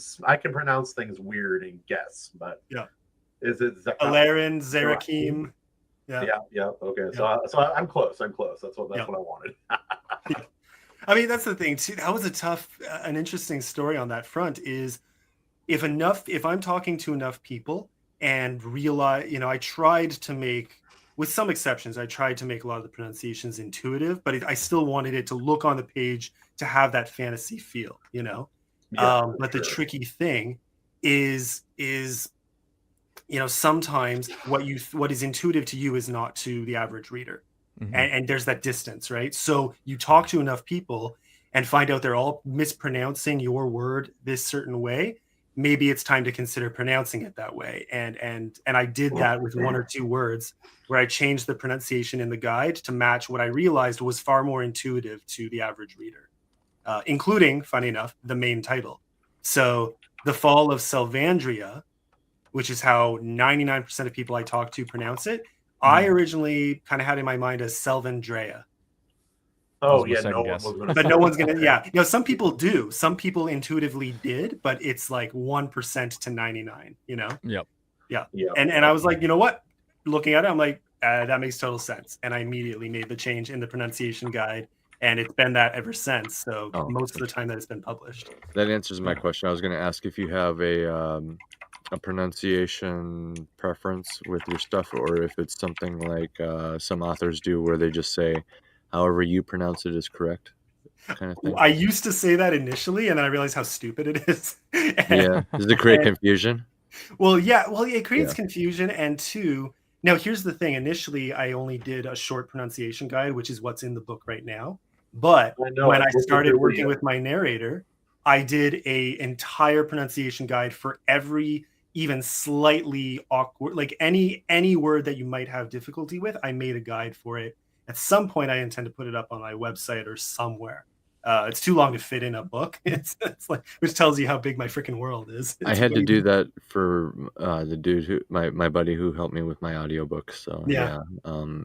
pronounce things weird and guess, but yeah. Is it Alarin, Zerakim? Yeah. Okay, so I'm close. That's what I wanted. I mean, that's the thing too. That was an interesting story on that front. Is if I'm talking to enough people and realize, I tried to make, with some exceptions, I tried to make a lot of the pronunciations intuitive, but I still wanted it to look on the page to have that fantasy feel, but the tricky thing is sometimes what is intuitive to you is not to the average reader. Mm-hmm. And there's that distance, right? So you talk to enough people and find out they're all mispronouncing your word this certain way. Maybe it's time to consider pronouncing it that way. And I did that with one or two words where I changed the pronunciation in the guide to match what I realized was far more intuitive to the average reader, including, funny enough, the main title. So The Fall of Selvandria, which is how 99% of people I talk to pronounce it, I originally kind of had in my mind as Selvandrea. Oh yeah, no one was gonna. But no one's gonna. Yeah, some people do. Some people intuitively did, but it's like 1% to 99. Yep. Yeah. And I was like, you know what? Looking at it, I'm like, that makes total sense. And I immediately made the change in the pronunciation guide, and it's been that ever since. So most of the time that it's been published. That answers my question. I was going to ask if you have a pronunciation preference with your stuff, or if it's something like some authors do where they just say however you pronounce it is correct, kind of thing. I used to say that initially, and then I realized how stupid it is. Yeah. Does it create confusion? Well, it creates confusion. And two, now here's the thing. Initially, I only did a short pronunciation guide, which is what's in the book right now. But when I started working with my narrator, I did a entire pronunciation guide for every even slightly awkward, like any word that you might have difficulty with. I made a guide for it. At some point, I intend to put it up on my website or somewhere. It's too long to fit in a book. It's like, which tells you how big my freaking world is. I had to do that for the dude who my buddy who helped me with my audiobooks. So yeah.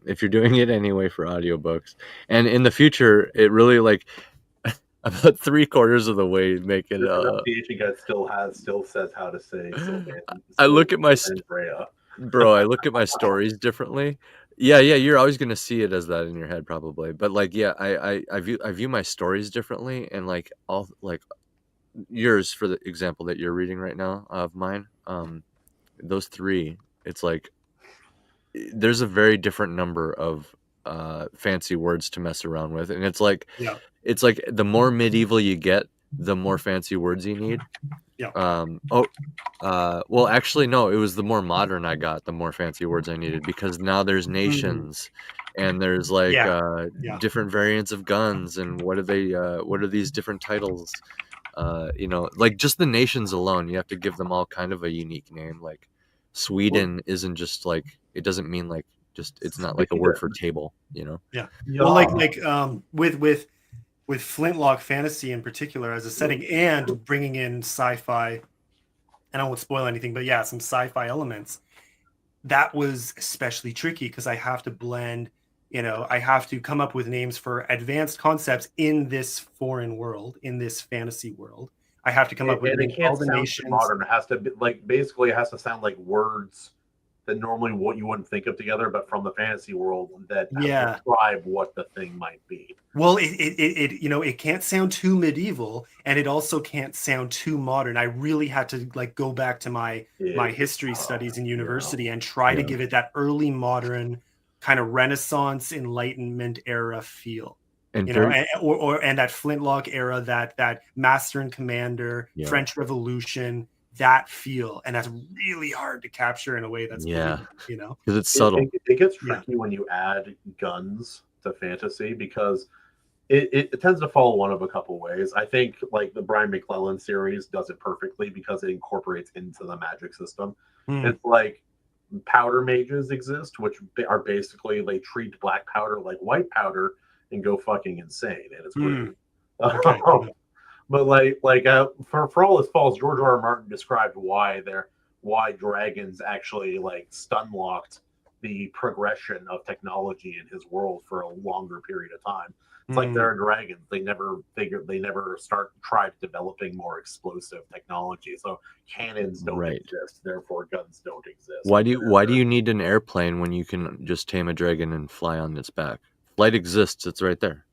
If you're doing it anyway for audiobooks, and in the future, it really like about 3/4 of the way make it. The pronunciation guide still says how to say. I look at my I look at my stories differently. Yeah, you're always gonna see it as that in your head, probably. But like, I view my stories differently, and like all like yours, for the example that you're reading right now of mine, those three, it's like there's a very different number of fancy words to mess around with, and it's like the more medieval you get, the more fancy words you need. Yeah. Well, actually, no. It was the more modern I got, the more fancy words I needed, because now there's nations, and there's like different variants of guns, and what are these different titles? Like just the nations alone, you have to give them all kind of a unique name. Like Sweden isn't just like, it doesn't mean like just, it's not like a word for table. Yeah. Well, like with Flintlock fantasy in particular as a setting, and bringing in sci-fi, and I won't spoil anything, but yeah, some sci-fi elements. That was especially tricky because I have to blend, I have to come up with names for advanced concepts in this foreign world, in this fantasy world. I have to come up with and it can't sound too modern. It has to be like, basically it has to sound like words that normally what you wouldn't think of together, but from the fantasy world that describe what the thing might be. Well, it can't sound too medieval, and it also can't sound too modern. I really had to like go back to my history studies in university and try to give it that early modern kind of Renaissance Enlightenment era feel. And and that Flintlock era, that Master and Commander, French Revolution, that feel, and that's really hard to capture in a way that's believable, because it's subtle. It gets tricky when you add guns to fantasy, because it tends to follow one of a couple ways. I think like the Brian McClellan series does it perfectly because it incorporates into the magic system. It's like powder mages exist, which are basically, they treat black powder like white powder and go fucking insane, and it's weird. But for all his faults, George R.R. Martin described why dragons actually like stun locked the progression of technology in his world for a longer period of time. It's like they're dragons. They never tried developing more explosive technology. So cannons don't exist, therefore guns don't exist. Why do you need an airplane when you can just tame a dragon and fly on its back? Flight exists, it's right there.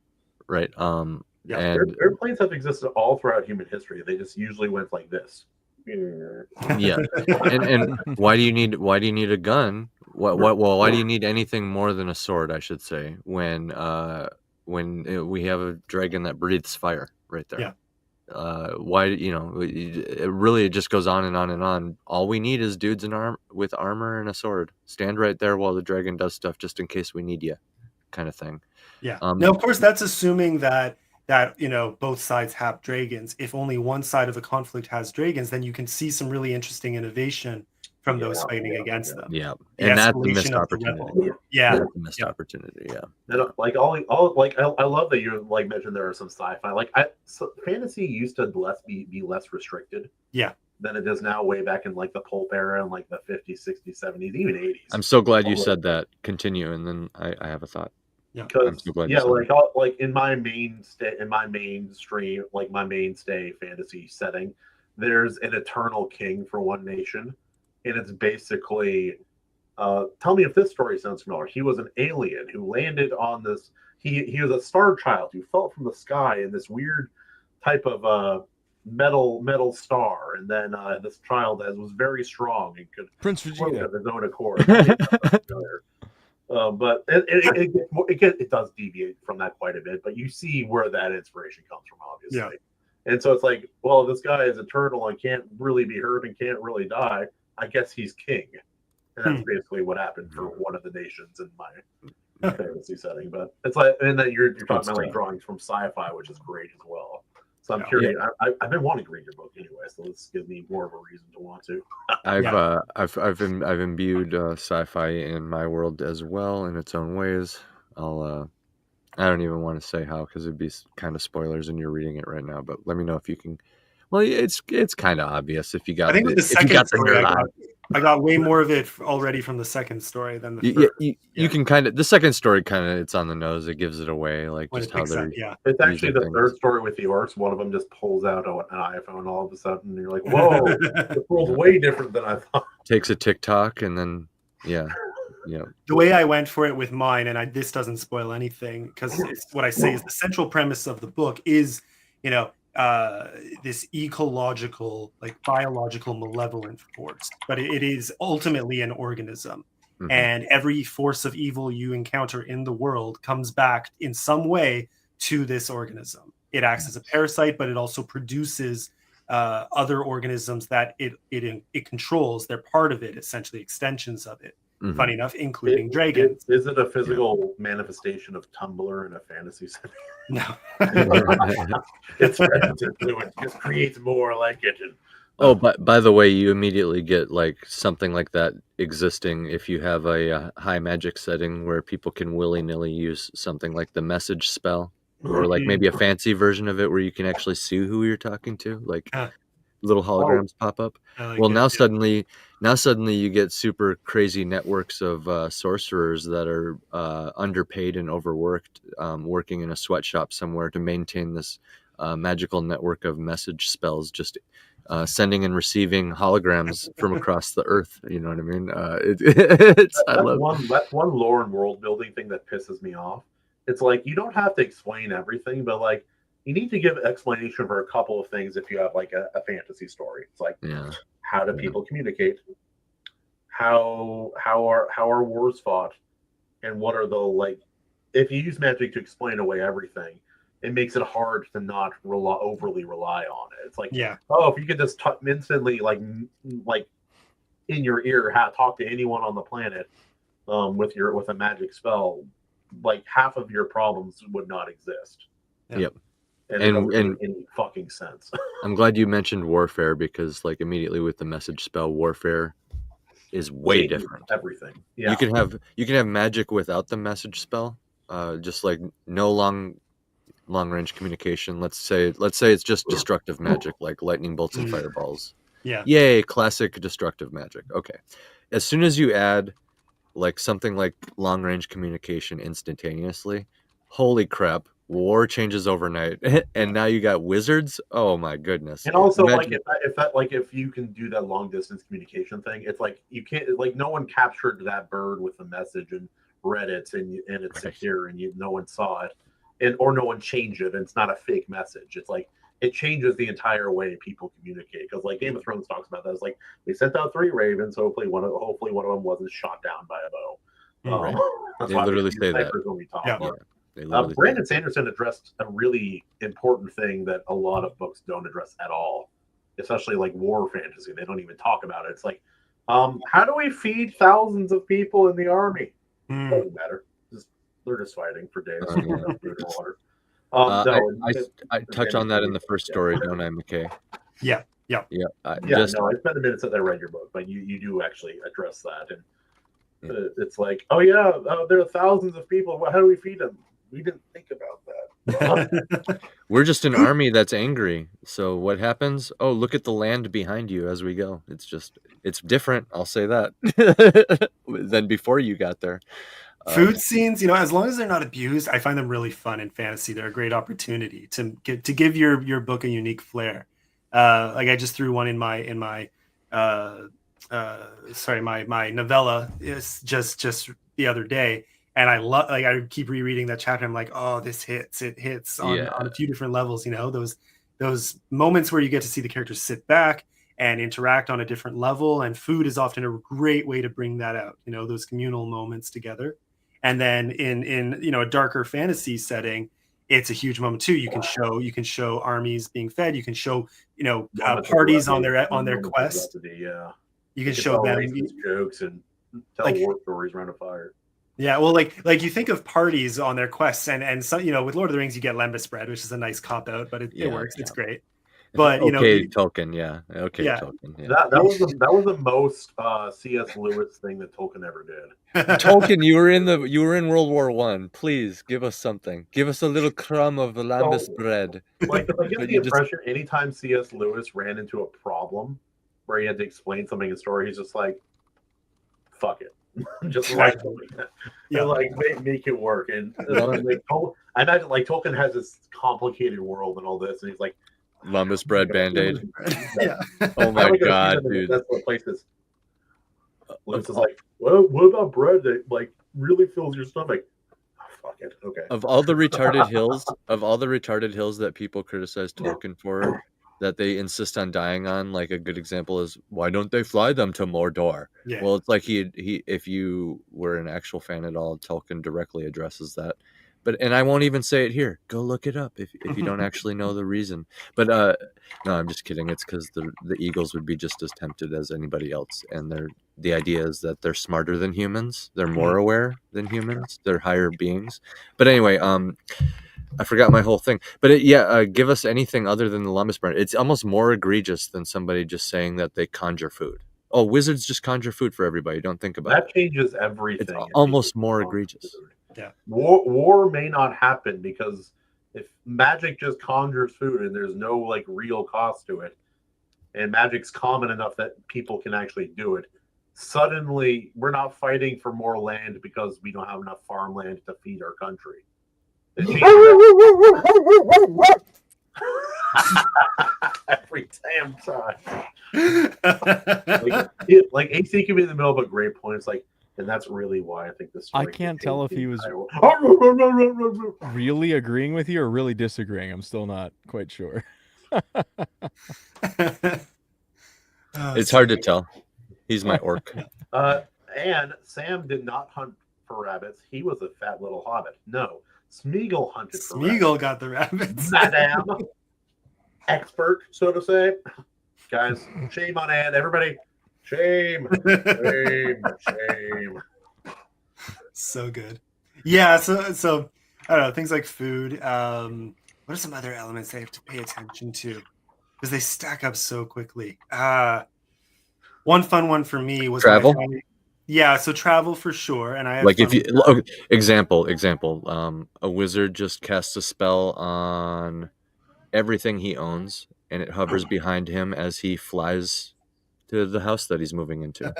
Right. Airplanes have existed all throughout human history. They just usually went like this. Yeah. And why do you need a gun? Why do you need anything more than a sword, I should say, when we have a dragon that breathes fire right there? Why, it just goes on and on and on. All we need is dudes with armor and a sword. Stand right there while the dragon does stuff, just in case we need you, kind of thing. Now, of course, that's assuming that both sides have dragons. If only one side of the conflict has dragons, then you can see some really interesting innovation from those fighting against them. And that's the missed opportunity. That's the missed opportunity. And I love that you like mentioned there are some sci-fi. Fantasy used to be less restricted. Than it is now, way back in like the pulp era and like the 50s, 60s, 70s, even 80s. I'm so glad you said that. Continue, and then I have a thought. Because like in my mainstay fantasy setting, there's an eternal king for one nation, and it's basically tell me if this story sounds familiar. He was an alien who landed on this. He was a star child who fell from the sky in this weird type of metal star, and then this child was very strong and could Prince Vegeta of his own accord. But it does deviate from that quite a bit, but you see where that inspiration comes from, obviously. And so it's like, well, this guy is eternal and can't really be hurt and can't really die. I guess he's king. And that's basically what happened for one of the nations in my fantasy setting. But it's like, and then you're talking about like drawings from sci-fi, which is great as well. So I'm curious. I've been wanting to read your book anyway, so this gives me more of a reason to want to. I've imbued sci-fi in my world as well in its own ways. I don't even want to say how, because it'd be kind of spoilers, and you're reading it right now. But let me know if you can. Well, it's kind of obvious if you got. I think with the second story, I got way more of it already from the second story than the first. You can kind of, the second story kind of, it's on the nose. It gives it away, like just how they're. It's actually the third story with the orcs. One of them just pulls out an iPhone all of a sudden, and you're like, "Whoa, the world's way different than I thought." Takes a TikTok and then, The way I went for it with mine, and this doesn't spoil anything, because what I say is the central premise of the book is, this ecological, like biological malevolent force, but it is ultimately an organism. And every force of evil you encounter in the world comes back in some way to this organism. It acts as a parasite, but it also produces other organisms that it controls. They're part of it, essentially extensions of it. Mhm. Funny enough, including dragons. Is it a physical manifestation of Tumblr in a fantasy setting? No. It spreads into it, just creates more like it. And, Oh, but by the way, you immediately get like something like that existing if you have a high magic setting where people can willy-nilly use something like the message spell, or like maybe a fancy version of it where you can actually see who you're talking to, like little holograms pop up. like Well, it, now yeah. suddenly you get super crazy networks of sorcerers that are underpaid and overworked, working in a sweatshop somewhere to maintain this magical network of message spells, just sending and receiving holograms from across the earth. You know what I mean? That's one lore and world building thing that pisses me off. It's like you don't have to explain everything, but like you need to give explanation for a couple of things if you have like a fantasy story. It's like, how do people communicate? How are wars fought? And what are the, like, if you use magic to explain away everything, it makes it hard to not overly rely on it. It's like, if you could just instantly like in your ear talk to anyone on the planet with a magic spell, like half of your problems would not exist. Yep. And it doesn't make any fucking sense. I'm glad you mentioned warfare, because like immediately with the message spell, warfare is way different. Everything. Yeah. You can have magic without the message spell. Just like no long range communication. Let's say it's just destructive magic, like lightning bolts and fireballs. Yeah. Yay, classic destructive magic. Okay. As soon as you add like something like long range communication instantaneously, holy crap, war changes overnight. And now you got wizards. Oh my goodness. And also, like if you can do that long distance communication thing, it's like you can't, like, no one captured that bird with a message and read it and it's secure and no one saw it, or no one changed it and it's not a fake message. It's like it changes the entire way people communicate, because like Game of Thrones talks about that. It's like we sent out 3 ravens, hopefully one of them wasn't shot down by a bow. Right. They literally say that. When we talk. Brandon Sanderson addressed a really important thing that a lot of books don't address at all, especially like war fantasy. They don't even talk about it. It's like, how do we feed thousands of people in the army? Doesn't matter. They're just fighting for days. Food and water. I touch on that in the first story, don't I, McKay? Yeah. No, it's been a minute since I read your book, but you do actually address that, and it's like, there are thousands of people. How do we feed them? We didn't think about that. We're just an army that's angry. So what happens? Oh, look at the land behind you as we go. It's different. I'll say that than before you got there. Food scenes, as long as they're not abused, I find them really fun in fantasy. They're a great opportunity to give your book a unique flair. Like I just threw one in my novella is just the other day, and I keep rereading that chapter. I'm like, oh, this hits. It hits on a few different levels. Those moments where you get to see the characters sit back and interact on a different level, and food is often a great way to bring that out. Those communal moments together. And then in a darker fantasy setting, it's a huge moment too. You can show armies being fed. You can show parties on their quest. You can show them jokes and tell war stories around a fire. Yeah, well, like you think of parties on their quests, and some, with Lord of the Rings you get lembas bread, which is a nice cop out, but it works. Yeah. It's great. But Tolkien, yeah. Okay, yeah. Tolkien. Yeah. That was the most C.S. Lewis thing that Tolkien ever did. Tolkien, you were in World War I. Please give us something. Give us a little crumb of lambus bread. Like I get the impression anytime C.S. Lewis ran into a problem where he had to explain something in story, he's just like, "Fuck it." Just write something. Make it work. And I imagine like Tolkien has this complicated world and all this, and he's like, Lambus bread band-aid. Oh my god, dude. That's what place is. Lewis is like, well, what about bread that like really fills your stomach? Oh, fuck it. Okay. Of all the retarded hills that people criticize Tolkien for, that they insist on dying on, like a good example is, why don't they fly them to Mordor? Yeah. Well, it's like he if you were an actual fan at all, Tolkien directly addresses that. and I won't even say it here. Go look it up if you don't actually know the reason. But no, I'm just kidding. It's because the eagles would be just as tempted as anybody else, and the idea is that they're smarter than humans. They're more aware than humans. They're higher beings. But anyway, I forgot my whole thing. But give us anything other than the Lumbus burn. It's almost more egregious than somebody just saying that they conjure food. Oh, wizards just conjure food for everybody. Don't think about that it. Changes everything. It's almost more egregious. Yeah. War may not happen because if magic just conjures food and there's no like real cost to it, and magic's common enough that people can actually do it, suddenly we're not fighting for more land because we don't have enough farmland to feed our country. Every damn time. like AC can be in the middle of a great point. It's like, and that's really why I think this. I can't tell if he was really agreeing with you or really disagreeing. I'm still not quite sure. It's hard to tell. He's my orc. And Sam did not hunt for rabbits. He was a fat little hobbit. No, Smeagol hunted for rabbits. Smeagol got the rabbits. Madame. Expert, so to say. Guys, shame on Anne. Everybody, shame. Shame. So good. Yeah, so I don't know, things like food. What are some other elements they have to pay attention to? Because they stack up so quickly. One fun one for me was travel. Yeah, so travel for sure. And I have like if you example, a wizard just casts a spell on everything he owns, and it hovers behind him as he flies to the house that he's moving into.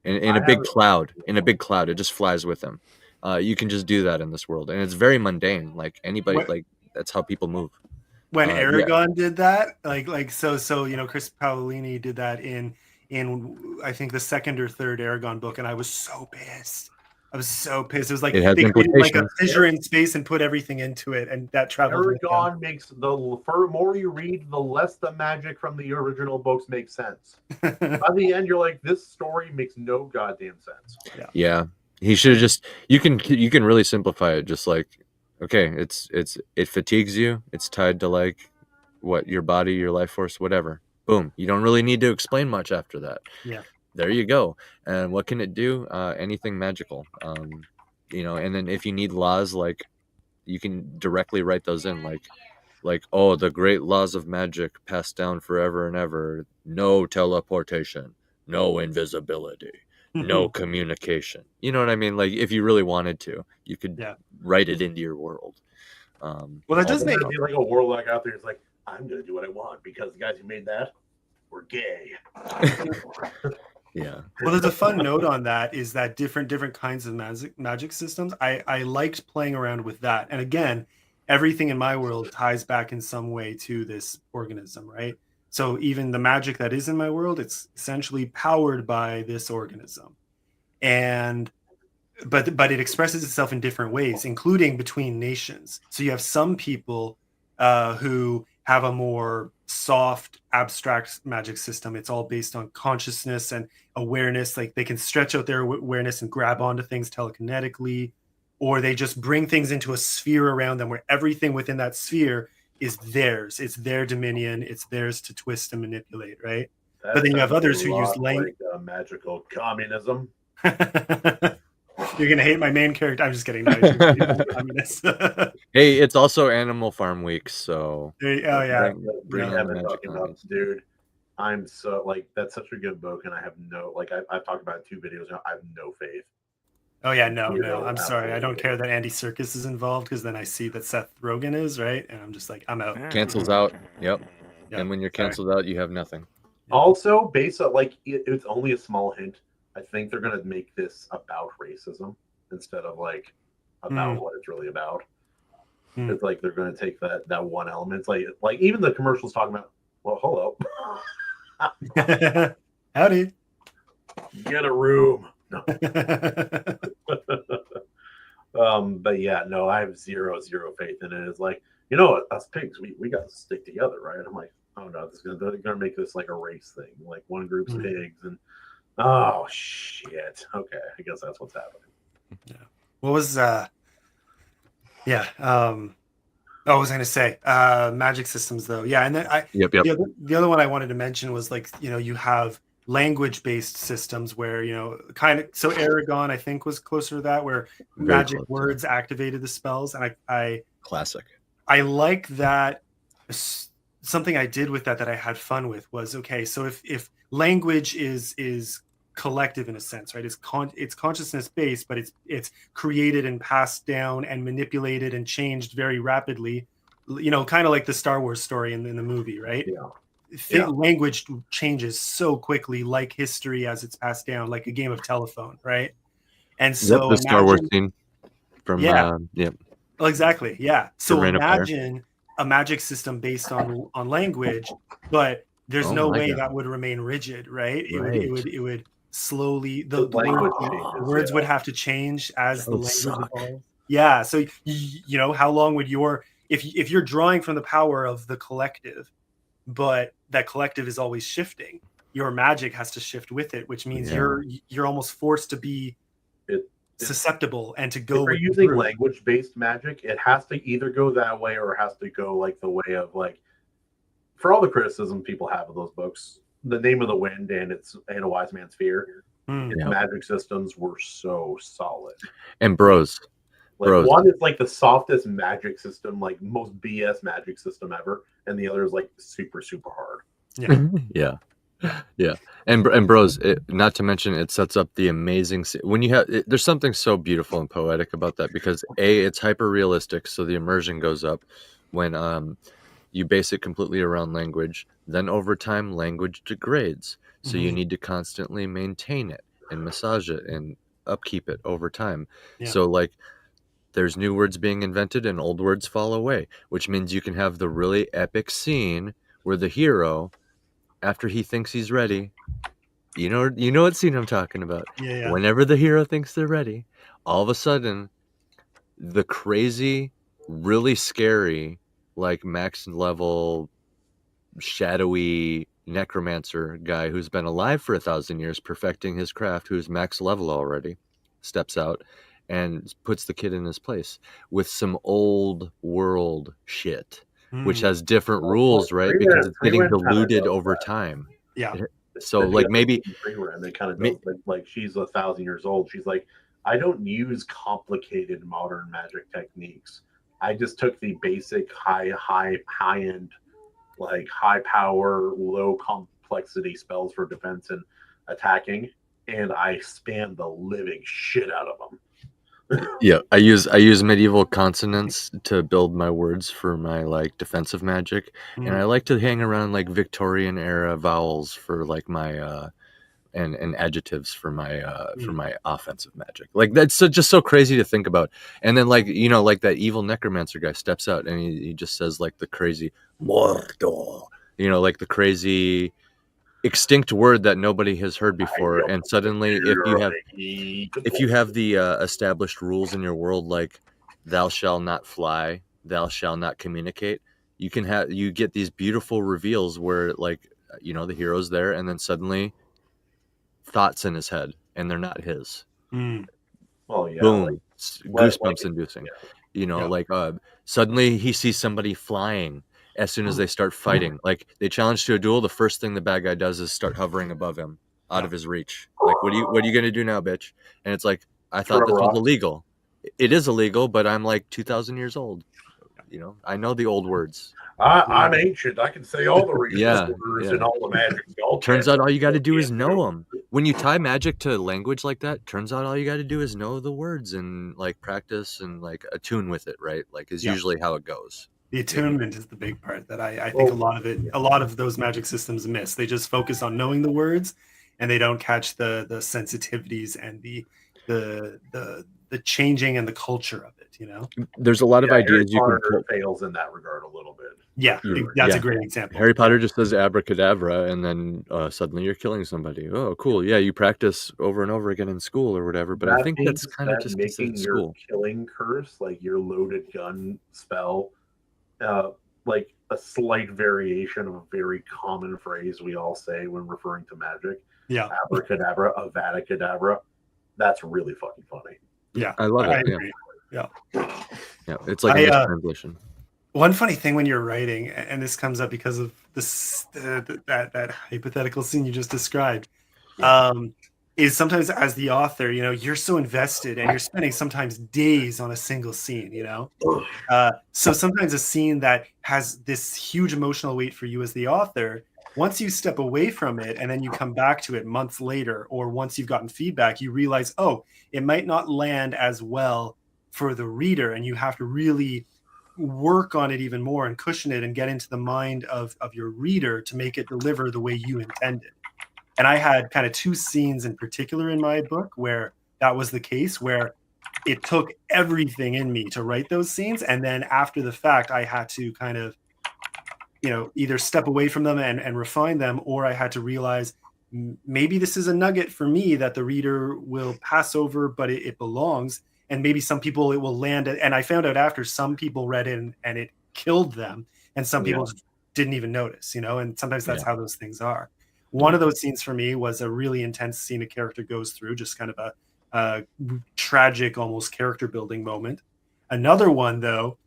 In a big cloud, it just flies with him. You can just do that in this world, and it's very mundane. Like anybody, like that's how people move. When Aragon did that, so you know, Chris Paolini did that in I think the second or third Aragon book, and I was so pissed. It was like it they created like a fissure in space and put everything into it, and that traveled. Aragon makes the more you read, the less the magic from the original books makes sense. By the end, you're like, this story makes no goddamn sense. Yeah. He should have just. You can really simplify it. Just like, okay, it fatigues you. It's tied to like what your body, your life force, whatever. Boom. You don't really need to explain much after that. Yeah. There you go. And what can it do? Anything magical. You know, and then if you need laws, like you can directly write those in, like oh, the great laws of magic passed down forever and ever. No teleportation, no invisibility, no communication. You know what I mean? Like if you really wanted to, you could write it into your world. Well, that does make be like a warlock out there. It's like, I'm gonna do what I want because the guys who made that were gay. Yeah. Well, there's a fun note on that is that different kinds of magic systems. I liked playing around with that, and again, everything in my world ties back in some way to this organism, right? So even the magic that is in my world, it's essentially powered by this organism, but it expresses itself in different ways, including between nations. So you have some people who have a more soft, abstract magic system. It's all based on consciousness and awareness. Like they can stretch out their awareness and grab onto things telekinetically, or they just bring things into a sphere around them where everything within that sphere is theirs. It's their dominion. It's theirs to twist and manipulate, right? But then you have others who use like magical communism. You're gonna hate my main character. I'm just kidding. No, hey, it's also Animal Farm Week, so bring talking about, dude. I'm so like that's such a good book, and I have no I've talked about it 2 videos now. I have no faith. Oh yeah, no. I'm sorry. I don't care that Andy Serkis is involved because then I see that Seth Rogen is, right, and I'm just like, I'm out. Cancels out. Yep. And when you're canceled out, you have nothing. Also, based on it's only a small hint. I think they're gonna make this about racism instead of about what it's really about. It's like they're gonna take that one element. It's like even the commercials talking about. Well, hello. Howdy. Get a room. No. But yeah, no, I have zero faith in it. It's like, you know, us pigs, we got to stick together, right? I'm like, oh no, they're gonna make this like a race thing. Like one group's pigs and. Oh shit! Okay, I guess that's what's happening. Yeah. What was Yeah. I was going to say magic systems, though. Yeah, and then Yep. the other one I wanted to mention was like you have language-based systems where kind of so Aragon I think was closer to that, where Very magic close, words activated the spells, and I classic. I like that. Something I did with that I had fun with was, okay, so if language is collective in a sense, right? It's consciousness based, but it's created and passed down and manipulated and changed very rapidly, kind of like the Star Wars story in the movie, right? Language changes so quickly, like history as it's passed down, like a game of telephone, right? And so the Star Wars scene from Well, exactly, yeah. So Reign of Fire. imagine a magic system based on language, but there's no way that would remain rigid, right? It would slowly the words would have to change as the language evolves. Yeah. So how long would if you're drawing from the power of the collective, but that collective is always shifting, your magic has to shift with it, which means you're almost forced to be susceptible and to go. If you're using language-based magic, it has to either go that way or it has to go like the way of like, for all the criticism people have of those books, The Name of the Wind and A Wise Man's Fear, its magic systems were so solid. And bros. One is like the softest magic system, like most BS magic system ever, and the other is like super, super hard. Yeah. And bros, not to mention it sets up the amazing when you have there's something so beautiful and poetic about that, because it's hyper realistic, so the immersion goes up when you base it completely around language. Then over time language degrades, so you need to constantly maintain it and massage it and upkeep it over time. So like there's new words being invented and old words fall away, which means you can have the really epic scene where the hero, after he thinks he's ready, you know what scene I'm talking about. Whenever the hero thinks they're ready, all of a sudden the crazy, really scary, like max level shadowy necromancer guy who's been alive for 1,000 years perfecting his craft, who's max level already, steps out and puts the kid in his place with some old world shit, which has different rules, right? Because it's getting diluted over time. So like maybe they kind of like she's 1,000 years old. She's like, I don't use complicated modern magic techniques. I just took the basic high end, like high power, low complexity spells for defense and attacking, and I spam the living shit out of them. I use medieval consonants to build my words for my like defensive magic, and I like to hang around like Victorian era vowels for like my and adjectives for my offensive magic. Like that's just so crazy to think about. And then like like that evil necromancer guy steps out and he just says like the crazy morto, like the crazy extinct word that nobody has heard before, and suddenly if you have the established rules in your world, like thou shalt not fly, thou shalt not communicate, you get these beautiful reveals where like the hero's there and then suddenly thoughts in his head and they're not his. Boom, like, goosebumps inducing. Like suddenly he sees somebody flying as soon as they start fighting. Like they challenge to a duel, the first thing the bad guy does is start hovering above him, out of his reach. Like, what are you gonna do now, bitch? And it's like, I thought this was illegal. It is illegal, but I'm like 2,000 years old. I know the old words. I'm ancient. I can say all the words and all the magic. Turns out all you got to do is know them. When you tie magic to language like that, turns out all you got to do is know the words and like practice and like attune with it, right? Like is usually how it goes. The attunement is the big part that I think a lot of those magic systems miss. They just focus on knowing the words, and they don't catch the sensitivities and the changing and the culture of it. There's a lot of ideas Harry Potter fails in that regard a little bit. That's a great example. Harry Potter just says abracadabra, and then suddenly you're killing somebody. Oh, cool! Yeah, you practice over and over again in school or whatever. But I think that's kind of just making your killing curse, like your loaded gun spell, like a slight variation of a very common phrase we all say when referring to magic. Abracadabra, Avada Kedavra. That's really fucking funny. I love it. Yeah. Yeah, it's like a mistranslation. One funny thing when you're writing, and this comes up because of this that hypothetical scene you just described, is sometimes as the author, you're so invested and you're spending sometimes days on a single scene, so sometimes a scene that has this huge emotional weight for you as the author, once you step away from it and then you come back to it months later, or once you've gotten feedback, you realize, oh, it might not land as well for the reader, and you have to really work on it even more and cushion it and get into the mind of your reader to make it deliver the way you intended. And I had kind of two scenes in particular in my book where that was the case, where it took everything in me to write those scenes, and then after the fact I had to kind of either step away from them and refine them, or I had to realize maybe this is a nugget for me that the reader will pass over, but it belongs. And maybe some people it will land. And I found out after, some people read it and it killed them. And some people didn't even notice, and sometimes that's how those things are. One of those scenes for me was a really intense scene a character goes through, just kind of a tragic, almost character building moment. Another one, though,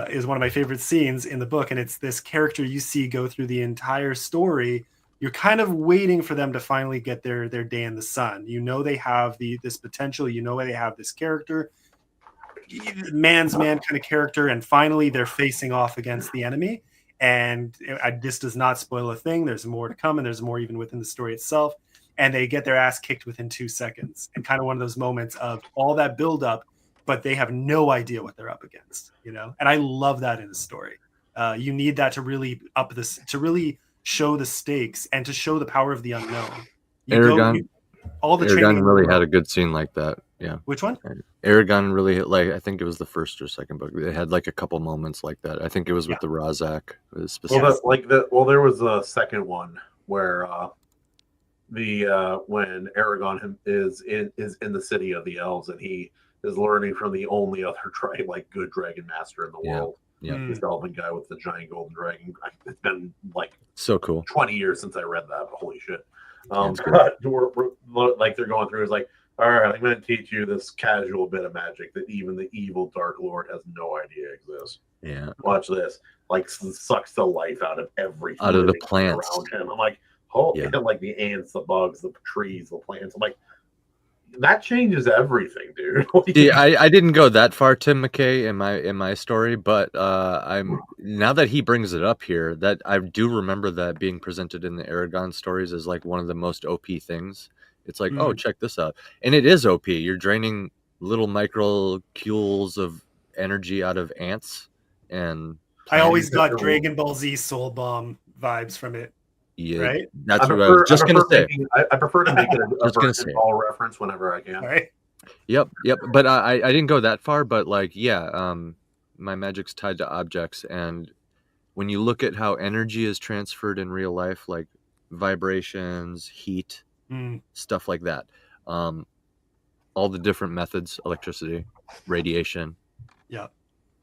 is one of my favorite scenes in the book. And it's this character you see go through the entire story. You're kind of waiting for them to finally get their day in the sun. They have this potential. They have this character, man's man kind of character, and finally they're facing off against the enemy. And this does not spoil a thing. There's more to come, and there's more even within the story itself. And they get their ass kicked within 2 seconds. And kind of one of those moments of all that buildup, but they have no idea what they're up against. And I love that in a story. You need that to really show the stakes and to show the power of the unknown. Aragon really had a good scene like that. Yeah. Which one? Aragon really, I think it was the first or second book. It had a couple moments like that. I think it was with the Razak. There was a second one where when Aragon is in the city of the elves, and he is learning from the only other good dragon master in the world. Yeah, this elven guy with the giant golden dragon. It's been so cool. 20 years since I read that. But holy shit! They're going through. It's all right, I'm going to teach you this casual bit of magic that even the evil Dark Lord has no idea exists. Yeah, watch this. Sucks the life out of everything out of the plants around him. I'm the ants, the bugs, the trees, the plants. I'm that changes everything, dude. Yeah, I didn't go that far, Tim McKay, in my story, but I'm now that he brings it up here, that I do remember that being presented in the Aragon stories as one of the most OP things. It's oh, check this out, and it is OP. You're draining little microcules of energy out of ants, and I always got Dragon Ball Z Soul Bomb vibes from it. Yeah, right. That's what I was just going to say. I prefer to make it a Dragon Ball reference whenever I can. All right. Yep. But I didn't go that far. But my magic's tied to objects, and when you look at how energy is transferred in real life, like vibrations, heat, stuff like that, all the different methods, electricity, radiation,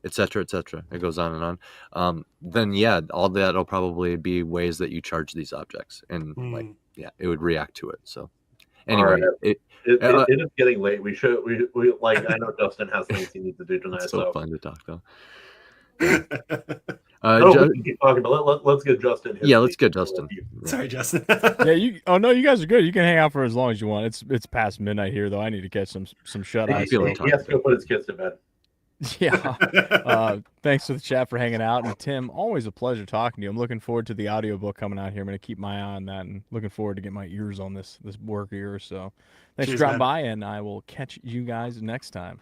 etc. It goes on and on. Then all that'll probably be ways that you charge these objects, and it would react to it. So anyway, it is getting late. We I know Justin has things he needs to do tonight. It's so fun to talk though. We keep talking, but let's get Justin. Let's get Justin. Sorry, Justin. You guys are good. You can hang out for as long as you want. It's past midnight here though. I need to catch some shut eyes. He has to go put his kids to bed. Yeah. Thanks to the chat for hanging out. And Tim, always a pleasure talking to you. I'm looking forward to the audiobook coming out here. I'm going to keep my eye on that and looking forward to get my ears on this work of yours. So thanks for dropping by, and I will catch you guys next time.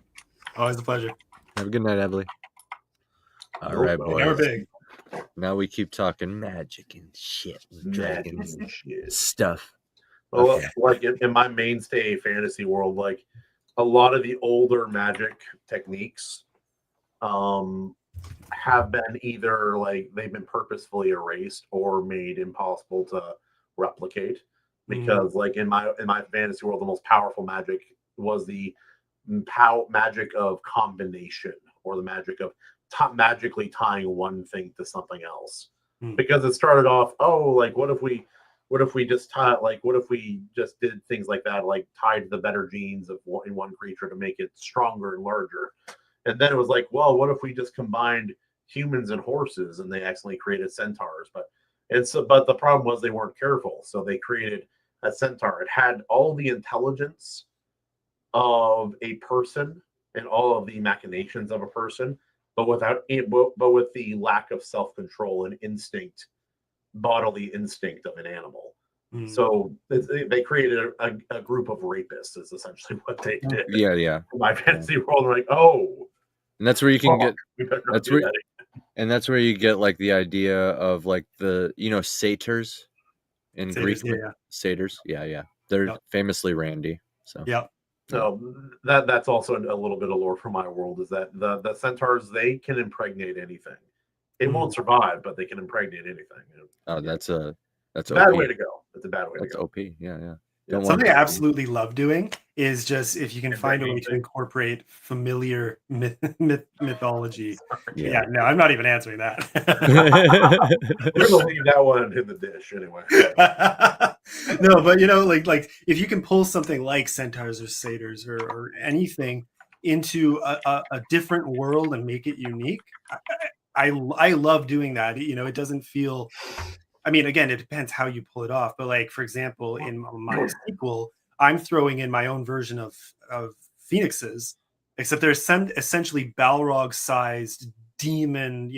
Always a pleasure. Have a good night, Evaleighmusic. All right, boys. Never big. Now we keep talking magic and shit, and dragons and stuff. Well, in my mainstay fantasy world, a lot of the older magic techniques have been either they've been purposefully erased or made impossible to replicate, because in my fantasy world, the most powerful magic was the magic of combination, or the magic of magically tying one thing to something else. Because it started off, what if we just did things like that, tied the better genes in one creature to make it stronger and larger. And then it was like, well, what if we just combined humans and horses, and they accidentally created centaurs? But the problem was they weren't careful, so they created a centaur. It had all the intelligence of a person and all of the machinations of a person, but with the lack of self-control and instinct, bodily instinct of an animal. So they created a group of rapists is essentially what they did. Yeah. My fantasy world, like, oh, and that's where you can get. we better not That's do where, that. and that's where you get like the idea of like the satyrs in Greek. Satyrs, yeah. They're famously randy. So So that's also a little bit of lore from my world, is that the centaurs, they can impregnate anything. It won't survive, but they can impregnate anything. Oh, that's a bad OP. way to go. That's a bad way to go. OP. Yeah. Something I absolutely love doing is just if you can find a way to incorporate familiar mythology. Yeah, no, I'm not even answering that. We're gonna leave that one in the dish anyway. No, but like if you can pull something like centaurs or satyrs or anything into a different world and make it unique, I love doing that. It doesn't feel. I mean, again, it depends how you pull it off. But like, for example, in my sequel, I'm throwing in my own version of phoenixes, except they're essentially Balrog-sized demon,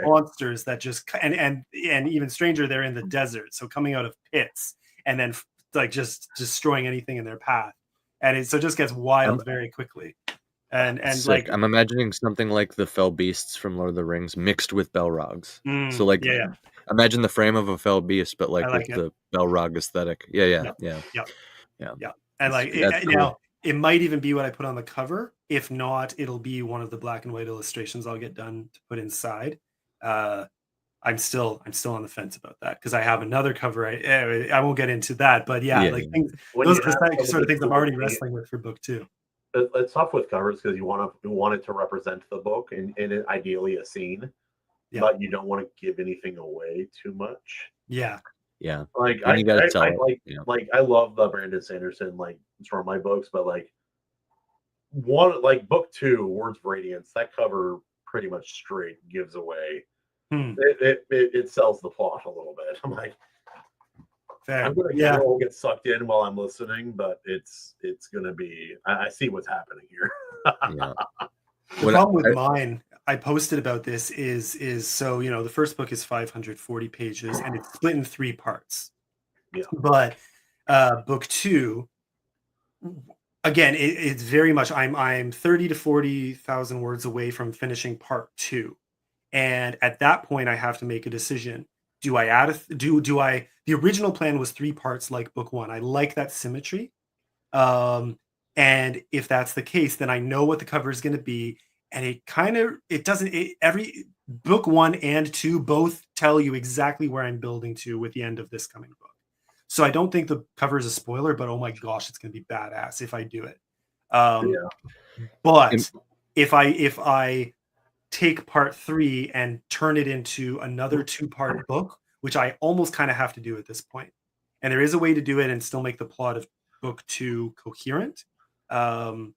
monsters that just and even stranger, they're in the desert, so coming out of pits and then like just destroying anything in their path, and so it just gets wild very quickly. And like I'm imagining something like the fell beasts from Lord of the Rings mixed with Balrogs. So like, imagine the frame of a fell beast, but like with the Balrog aesthetic. Yeah. And like now, it might even be what I put on the cover. If not, it'll be one of the black and white illustrations I'll get done to put inside. I'm still on the fence about that because I have another cover. I won't get into that, but things, those are the sort of things I'm already wrestling with for book 2. It's tough with covers because you want it to represent the book and ideally a scene, but you don't want to give anything away too much. Yeah. Like I love the Brandon Sanderson from my books, but book 2, Words of Radiance, that cover pretty much straight gives away. It sells the plot a little bit. I'm like, I'm gonna get sucked in while I'm listening, but it's gonna be. I see what's happening here. The problem with mine, I posted about this is so the first book is 540 pages and it's split in 3 parts. But book 2, again, it's very much. I'm 30 to 40,000 words away from finishing part 2, and at that point, I have to make a decision. Do I add the original plan was 3 parts like book 1. I like that symmetry. And if that's the case, then I know what the cover is going to be. And every book 1 and 2 both tell you exactly where I'm building to with the end of this coming book. So I don't think the cover is a spoiler, but oh my gosh, it's going to be badass if I do it. But if I take part 3 and turn it into another 2-part book, which I almost kind of have to do at this point. And there is a way to do it and still make the plot of book 2 coherent. And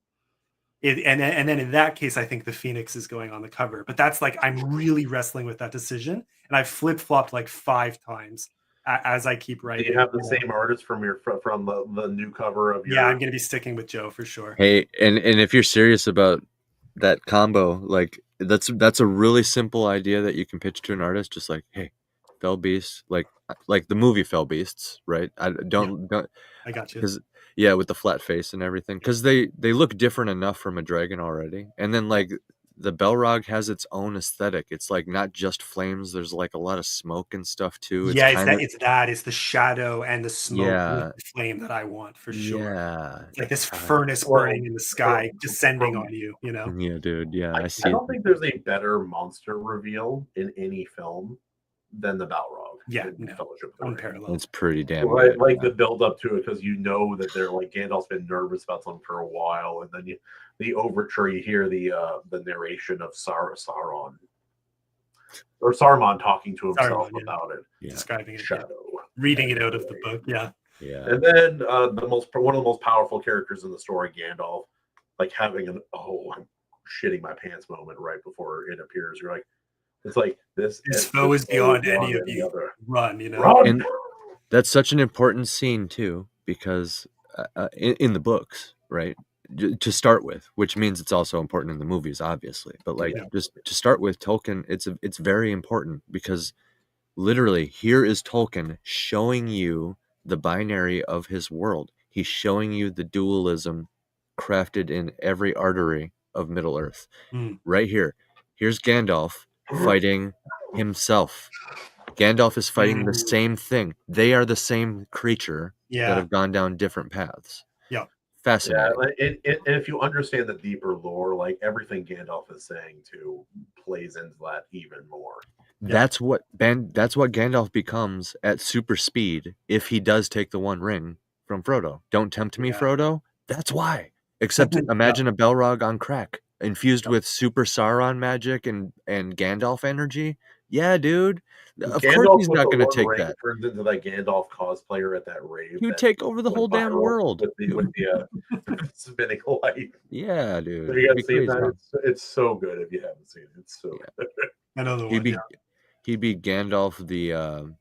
then in that case, I think the Phoenix is going on the cover. But that's I'm really wrestling with that decision. And I've flip-flopped 5 times as I keep writing. Do you have the same artist from the new cover of your... Yeah, I'm going to be sticking with Joe for sure. Hey, and if you're serious about that combo, that's a really simple idea that you can pitch to an artist. Just hey, fell beasts, like the movie Fell Beasts, right? I got you. Because with the flat face and everything, because they look different enough from a dragon already, and then the Balrog has its own aesthetic. It's not just flames. There's a lot of smoke and stuff too. It's the shadow and the smoke with the flame that I want for sure. Yeah, it's this furnace burning in the sky, descending on you. Yeah, dude. Yeah, I see. I don't think there's a better monster reveal in any film than the Balrog. Yeah, Fellowship unparalleled. It's pretty damn good. The build up to it, because that they're Gandalf's been nervous about something for a while, and then the overture, you hear the narration of Saruman talking to himself about it, describing it, shadow, reading it out of the book. Yeah. And then one of the most powerful characters in the story, Gandalf, having shitting my pants moment right before it appears. You're like, it's like this. His foe is beyond any of you. Run, Run. And that's such an important scene too, because in the books, right? To start with, which means it's also important in the movies, obviously. But like, just to start with, Tolkien, it's very important because literally here is Tolkien showing you the binary of his world. He's showing you the dualism crafted in every artery of Middle Earth. Right here. Here's Gandalf fighting himself. Gandalf is fighting the same thing. They are the same creature that have gone down different paths. Fascinating. And if you understand the deeper lore, like everything Gandalf is saying too plays into that even more. That's what Gandalf becomes at super speed if he does take the One Ring from Frodo. Don't tempt me, Frodo. That's why. Except imagine a Balrog on crack, infused with super Sauron magic and Gandalf energy. Yeah, dude. Of course he's not going to take that. Turns into that Gandalf cosplayer at that rave. He would take over the whole damn world with the spinning light. Yeah, dude. You gotta see that. It's so good if you haven't seen it. It's so good. Another one. He'd be Gandalf the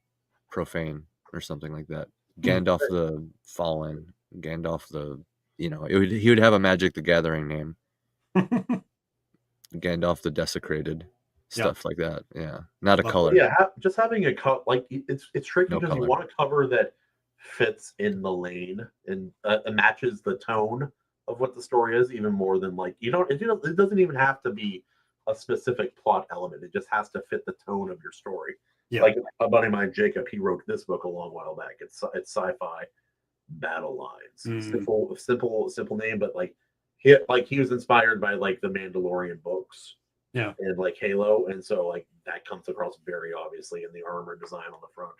Profane or something like that. Gandalf the Fallen. Gandalf the he would have a Magic the Gathering name. Gandalf the Desecrated. Stuff like that, not a color. Just having a cut like it's tricky because you want a cover that fits in the lane and matches the tone of what the story is, even more than like it doesn't even have to be a specific plot element. It just has to fit the tone of your story. Like a buddy of mine, Jacob, he wrote this book a long while back. It's sci-fi battle lines. Simple name, but he was inspired by like the Mandalorian books. And like Halo, and so like that comes across very obviously in the armor design on the front.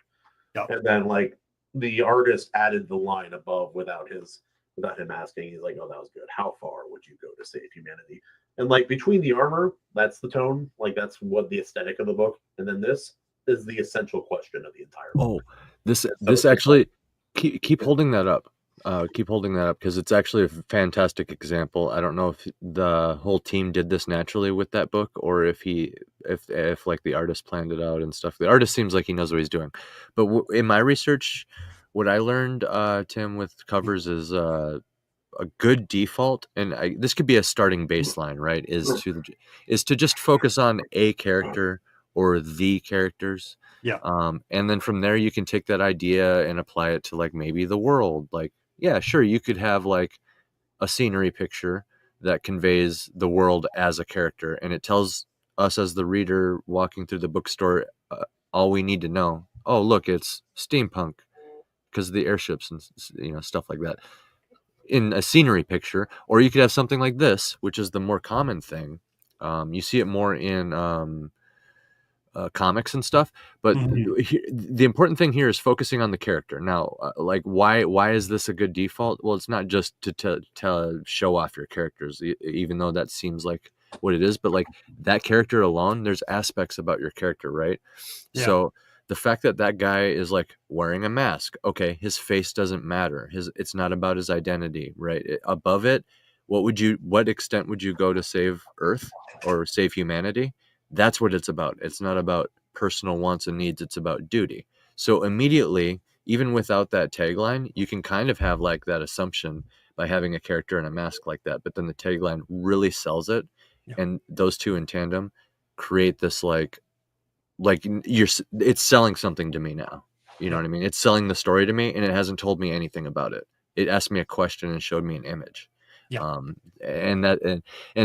And then like the artist added the line above without him asking. He's like, "Oh, that was good. How far would you go to save humanity?" And like between the armor, that's the tone. Like that's what the aesthetic of the book. And then this is the essential question of the entire book. Oh, this actually keep holding that up. Keep holding that up because it's actually a fantastic example. I don't know if the whole team did this naturally with that book or if like the artist planned it out and stuff. The artist seems like he knows what he's doing. But in my research, what I learned, Tim, with covers is a good default, and this could be a starting baseline, right? Is to just focus on a character or the characters. And then from there you can take that idea and apply it to like maybe the world. Like, yeah, sure, you could have like a scenery picture that conveys the world as a character, and it tells us as the reader walking through the bookstore all we need to know. Oh, look, it's steampunk because of the airships and stuff like that in a scenery picture. Or you could have something like this, which is the more common thing. You see it more in comics and stuff, but the important thing here is focusing on the character. Now, like why is this a good default? Well, it's not just to show off your characters, even though that seems like what it is, but like that character alone, there's aspects about your character, right? So the fact that guy is like wearing a mask, okay, his face doesn't matter. It's not about his identity, right? Above it, what extent would you go to save Earth or save humanity? That's what it's about. It's not about personal wants and needs. It's about duty. So immediately, even without that tagline, you can kind of have like that assumption by having a character in a mask like that. But then the tagline really sells it. And those two in tandem create this like it's selling something to me now. You know what I mean? It's selling the story to me, and it hasn't told me anything about it. It asked me a question and showed me an image. And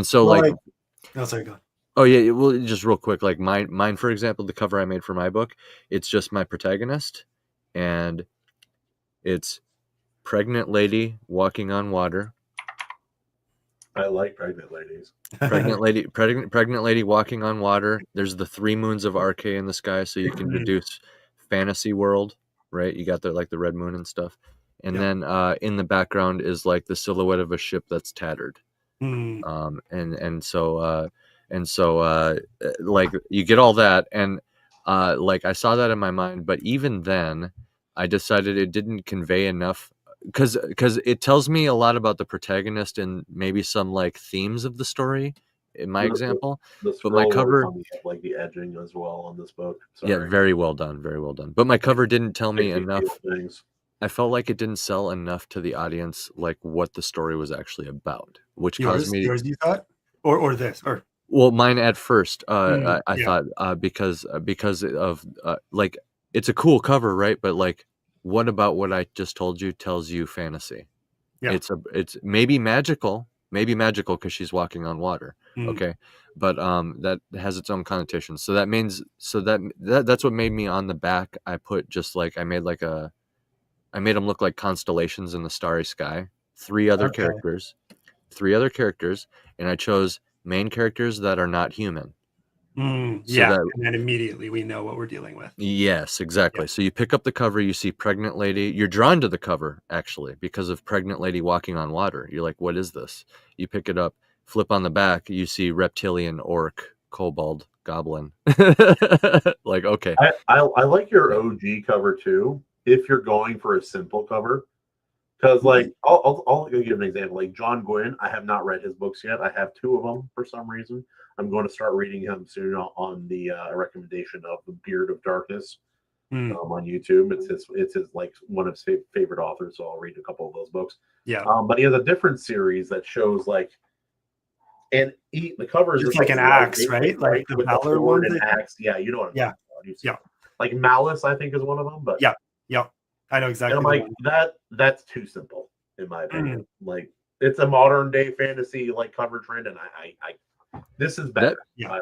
so like no, sorry, go on. Oh yeah, well, just real quick, like mine, for example, the cover I made for my book, it's just my protagonist, and it's pregnant lady walking on water. I like pregnant ladies. Pregnant lady walking on water. There's the 3 moons of Arche in the sky, so you can deduce fantasy world, right? You got the red moon and stuff, and then in the background is like the silhouette of a ship that's tattered, and so like you get all that, and like I saw that in my mind, but even then I decided it didn't convey enough because it tells me a lot about the protagonist and maybe some like themes of the story in my example. The But my scroll cover, on the edging as well on this book. yeah, Sorry. very well done, very well done. But my cover didn't tell me Makes me enough. feel things. I felt like it didn't sell enough to the audience, like what the story was actually about, which caused me. Yours, you thought, or this, or Well, mine at first, yeah. I thought because of like it's a cool cover, right? But like, what about what I just told you tells you fantasy? Yeah. It's maybe magical because she's walking on water. Okay, but that has its own connotations. So that means that's what made me on the back. I put just like I made them look like constellations in the starry sky. Three other characters, and I chose main characters that are not human. And then immediately we know what we're dealing with. Yes, exactly. So you pick up the cover, you see pregnant lady. You're drawn to the cover actually because of pregnant lady walking on water. You're like, what is this? You pick it up, flip on the back, you see reptilian, orc, kobold, goblin. Like, okay. I like your OG cover too. If you're going for a simple cover, because like I'll give an example. Like John Gwynn, I have not read his books yet. I have 2 of them for some reason. I'm going to start reading him soon on the recommendation of the Beard of Darkness on YouTube. It's his like one of his favorite authors, so I'll read a couple of those books. Yeah. But he has a different series that shows like, and the covers It's are like an axe, right? Like the with Valor sword one. and axe. Yeah, you know what I'm Yeah. talking about. Like Malice, I think is one of them. But yeah, I know exactly. And I'm like that's too simple in my opinion. Like it's a modern day fantasy like cover trend, and I this is better.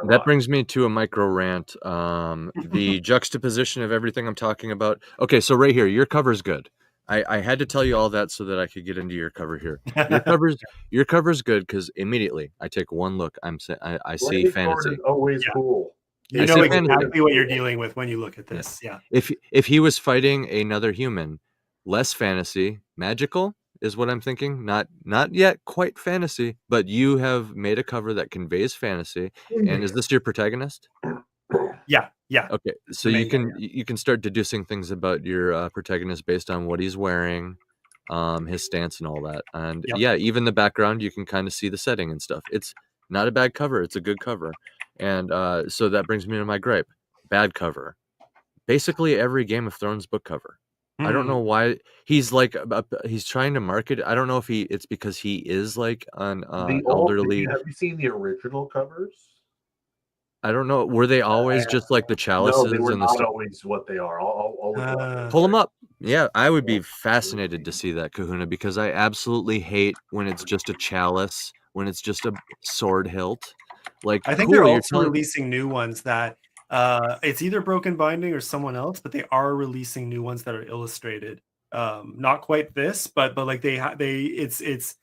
That brings me to a micro rant. The juxtaposition of everything I'm talking about. Okay, so right here, your cover's good. I had to tell you all that so that I could get into your cover here. Your cover's good because immediately I take one look. I see fantasy. Always cool. You know exactly what you're dealing with when you look at this. Yeah. If he was fighting another human, less fantasy, magical is what I'm thinking. Not yet quite fantasy, but you have made a cover that conveys fantasy. And is this your protagonist? Yeah. Okay, so you can start deducing things about your protagonist based on what he's wearing, his stance and all that. And even the background, you can kind of see the setting and stuff. It's not a bad cover. It's a good cover. And so that brings me to my gripe. Bad cover. Basically every Game of Thrones book cover. I don't know why he's like he's trying to market. I don't know if it's because he is like an elderly. Have you seen the original covers? I don't know. Were they always just like the chalices? No, they were and not always what they are. I'll pull them up. Yeah, I would be fascinated to see that, Kahuna, because I absolutely hate when it's just a chalice, when it's just a sword hilt. Like I think they're also releasing new ones that it's either Broken Binding or someone else, but they are releasing new ones that are illustrated. Not quite this, but like it's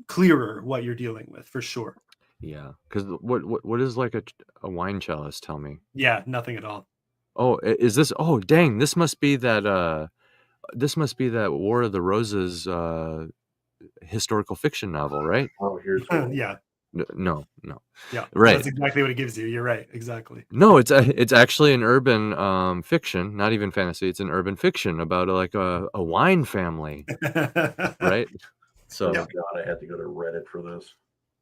clearer what you're dealing with for sure. Yeah, because what is like a wine chalice? Tell me. Yeah, nothing at all. Oh, is this? Oh, dang! This must be that. This must be that War of the Roses historical fiction novel, right? Oh, here's yeah. No. Yeah, right. That's exactly what it gives you. You're right. Exactly. No, it's actually an urban fiction, not even fantasy. It's an urban fiction about like a wine family, right? So, oh God, I had to go to Reddit for this.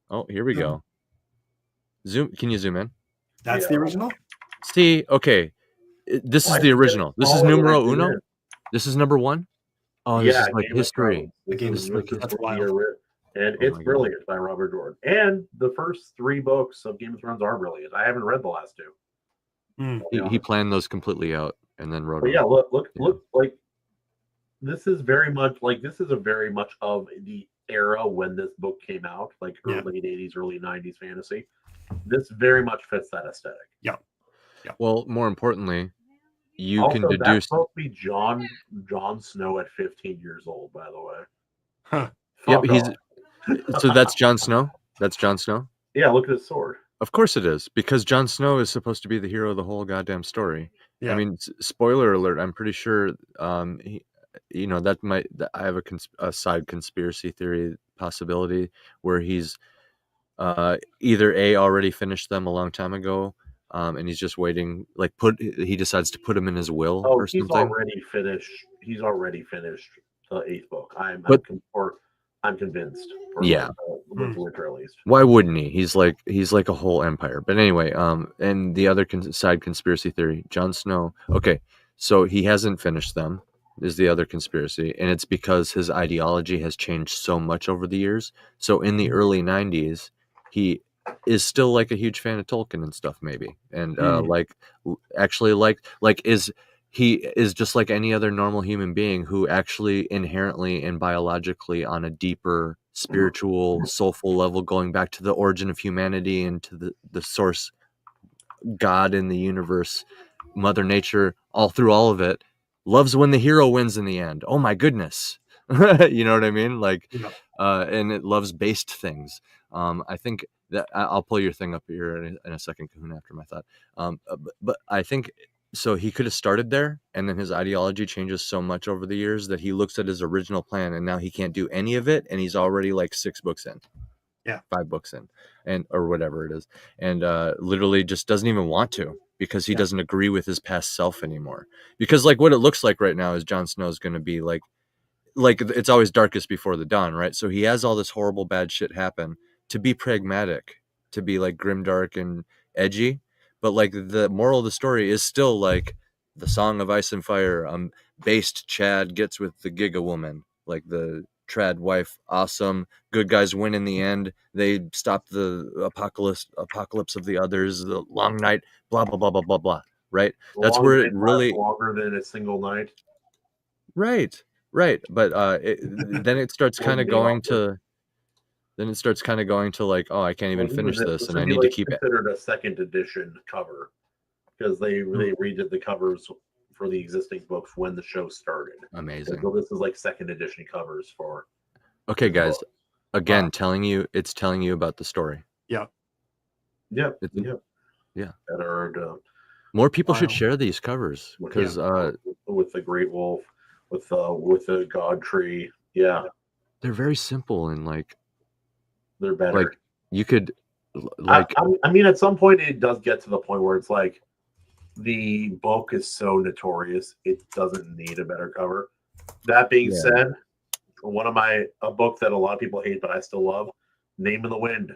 Oh, here we go. Zoom. Can you zoom in? That's the original. See, okay, this is the original. This is numero uno. This is number 1. Oh, this is like history. That's wild. And it's brilliant by Robert Jordan. And the first 3 books of Game of Thrones are brilliant. I haven't read the last 2. He planned those completely out and then wrote them. Yeah, look, like this is very much of the era when this book came out, like late 80s, early 90s fantasy. This very much fits that aesthetic. Yeah. Well, more importantly, you also, can deduce. That's supposed to be Jon Snow at 15 years old, by the way. Huh. So that's Jon Snow? That's Jon Snow? Yeah, look at his sword. Of course it is, because Jon Snow is supposed to be the hero of the whole goddamn story. Yeah. I mean, spoiler alert, I'm pretty sure that might. I have a side conspiracy theory possibility where he's either already finished them a long time ago, and he's just waiting. Like he decides to put them in his will or something. He's already finished the 8th book. I'm convinced. Yeah. With Witcher, at least. Why wouldn't he? He's like a whole empire. But anyway, and the other side conspiracy theory, Jon Snow. Okay, so he hasn't finished them. Is the other conspiracy, and it's because his ideology has changed so much over the years. So in the early '90s, he is still like a huge fan of Tolkien and stuff, maybe, and he is just like any other normal human being who actually inherently and biologically on a deeper spiritual, soulful level, going back to the origin of humanity and to the source, God in the universe, Mother Nature, all through all of it, loves when the hero wins in the end. Oh my goodness. You know what I mean? Like, and it loves based things. I think that I'll pull your thing up here in a second, Kahuna, after my thought. But I think so he could have started there, and then his ideology changes so much over the years that he looks at his original plan and now he can't do any of it, and he's already like 6 books in. Yeah, 5 books in, and or whatever it is, and literally just doesn't even want to, because he doesn't agree with his past self anymore. Because like what it looks like right now is Jon Snow's going to be like it's always darkest before the dawn, right? So he has all this horrible bad shit happen to be pragmatic, to be like grimdark and edgy, but like the moral of the story is still like the Song of Ice and Fire. Based Chad gets with the Giga Woman, like the trad wife, awesome. Good guys win in the end. They stop the apocalypse of the others. The long night, blah blah blah blah blah blah. Right? That's where it really longer than a single night. Right. But then it starts kind of going to. Then it starts kind of going to like, oh, I can't even finish this, and I need to keep it. Considered a second edition cover because they redid the covers for the existing books when the show started. Amazing. So this is like second edition covers for. Okay, guys. Again, telling you about the story. Yeah. Yeah. That are. More people should share these covers because with the Great Wolf, with the God Tree, they're very simple and like. They're better. Like you could, like. I mean, at some point it does get to the point where it's like the book is so notorious it doesn't need a better cover. That being said, one of a book that a lot of people hate but I still love, Name of the Wind.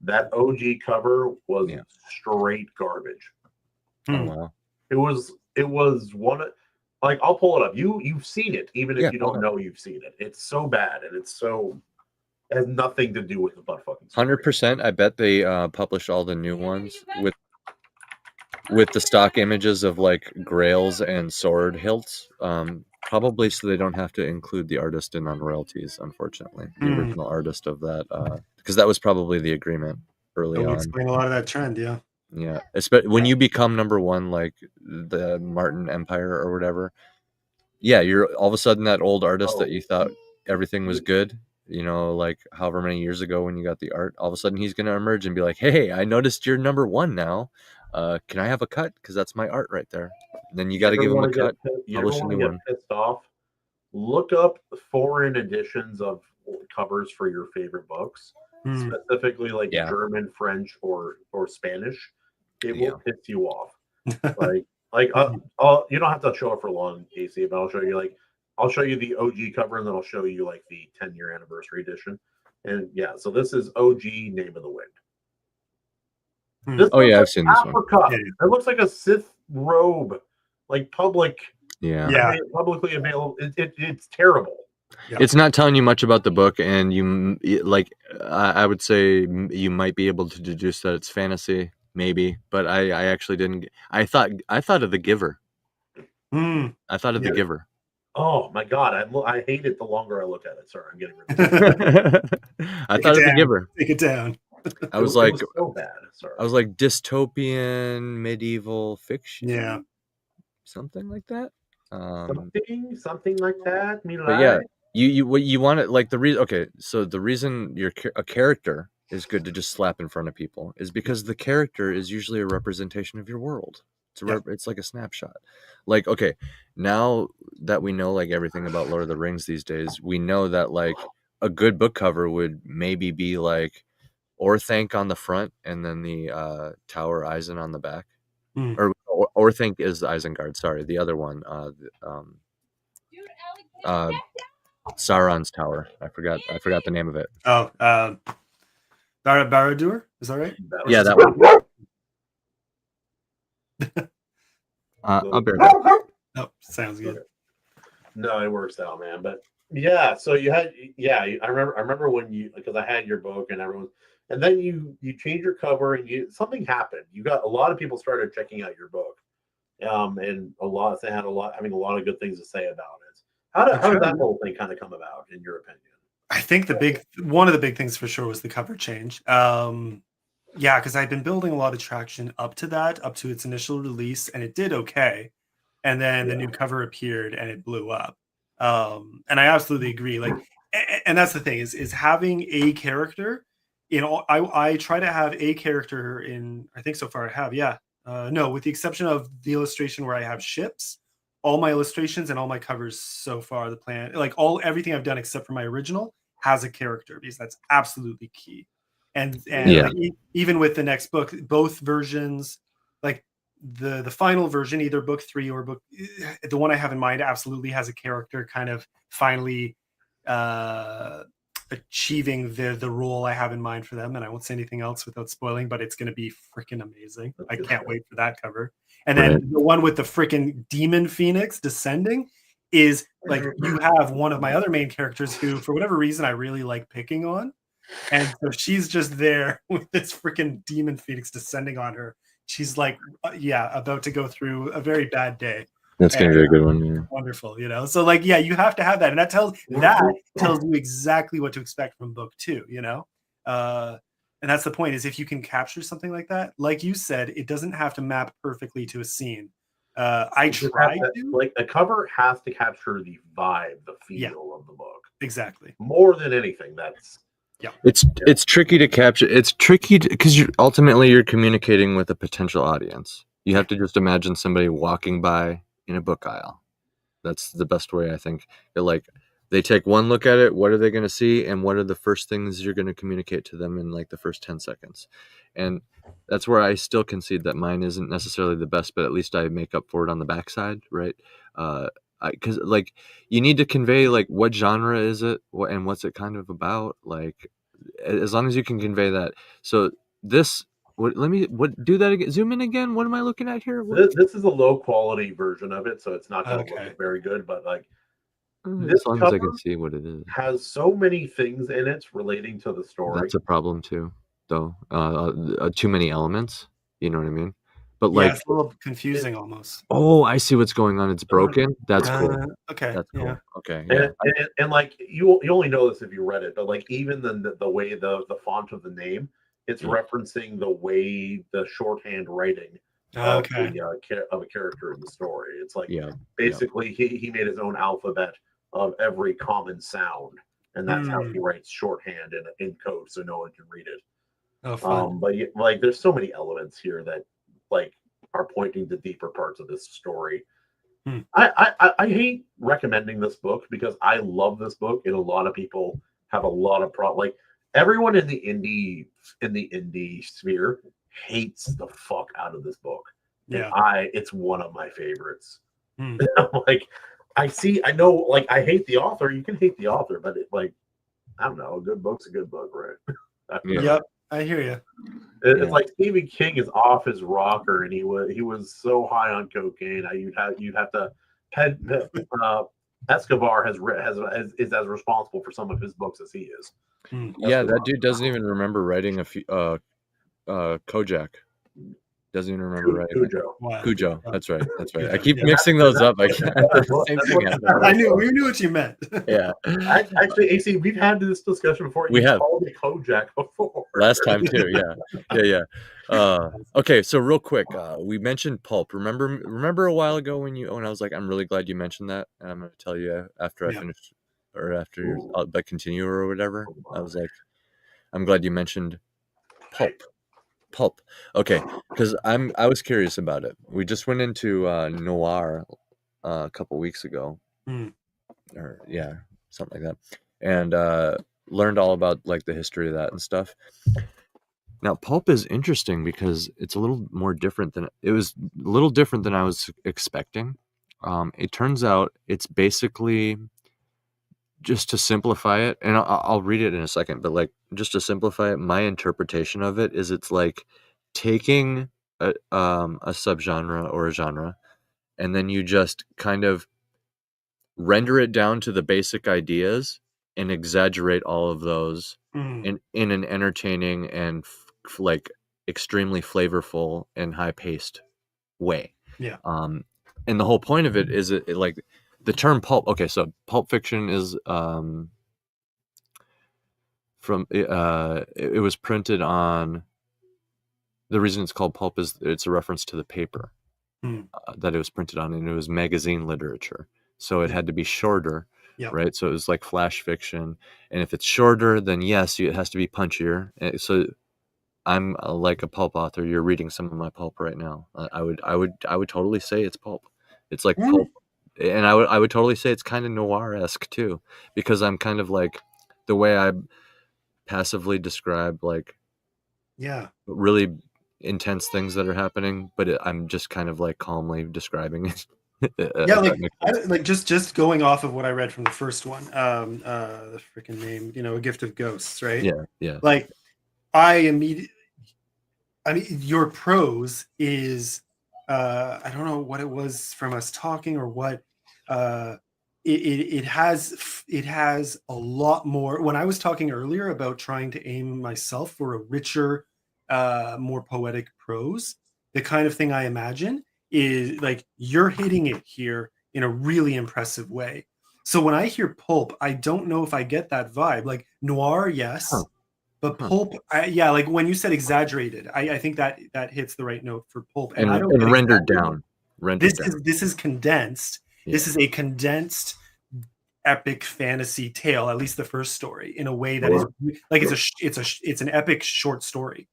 That OG cover was straight garbage. Oh wow! It was one. Like I'll pull it up. You've seen it, even if you don't know you've seen it. It's so bad and it's so. Has nothing to do with the butt fucking story. 100%. I bet they published all the new ones with the stock images of like grails and sword hilts. Probably so they don't have to include the artist in on royalties. Unfortunately, the original artist of that, because that was probably the agreement early on. Explain a lot of that trend, yeah. Yeah, especially when you become number one, like the Martin Empire or whatever. Yeah, you're all of a sudden that old artist that you thought everything was good. You know, like however many years ago when you got the art, all of a sudden he's going to emerge and be like, hey, I noticed you're number one now. Can I have a cut? Because that's my art right there. And then you got to give him a cut. Publish a new one. Pissed off. Look up foreign editions of covers for your favorite books, specifically like German, French, or Spanish. It will piss you off. like you don't have to show it for long, AC, but I'll show you I'll show you the OG cover, and then I'll show you like the 10-year anniversary edition. And so this is OG Name of the Wind. I've seen this one. It looks like a Sith robe, like public. Yeah. Publicly available. It's terrible. Yeah. It's not telling you much about the book, and you like. I would say you might be able to deduce that it's fantasy, maybe, but I actually didn't. I thought of The Giver. I thought of The Giver. Oh my god, I hate it the longer I look at it. Sorry, I'm getting rid of it. I thought of The Giver. Take it down. I was like, so bad. Sorry. I was like dystopian medieval fiction. Yeah, something like that. Something like that. But yeah, you want it like the reason. Okay, so the reason you're a character is good to just slap in front of people is because the character is usually a representation of your world. It's like a snapshot. Like, okay, now that we know like everything about Lord of the Rings these days, we know that like a good book cover would maybe be like Orthanc on the front and then the Tower Eisen on the back. Or Orthanc is Isengard. Sorry, the other one. Sauron's Tower. I forgot the name of it. Oh, Barad-dûr, is that right? Yeah, that one. I'll bear that. Oh, sounds good. No, it works out, man. But yeah, so you had I remember when you, because I had your book and everyone, and then you changed your cover and something happened. You got a lot of people started checking out your book, and having a lot of good things to say about it. How did that whole thing kind of come about, in your opinion? I think one of the big things for sure was the cover change. Yeah, because I'd been building a lot of traction up to its initial release, and it did okay. And then the new cover appeared and it blew up. And I absolutely agree. Like, and that's the thing is having a character in all. I try to have a character in. I think so far I have. Yeah. No, with the exception of the illustration where I have ships. All my illustrations and all my covers so far, the plan, like everything I've done except for my original, has a character, because that's absolutely key. And like, even with the next book, both versions, like the final version, either book 3 or book, the one I have in mind, absolutely has a character kind of finally achieving the role I have in mind for them. And I won't say anything else without spoiling, but it's going to be freaking amazing. I can't wait for that cover. And then the one with the freaking demon phoenix descending is like, you have one of my other main characters who, for whatever reason, I really like picking on. And so she's just there with this freaking demon phoenix descending on her. She's like, about to go through a very bad day. That's going to be a good one. Yeah. Wonderful, you know? So like, yeah, you have to have that. And that tells you exactly what to expect from book 2, you know? And that's the point, is if you can capture something like that, like you said, it doesn't have to map perfectly to a scene. I tried to. Like, the cover has to capture the vibe, the feel of the book. Exactly. More than anything, that's... Yeah. It's tricky to capture. It's tricky because ultimately you're communicating with a potential audience. You have to just imagine somebody walking by in a book aisle. That's the best way, I think. They take one look at it. What are they going to see? And what are the first things you're going to communicate to them in like the first 10 seconds? And that's where I still concede that mine isn't necessarily the best, but at least I make up for it on the backside, right? Because like you need to convey like what genre is it and what's it kind of about, like as long as you can convey that. So this do that again, zoom in again. What am I looking at here? This is a low quality version of it, so it's not going to look very good, but like as long as I can see what it is, has so many things in it relating to the story. That's a problem too, though. Too many elements, you know what I mean? But like, it's a little confusing almost. Oh, I see what's going on. It's broken. That's cool. Okay. That's cool. Okay. Yeah. And like you only know this if you read it, but like even the way the font of the name, it's referencing the way the shorthand writing of a character in the story. It's like basically he made his own alphabet of every common sound, and that's how he writes shorthand in code, so no one can read it. Oh, fun. But like there's so many elements here that like are pointing to deeper parts of this story. I hate recommending this book because I love this book, and a lot of people have a lot of like everyone in the indie sphere hates the fuck out of this book. Yeah, it's one of my favorites. Like I know, like I hate the author. You can hate the author, but I don't know, a good book's a good book, right? Yep. I hear you. It's like Stephen King is off his rocker, and he was so high on cocaine. You'd have to. Escobar is as responsible for some of his books as he is. Yeah, that dude doesn't even remember writing Kojak. Doesn't even remember writing Cujo. That's right. I keep mixing those up. I can't. Same thing. We knew what you meant. Yeah. Actually, AC, we've had this discussion before. We have called it Kojak before. Last time too. Yeah. Okay, so real quick, we mentioned pulp. Remember a while ago when I was like, I'm really glad you mentioned that, and I'm going to tell you after I finish, or after I continue or whatever. I was like, I'm glad you mentioned pulp. Okay, because I was curious about it. We just went into Noir a couple weeks ago, or something like that, and learned all about like the history of that and stuff. Now, pulp is interesting because it's a little more different than I was expecting. It turns out it's basically just to simplify it, and I'll read it in a second, but like just to simplify it, my interpretation of it is it's like taking a subgenre or a genre, and then you just kind of render it down to the basic ideas and exaggerate all of those in an entertaining and like extremely flavorful and high-paced way. Yeah. And the whole point of it is it like the term pulp. Okay, so Pulp Fiction is from it was printed on. The reason it's called pulp is it's a reference to the paper that it was printed on, and it was magazine literature. So it had to be shorter, right? So it was like flash fiction, and if it's shorter, then yes, it has to be punchier. So I'm like a pulp author. You're reading some of my pulp right now. I would totally say it's pulp. It's like pulp, and I would totally say it's kind of noir-esque too, because I'm kind of like the way I passively describe like really intense things that are happening, but I'm just kind of like calmly describing it. Like just going off of what I read from the first one, the freaking name, A Gift of Ghosts, right? Yeah. Like your prose is I don't know what it was from us talking or what it has a lot more. When I was talking earlier about trying to aim myself for a richer, more poetic prose, the kind of thing I imagine is like you're hitting it here in a really impressive way. So when I hear pulp, I don't know if I get that vibe. Like noir, yes, but pulp, like when you said exaggerated, I think that hits the right note for pulp. And I don't rendered down. This is condensed. Yeah. This is a condensed epic fantasy tale, at least the first story, in a way that is like it's an epic short story.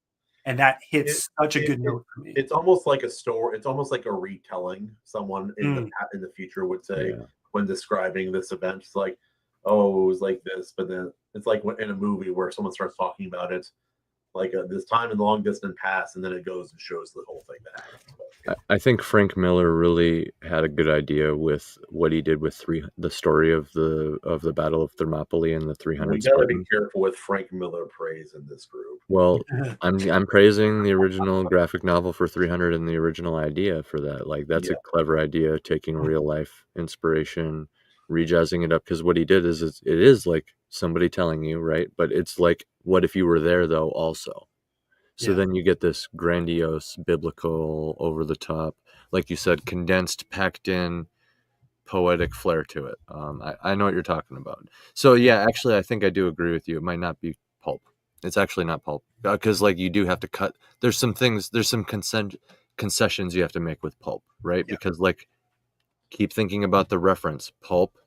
And that hits such a good note for me. It's almost like a story. It's almost like a retelling. Someone in the future would say when describing this event, it's like, "Oh, it was like this," but then it's like in a movie where someone starts talking about it, like this time in the long distant past, and then it goes and shows the whole thing that happened. I think Frank Miller really had a good idea with what he did with the story of the Battle of Thermopylae and the 300. We gotta be careful with Frank Miller praise in this group. Well, I'm praising the original graphic novel for 300 and the original idea for that. Like that's a clever idea, taking real life inspiration, rejazzing it up. Because what he did is it is like somebody telling you, right? But it's like, what if you were there though also? So then you get this grandiose, biblical, over the top, like you said, condensed, packed in, poetic flair to it. I know what you're talking about. So yeah, actually, I think I do agree with you. It might not be pulp. It's actually not pulp because like you do have to cut. There's some concessions you have to make with pulp, right? Yeah. Because like, keep thinking about the reference. Pulp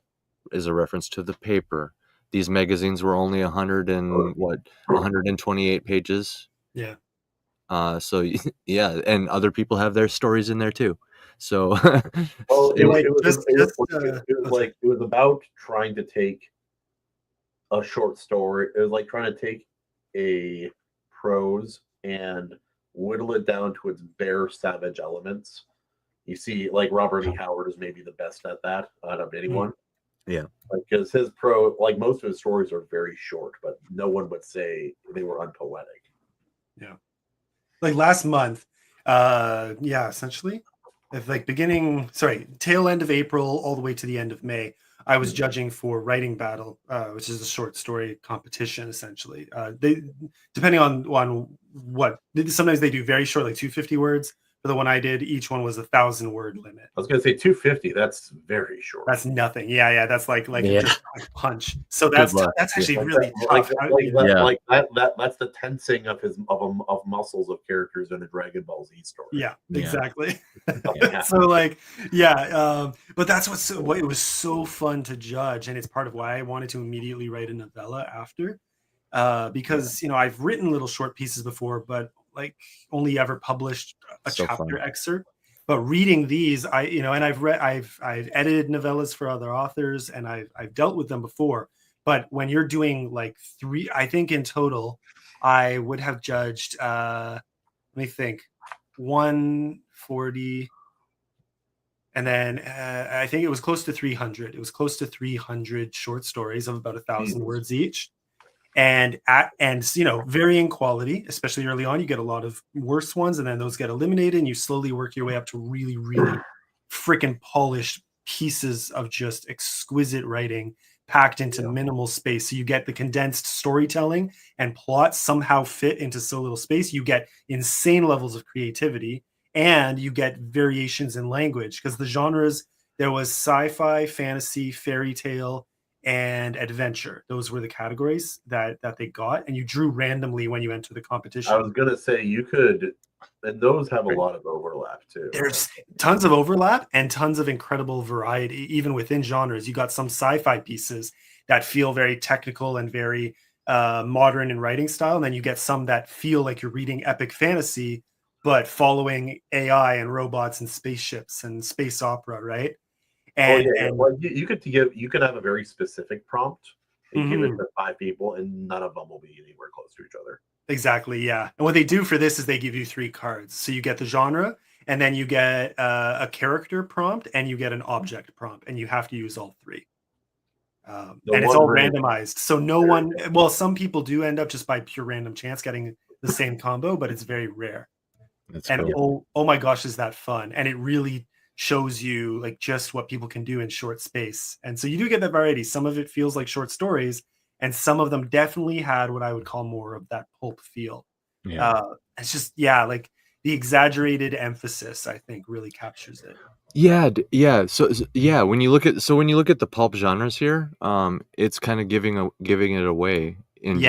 is a reference to the paper. These magazines were only 128 pages. Yeah. So yeah, and other people have their stories in there too. So well, it was about trying to take a short story. It was like trying to take a prose and whittle it down to its bare savage elements. You see, like Robert E. Howard is maybe the best at that out of anyone. Yeah, because his like most of his stories are very short, but no one would say they were unpoetic. Yeah. Like last month, essentially, if like tail end of April all the way to the end of May, I was judging for Writing Battle, which is a short story competition. Essentially, they depending on what sometimes they do very short, like 250 words. For the one I did, each one was 1,000-word limit. I was going to say 250. That's very short. That's nothing. Yeah. That's like just a punch. So that's actually really tough. That's the tensing of muscles of characters in a Dragon Ball Z story. Yeah, exactly. So but that's it was so fun to judge, and it's part of why I wanted to immediately write a novella after, because I've written little short pieces before, but like only ever published a chapter excerpt. But reading these, and I've edited novellas for other authors, and I've dealt with them before. But when you're doing like 3, I think in total, I would have judged. Let me think, 140, And then I think it was close to 300. It was close to 300 short stories of about 1,000 words each. And varying quality, especially early on. You get a lot of worse ones, and then those get eliminated, and you slowly work your way up to really, really freaking polished pieces of just exquisite writing packed into minimal space. So you get the condensed storytelling and plot somehow fit into so little space. You get insane levels of creativity, and you get variations in language, because the genres, there was sci-fi, fantasy, fairy tale, and adventure. Those were the categories that they got, and you drew randomly when you enter the competition. I was gonna say you could, and those have a lot of overlap too. There's tons of overlap and tons of incredible variety, even within genres. You got some sci-fi pieces that feel very technical and very modern in writing style, and then you get some that feel like you're reading epic fantasy, but following AI and robots and spaceships and space opera, right? And, Well, you could have a very specific prompt and give it to 5 people, and none of them will be anywhere close to each other. Exactly, yeah. And what they do for this is they give you 3 cards. So you get the genre, and then you get a character prompt, and you get an object prompt, and you have to use all 3. And it's all randomized. So no one, well, some people do end up just by pure random chance getting the same combo, but it's very rare. That's and cool. oh my gosh, is that fun. And it really shows you like just what people can do in short space. And so you do get that variety. Some of it feels like short stories, and some of them definitely had what I would call more of that pulp feel. It's just, like the exaggerated emphasis, I think, really captures it. So when you look at the pulp genres here, it's kind of giving it away in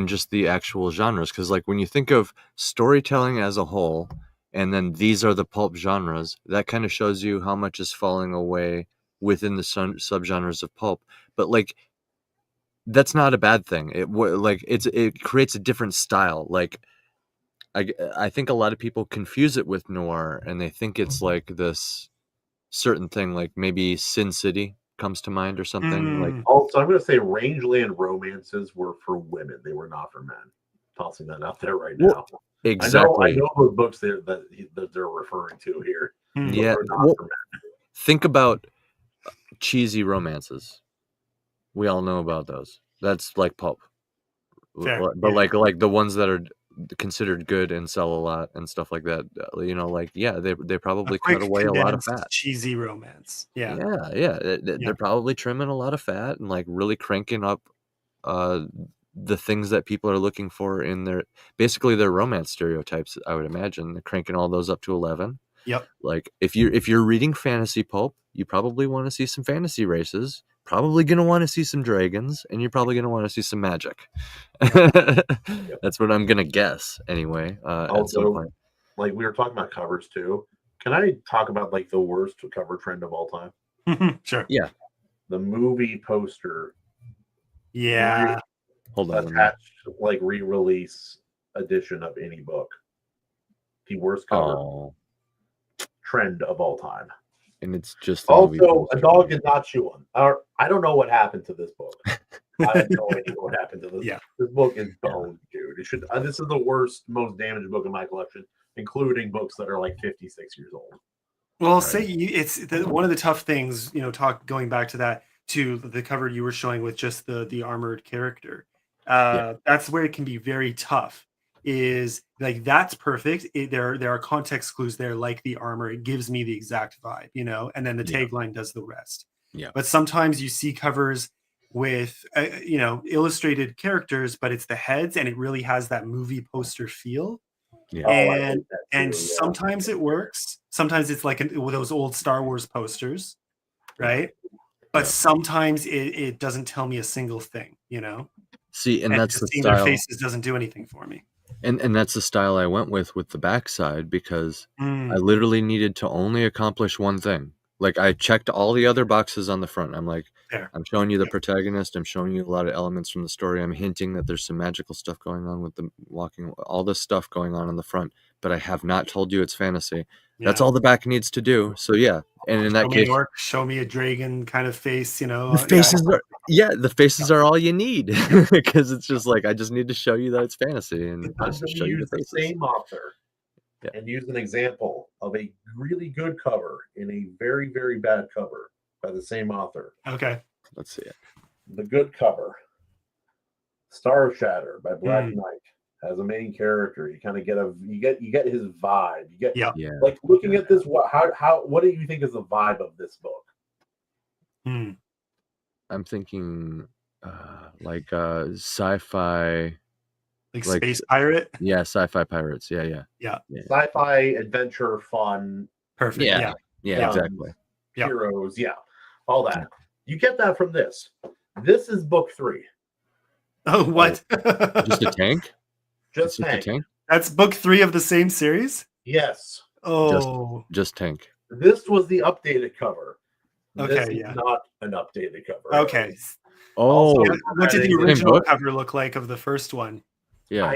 just the actual genres, because like when you think of storytelling as a whole, and then these are the pulp genres, that kind of shows you how much is falling away within the subgenres of pulp. But like, that's not a bad thing. It creates a different style. Like, I think a lot of people confuse it with noir, and they think it's like this certain thing, like maybe Sin City comes to mind or something. Like, also, I'm going to say Rangeland romances were for women; they were not for men. Tossing that out there right now. Exactly. I know those books that they're referring to here. Yeah. Think about cheesy romances. We all know about those. That's like pulp. Fair. But like the ones that are considered good and sell a lot and stuff like that, they probably cut away a lot of fat. Cheesy romance. They're probably trimming a lot of fat and like really cranking up the things that people are looking for in their romance stereotypes. I would imagine they're cranking all those up to 11. Yep. Like if you're reading fantasy pulp, you probably want to see some fantasy races, probably going to want to see some dragons, and you're probably going to want to see some magic. That's what I'm going to guess anyway. At some point. Like we were talking about covers too. Can I talk about like the worst cover trend of all time? Sure. Yeah. The movie poster. Yeah. Hold on. Attached like re-release edition of any book. The worst cover trend of all time. And it's just also a dog did not chew on. I don't know what happened to this book. I have no idea what happened to this. Yeah. This book is boned, dude. It should. This is the worst, most damaged book in my collection, including books that are like 56 years old. Well, I'll say it's one of the tough things, going back to that, to the cover you were showing with just the armored character. That's where it can be very tough. Is like, that's perfect. There are context clues there, like the armor. It gives me the exact vibe, and then the tagline does the rest. Yeah. But sometimes you see covers with illustrated characters, but it's the heads, and it really has that movie poster feel. Yeah. And sometimes it works. Sometimes it's like those old Star Wars posters, right? But sometimes it doesn't tell me a single thing, See, and that's the seeing style. Their faces doesn't do anything for me. And that's the style I went with the backside, because I literally needed to only accomplish one thing. Like, I checked all the other boxes on the front. I'm like, I'm showing you the protagonist. I'm showing you a lot of elements from the story. I'm hinting that there's some magical stuff going on with the walking, all this stuff going on the front. But I have not told you it's fantasy. That's all the back needs to do. So and in that case, show me a dragon kind of face. The faces the faces are all you need, because it's just like, I just need to show you that it's fantasy, and I'm just going show to you use the the faces. same author and use an example of a really good cover and a very, very bad cover by the same author. Okay. Let's see it. The good cover, Star Shatter by Black Knight, has a main character. You kind of get you get his vibe. You get like looking at this. What do you think is the vibe of this book? I'm thinking like sci-fi, like space pirate. Yeah, sci-fi pirates. Yeah. Sci-fi adventure fun. Perfect. Yeah, exactly. Heroes. Yeah, all that. You get that from this. This is book 3. Oh, what? Just a tank? Just tank. A tank? That's book 3 of the same series? Yes. Oh. Just tank. This was the updated cover. Okay, this is not an updated cover. Okay. Oh. What did the original cover look like of the first one? Yeah.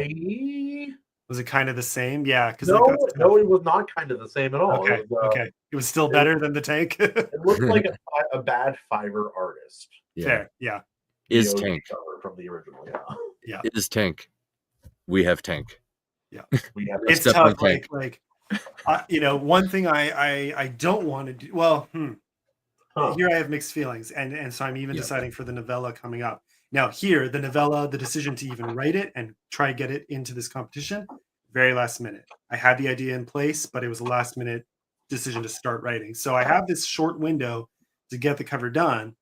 Was it kind of the same? Yeah. No, it was not kind of the same at all. Okay. It was still better than the tank. It looked like a bad Fiverr artist. Fair. Yeah. Is tank cover from the original? Yeah. Is tank. We have tank. Yeah. We have. It's tough. Like one thing I don't want to do. Well, here I have mixed feelings, and so I'm even deciding for the novella coming up. Now here, the novella, the decision to even write it and try and get it into this competition, very last minute. I had the idea in place, but it was a last minute decision to start writing. So I have this short window to get the cover done,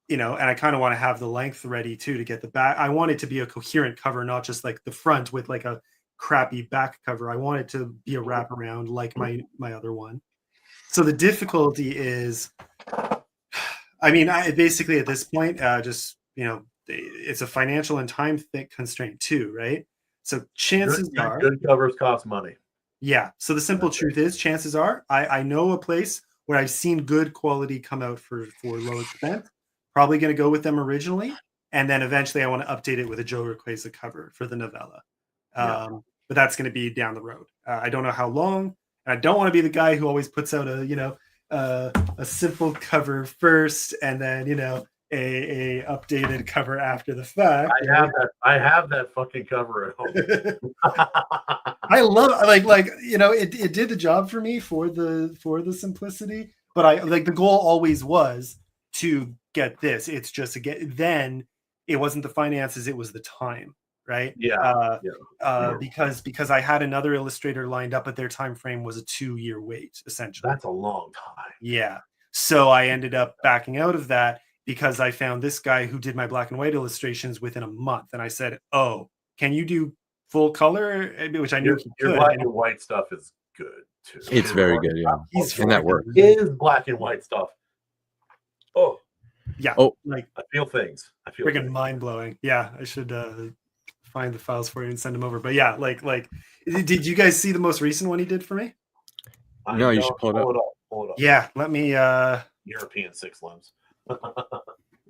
and I kind of want to have the length ready too to get the back. I want it to be a coherent cover, not just like the front with like a crappy back cover. I want it to be a wraparound like my other one. So the difficulty is, I basically at this point, it's a financial and time constraint too, right? So chances are good covers cost money. Yeah. So the simple truth is, chances are, I know a place where I've seen good quality come out for low expense. Probably going to go with them originally, and then eventually I want to update it with a Joe Requesa cover for the novella. But that's going to be down the road. I don't know how long. And I don't want to be the guy who always puts out a simple cover first, and then a updated cover after the fact. I have that fucking cover at home. I love it did the job for me for the simplicity, but I like the goal always was to get this. It's just to get, then it wasn't the finances, it was the time, right? Because I had another illustrator lined up, but their time frame was a 2-year wait, essentially. That's a long time. Yeah. So I ended up backing out of that because I found this guy who did my black and white illustrations within a month. And I said, "Oh, can you do full color?" Which I knew he could. Your black and white stuff is good too. It's very good, yeah. And that works. His black and white stuff. Oh. Yeah. Oh, I feel things. Freaking mind blowing. Yeah, I should find the files for you and send them over. But yeah, like, did you guys see the most recent one he did for me? No, you should pull it up. Pull it up. Yeah, let me. European 6 limbs.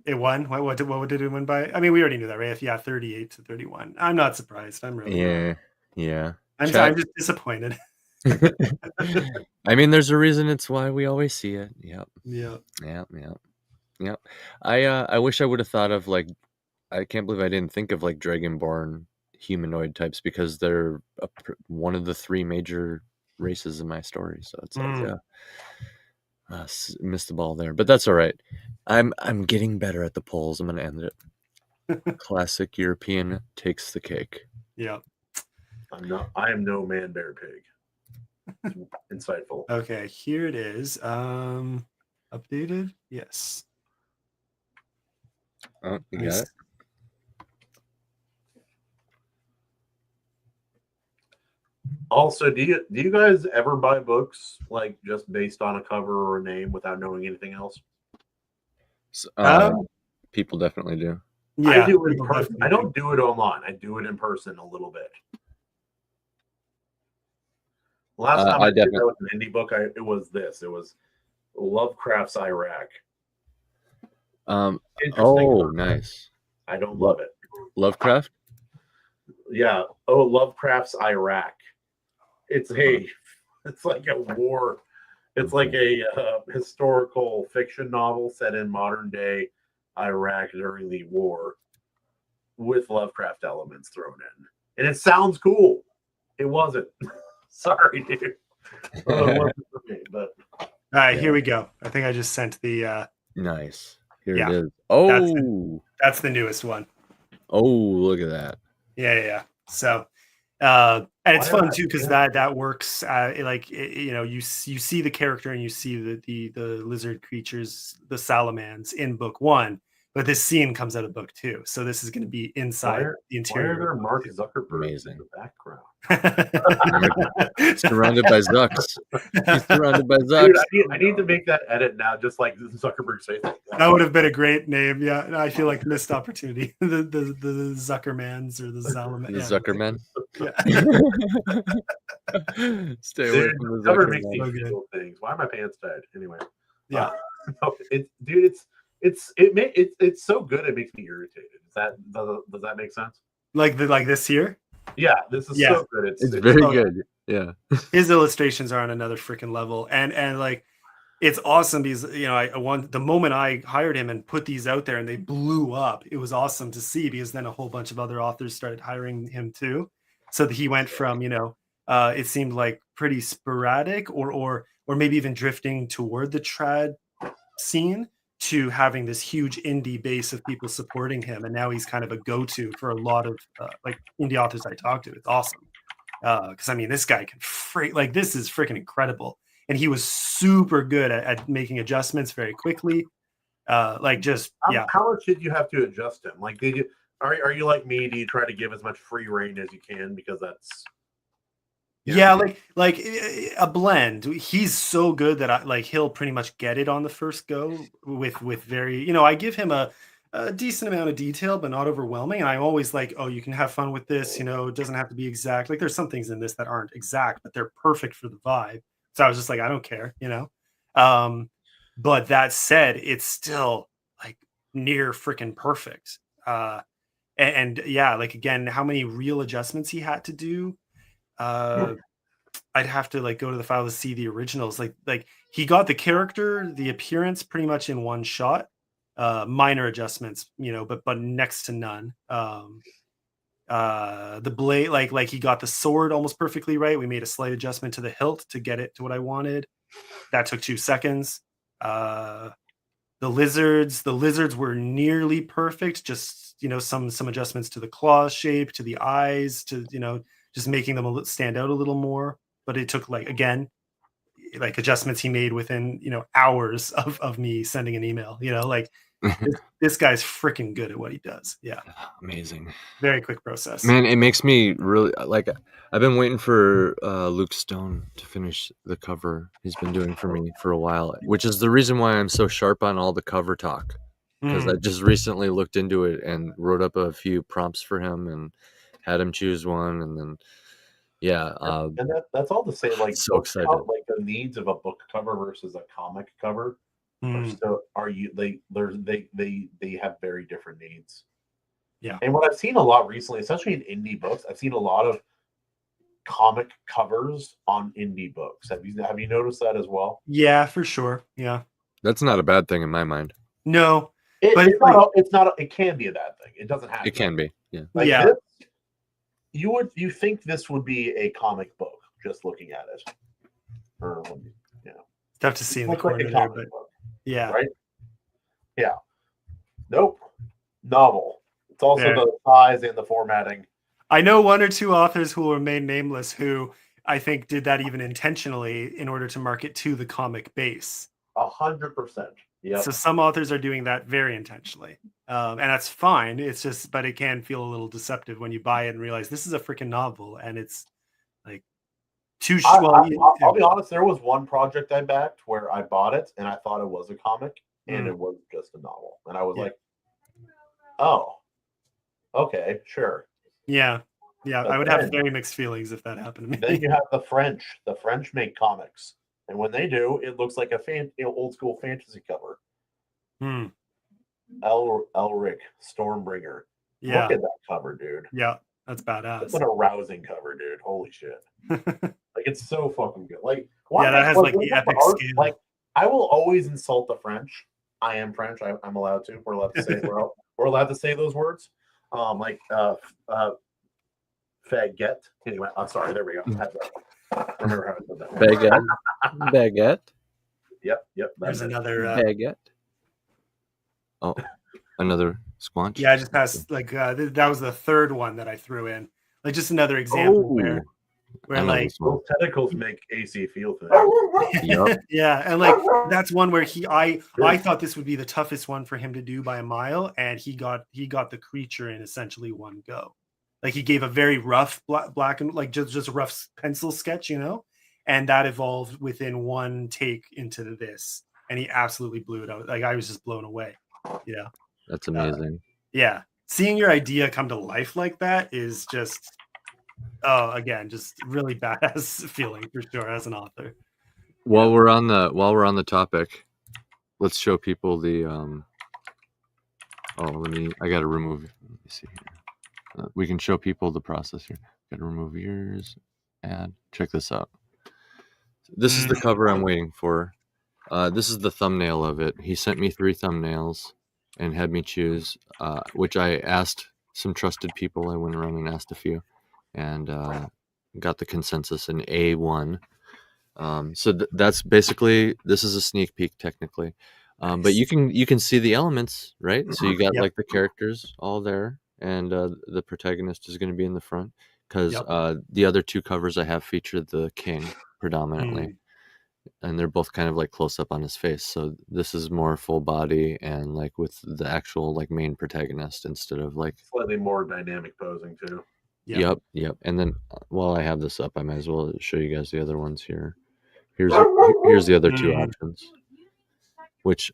It won. What did it win by? I mean, we already knew that, right? Yeah, 38-31. I'm not surprised. I'm really. Yeah. I'm just disappointed. I mean, there's a reason. It's why we always see it. Yep. I wish I would have thought of I can't believe I didn't think of Dragonborn humanoid types, because they're one of the 3 major races in my story. So it's missed the ball there, but that's all right. I'm getting better at the polls. I'm gonna end it. Classic European takes the cake. Yeah. I am no man bear pig. Insightful. Okay, here it is. Updated. Yes. Oh, you got it. Also, do you guys ever buy books just based on a cover or a name without knowing anything else? People definitely do. Yeah, I do it in person. I don't do it online. I do it in person a little bit. Last time I did that with an indie book, it was Lovecraft's Iraq. Oh, nice. I don't love it. Lovecraft? Yeah. Oh, Lovecraft's Iraq. It's like a war. It's like a historical fiction novel set in modern day Iraq during the war, with Lovecraft elements thrown in, and it sounds cool. It wasn't. Sorry, dude. for me, but All right, here we go. I think I just sent the. Nice. Here Yeah. it is. Oh, That's the newest one. oh, look at that. Yeah. So, and it's fun too because that works. You see the character and you see the lizard creatures, the salamans in book 1, but this scene comes out of book 2. So this is going to be inside the interior. Why are there Mark Zuckerberg Amazing. in the background? Surrounded by Zucks. He's surrounded by Zucks. Dude, I need to make that edit now, just like Zuckerberg says. That would have been a great name. Yeah, I feel like missed opportunity. the Zuckermans or the Zalaman. The Zuckerman. Yeah. Stay away from the Zuckerman makes Zuckerman. these little things. Why are my pants tied? Anyway. Yeah. It's so good it makes me irritated. Does that make sense? Like this here? Yeah, this is so good. It's very good. Yeah. His illustrations are on another freaking level. And like it's awesome because the moment I hired him and put these out there and they blew up, it was awesome to see because then a whole bunch of other authors started hiring him too. So that he went from, it seemed like pretty sporadic or maybe even drifting toward the trad scene to having this huge indie base of people supporting him. And now he's kind of a go-to for a lot of indie authors I talk to. It's awesome. Because this guy can this is freaking incredible. And he was super good at making adjustments very quickly. How much did you have to adjust him? Like, are you like me? Do you try to give as much free reign as you can because that's like a blend. He's so good that he'll pretty much get it on the first go with very I give him a decent amount of detail but not overwhelming, and I'm always like, oh, you can have fun with this, it doesn't have to be exact. Like there's some things in this that aren't exact but they're perfect for the vibe. So I was just like, I don't care, but that said, it's still like near freaking perfect. Again, how many real adjustments he had to do. I'd have to go to the file to see the originals. Like he got the character, the appearance pretty much in one shot. Minor adjustments, but next to none. The blade, like he got the sword almost perfectly right. We made a slight adjustment to the hilt to get it to what I wanted. That took 2 seconds. The lizards were nearly perfect. Just some adjustments to the claw shape, to the eyes, to just making them stand out a little more. But it took adjustments he made within hours of me sending an email. This guy's freaking good at what he does. Yeah, amazing. Very quick process. Man, it makes me really like. I've been waiting for Luke Stone to finish the cover he's been doing for me for a while, which is the reason why I'm so sharp on all the cover talk, because I just recently looked into it and wrote up a few prompts for him and had him choose one, and then and that's all to say, like, so excited. Like the needs of a book cover versus a comic cover they have very different needs. Yeah. And what I've seen a lot recently, especially in indie books, I've seen a lot of comic covers on indie books. Have you noticed that as well? Yeah, for sure. Yeah. That's not a bad thing in my mind. No. It can be a bad thing. It doesn't have to. It can be. Yeah. This, you think this would be a comic book just looking at it. Or tough to see in the corner there, but yeah. Right? Yeah. Nope. Novel. It's also the size and the formatting. I know 1 or 2 authors who will remain nameless who I think did that even intentionally in order to market to the comic base. 100%. Yeah. So some authors are doing that very intentionally. And that's fine. It's just, but it can feel a little deceptive when you buy it and realize this is a freaking novel and it's like too I'll be honest, there was one project I backed where I bought it and I thought it was a comic and it was just a novel. And I was like, oh, okay, sure. Yeah. Yeah. But I would have very mixed feelings if that happened to me. Then you have the French. The French make comics. And when they do, it looks like a old school fantasy cover. Elric, Stormbringer. Yeah. Look at that cover, dude. Yeah, that's badass. It's an arousing cover, dude. Holy shit. Like, it's so fucking good. Like, that has like the epic scale. Like, I will always insult the French. I am French. I'm allowed to. We're allowed to say we're allowed to say those words. Faggot. Anyway, I'm sorry. There we go. I remember how I said that. Baguette. Yep. There's another. Baguette. Oh, another squanch. Yeah, I just passed like that was the third one that I threw in. Like just another example where like those tentacles make AC feel things. Yep. Yeah, and like that's one where I thought this would be the toughest one for him to do by a mile, and he got the creature in essentially one go. Like he gave a very rough black and like just a rough pencil sketch, and that evolved within one take into this, and he absolutely blew it out. Like I was just blown away. Yeah, that's amazing. Yeah, seeing your idea come to life like that is just again just really badass feeling for sure as an author. While we're on the topic, let's show people the I gotta remove. Let me see here. We can show people the process here. Gotta remove yours. Add. Check this out. This is the cover I'm waiting for. This is the thumbnail of it. He sent me 3 thumbnails and had me choose, which I asked some trusted people. I went around and asked a few, and got the consensus in A1. So that's basically, this is a sneak peek technically, but you can see the elements, right? So you got like the characters all there, and the protagonist is going to be in the front because the other 2 covers I have featured the king predominantly, and they're both kind of like close up on his face. So this is more full body and like with the actual like main protagonist instead of like slightly more dynamic posing too. Yep. And then while I have this up, I might as well show you guys the other ones here. Here's the other 2 options, which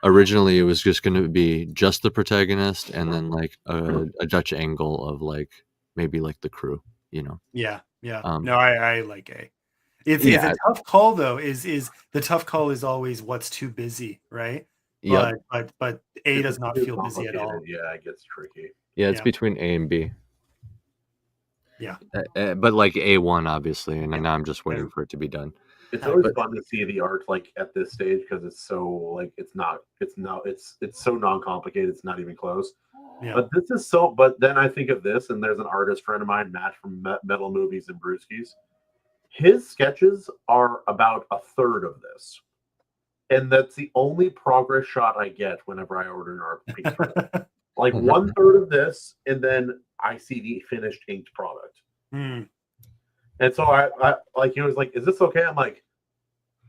originally it was just going to be just the protagonist and then like a Dutch angle of like maybe like the crew, Yeah. No, I like A. It's a tough call though. Is the tough call is always what's too busy, right? Yeah. But A does not feel busy at all. Yeah, it gets tricky. Yeah, it's between A and B. Yeah. But like A1 obviously, and now I'm just waiting for it to be done. It's always fun to see the art like at this stage because it's so like it's so non-complicated. It's not even close. Yeah. But this is so. But then I think of this, and there's an artist friend of mine, Matt from Metal Movies and Brewskis. His sketches are about a third of this, and that's the only progress shot I get whenever I order an art piece. Like 1/3 of this, and then I see the finished inked product. And so I like he was like, "Is this okay?" I'm like,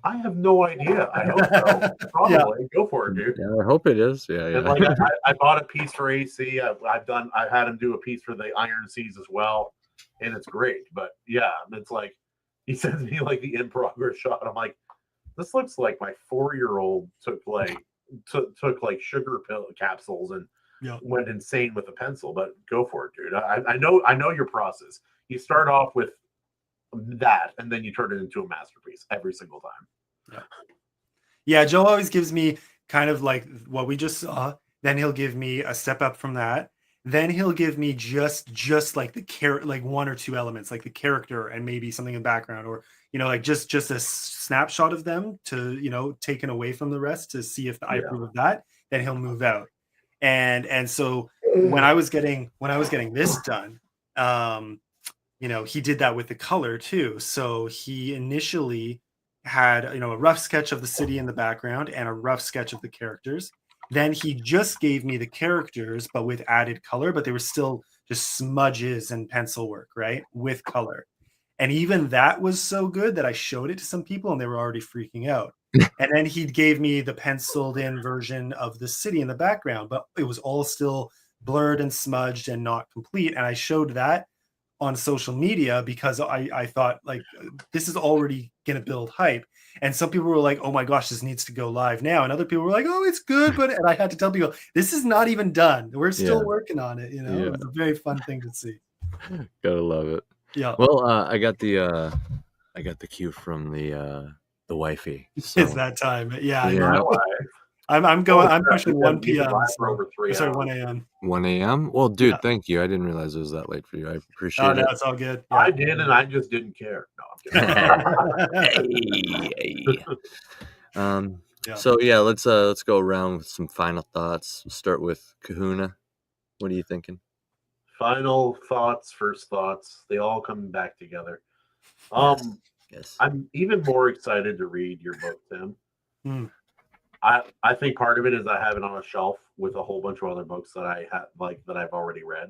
"I have no idea. I hope so. Probably go for it, dude." Yeah, I hope it is. Yeah. And like I bought a piece for AC. I've had him do a piece for the Iron Seas as well, and it's great. But yeah, it's like he sends me like the in progress shot. I'm like, this looks like my 4-year-old took like sugar pill capsules and went insane with a pencil. But go for it, dude. I know your process. You start off with that and then you turn it into a masterpiece every single time. Yeah, Joe always gives me kind of like what we just saw, then he'll give me a step up from that, then he'll give me just like the like 1 or 2 elements, like the character and maybe something in the background, or like just a snapshot of them to taken away from the rest to see if I approve of that. Then he'll move out, and so when I was getting this done, he did that with the color too. So he initially had, a rough sketch of the city in the background and a rough sketch of the characters. Then he just gave me the characters, but with added color, but they were still just smudges and pencil work, right? With color. And even that was so good that I showed it to some people and they were already freaking out. And then he gave me the penciled in version of the city in the background, but it was all still blurred and smudged and not complete. And I showed that on social media because I thought like this is already going to build hype, and some people were like, oh my gosh, this needs to go live now, and other people were like, oh, it's good, but and I had to tell people this is not even done, we're still working on it. It was a very fun thing to see. Gotta love it. Well, I got the cue from the wifey, so. It's that time. I'm pushing 1 p.m. Sorry, 1 a.m. 1 a.m. Well, dude, thank you. I didn't realize it was that late for you. I appreciate it. No, it's all good. I did, and I just didn't care. No, I'm kidding. So let's go around with some final thoughts. We'll start with Kahuna. What are you thinking? Final thoughts, first thoughts. They all come back together. Yes. I'm even more excited to read your book, Tim. Hmm. I think part of it is I have it on a shelf with a whole bunch of other books that I have that I've already read,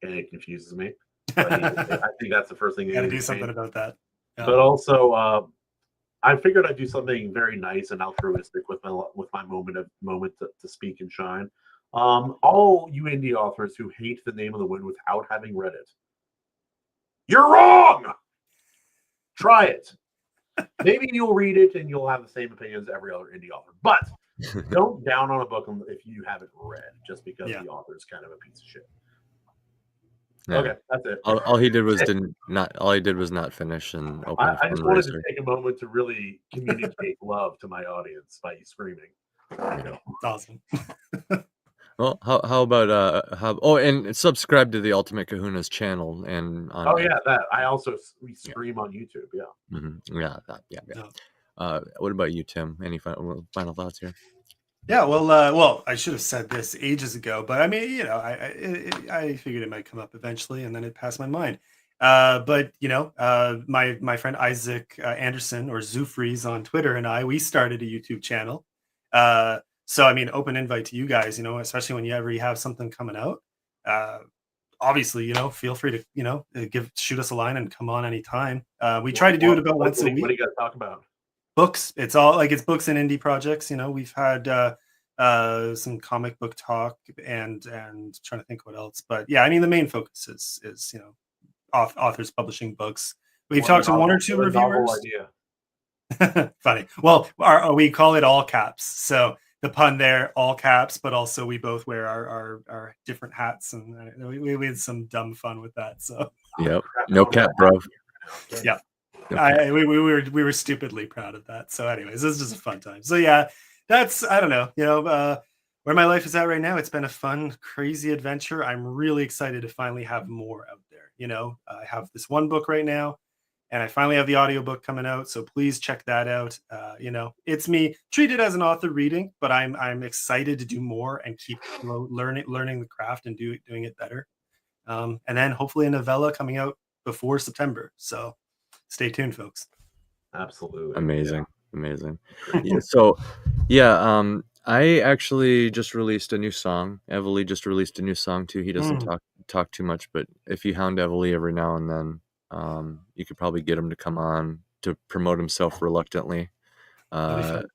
and it confuses me. So I think that's the first thing. Got to do something about that. Yeah. But also, I figured I'd do something very nice and altruistic with my moment to speak and shine. All you indie authors who hate The Name of the Wind without having read it, you're wrong. Try it. Maybe you'll read it and you'll have the same opinion as every other indie author. But don't down on a book if you haven't read, just because the author is kind of a piece of shit. Yeah. Okay, that's it. All he did was not finish and open. I just wanted to take a moment to really communicate love to my audience by screaming. Awesome. Well, how about and subscribe to the Ultimate Kahuna's channel and on that I also stream on YouTube. Yeah. Mm-hmm. What about you, Tim? Any final thoughts here? Yeah, well, I should have said this ages ago, but I mean, I figured it might come up eventually, and then it passed my mind. But my friend Isaac Anderson, or Zoofreeze on Twitter, and we started a YouTube channel. So I mean, open invite to you guys, especially when you ever have something coming out. Obviously, feel free to shoot us a line and come on anytime. We try to do it about once a week. What do you guys talk about? Books. It's all it's books and indie projects. We've had some comic book talk and trying to think what else. But yeah, I mean, the main focus is authors publishing books. We've talked to one or two reviewers. Funny. Well, we call it all caps. So the pun there, all caps, but also we both wear our different hats, and we had some dumb fun with that. So yep, no cap, bro. Yeah. We were stupidly proud of that. So anyways, this is just a fun time. So yeah, that's, I don't know, where my life is at right now. It's been a fun, crazy adventure. I'm really excited to finally have more out there. I have this one book right now, and I finally have the audiobook coming out. So please check that out. It's me, treat it as an author reading, but I'm excited to do more and keep learning the craft and doing it better. And then hopefully a novella coming out before September. So stay tuned, folks. Absolutely. Amazing. Yeah, so I actually just released a new song. Evaleighmusic just released a new song too. He doesn't talk too much, but if you hound Evaleighmusic every now and then, you could probably get him to come on to promote himself reluctantly. But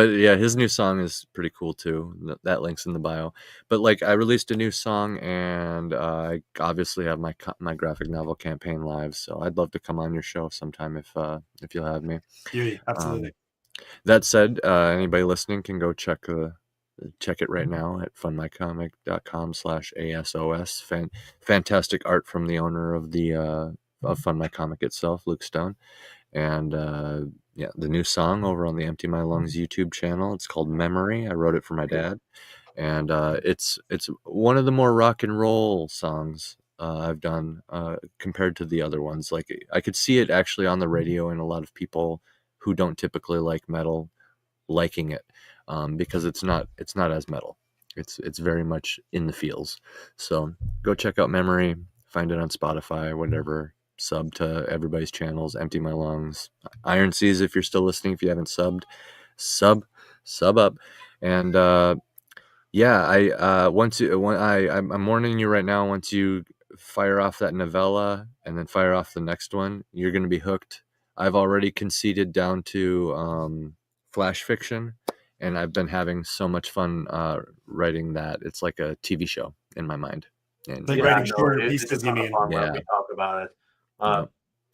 yeah, his new song is pretty cool too. That link's in the bio. But I released a new song, and I obviously have my graphic novel campaign live. So I'd love to come on your show sometime if you'll have me. Yeah, absolutely. That said, anybody listening can go check it right now at funmycomic.com/ASOS. Fantastic art from the owner of Fun My Comic itself, Luke Stone, and the new song over on the Empty My Lungs YouTube channel. It's called Memory. I wrote it for my dad, and it's one of the more rock and roll songs I've done compared to the other ones. I could see it actually on the radio, and a lot of people who don't typically like metal liking it because it's not as metal. It's very much in the feels. So go check out Memory. Find it on Spotify, whatever. Sub to everybody's channels. Empty My Lungs, Iron Seas. If you're still listening, if you haven't subbed, sub up. And I'm warning you right now. Once you fire off that novella and then fire off the next one, you're going to be hooked. I've already conceded down to flash fiction, and I've been having so much fun writing that. It's like a TV show in my mind. And writing shorter pieces, you mean? We talk about it.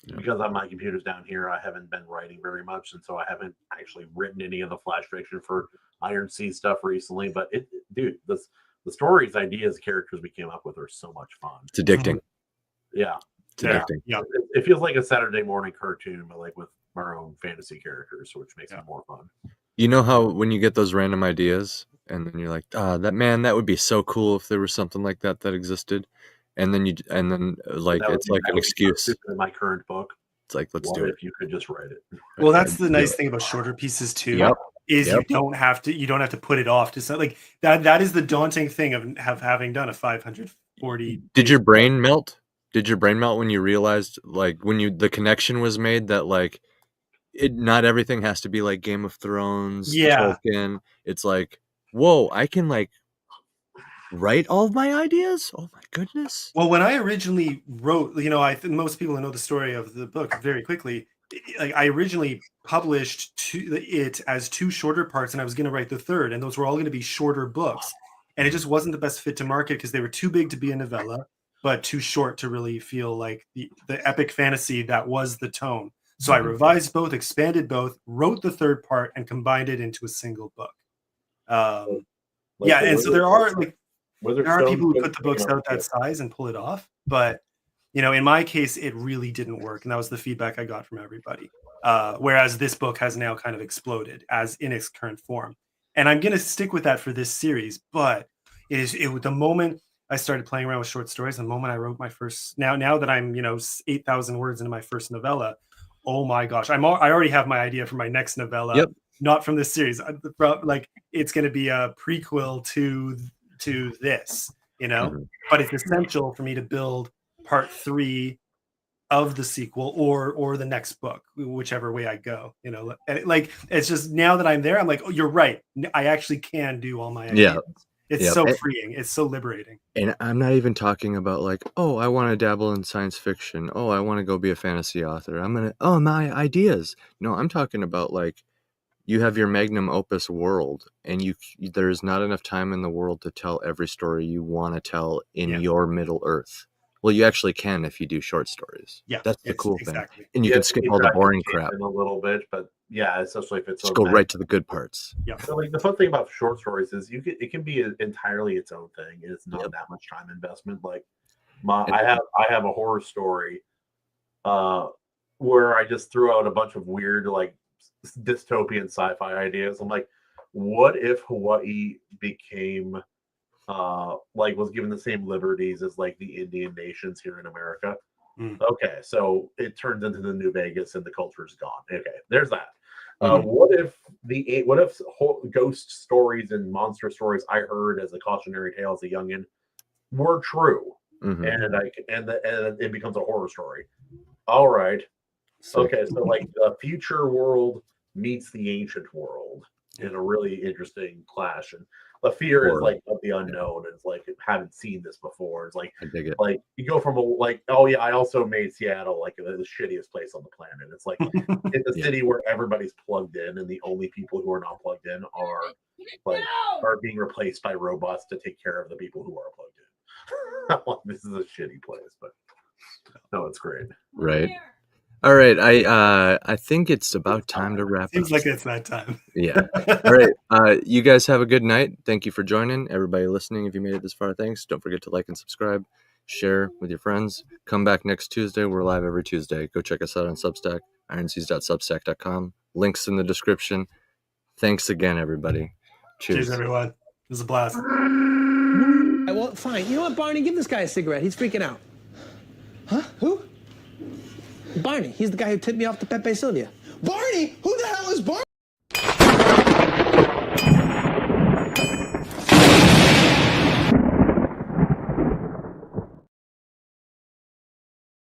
Because my computer's down here, I haven't been writing very much, and so I haven't actually written any of the flash fiction for Iron Sea stuff recently. But the stories, ideas, characters we came up with are so much fun. It's addicting. Yeah, it's addicting. Yeah. It feels like a Saturday morning cartoon, but with our own fantasy characters, which makes it more fun. You know how when you get those random ideas, and then you're like, that would be so cool if there was something like that existed. And then it's like an excuse. In my current book, it's like, let's do it. If you could just write it. Well, that's the nice thing about shorter pieces too. Yep. You don't have to put it off to something that is the daunting thing of having done a 540. Did your brain melt? Did your brain melt when you realized, like, when the connection was made that, like, not everything has to be like Game of Thrones, Tolkien. It's like, whoa, I can like write all of my ideas. Oh my goodness. Well, when I originally wrote, you know, most people know the story of the book very quickly. Like I originally published it as 2 shorter parts, and I was going to write the third, and those were all going to be shorter books. And it just wasn't the best fit to market because they were too big to be a novella, but too short to really feel like the epic fantasy that was the tone. So I revised both, expanded both, wrote the third part, and combined it into a single book. And so there are people who put the books out that size and pull it off, but you know, in my case, it really didn't work, and that was the feedback I got from everybody. Whereas this book has now kind of exploded as in its current form, and I'm going to stick with that for this series. But the moment I started playing around with short stories, the moment I wrote my first, now that I'm 8,000 words into my first novella. Oh my gosh! I already have my idea for my next novella. Yep. Not from this series. Like it's going to be a prequel to this, But it's essential for me to build part 3 of the sequel or the next book, whichever way I go. And it's just now that I'm there, I'm like, oh, you're right. I actually can do all my ideas. Yeah. It's so freeing. It's so liberating. And I'm not even talking about like, oh, I want to dabble in science fiction. Oh, I want to go be a fantasy author. My ideas. No, I'm talking about like, you have your magnum opus world, and there's not enough time in the world to tell every story you want to tell in your Middle Earth. Well, you actually can if you do short stories. Yeah, that's the cool exactly. thing. And you can skip all the boring crap. A little bit, but yeah, especially if it's just go right to the good parts. Yeah. So like the fun thing about short stories is it can be entirely its own thing. It's not that much time investment. Like I have a horror story where I just threw out a bunch of weird like dystopian sci-fi ideas. I'm like, what if Hawaii became was given the same liberties as like the Indian nations here in America? Okay, so it turns into the New Vegas and the culture's gone. Okay, there's that. What if ghost stories and monster stories I heard as a cautionary tale as a youngin were true, and it becomes a horror story? All right. Okay, so like the future world meets the ancient world in a really interesting clash, and the fear is like of the unknown. It's like haven't seen this before. It's like I dig it. Like you go from oh yeah, I also made Seattle like the shittiest place on the planet. It's like it's a city where everybody's plugged in, and the only people who are not plugged in are being replaced by robots to take care of the people who are plugged in. This is a shitty place, but no, it's great. Right. All right, I think it's about time to wrap up. Seems like it's that time. Yeah. All right, you guys have a good night. Thank you for joining. Everybody listening, if you made it this far, thanks. Don't forget to like and subscribe. Share with your friends. Come back next Tuesday. We're live every Tuesday. Go check us out on Substack, ironseas.substack.com. Links in the description. Thanks again, everybody. Cheers. Cheers, everyone. It was a blast. Well, fine. You know what, Barney? Give this guy a cigarette. He's freaking out. Huh? Who? Barney. He's the guy who tipped me off to Pepe Sylvia. Barney? Who the hell is Barney?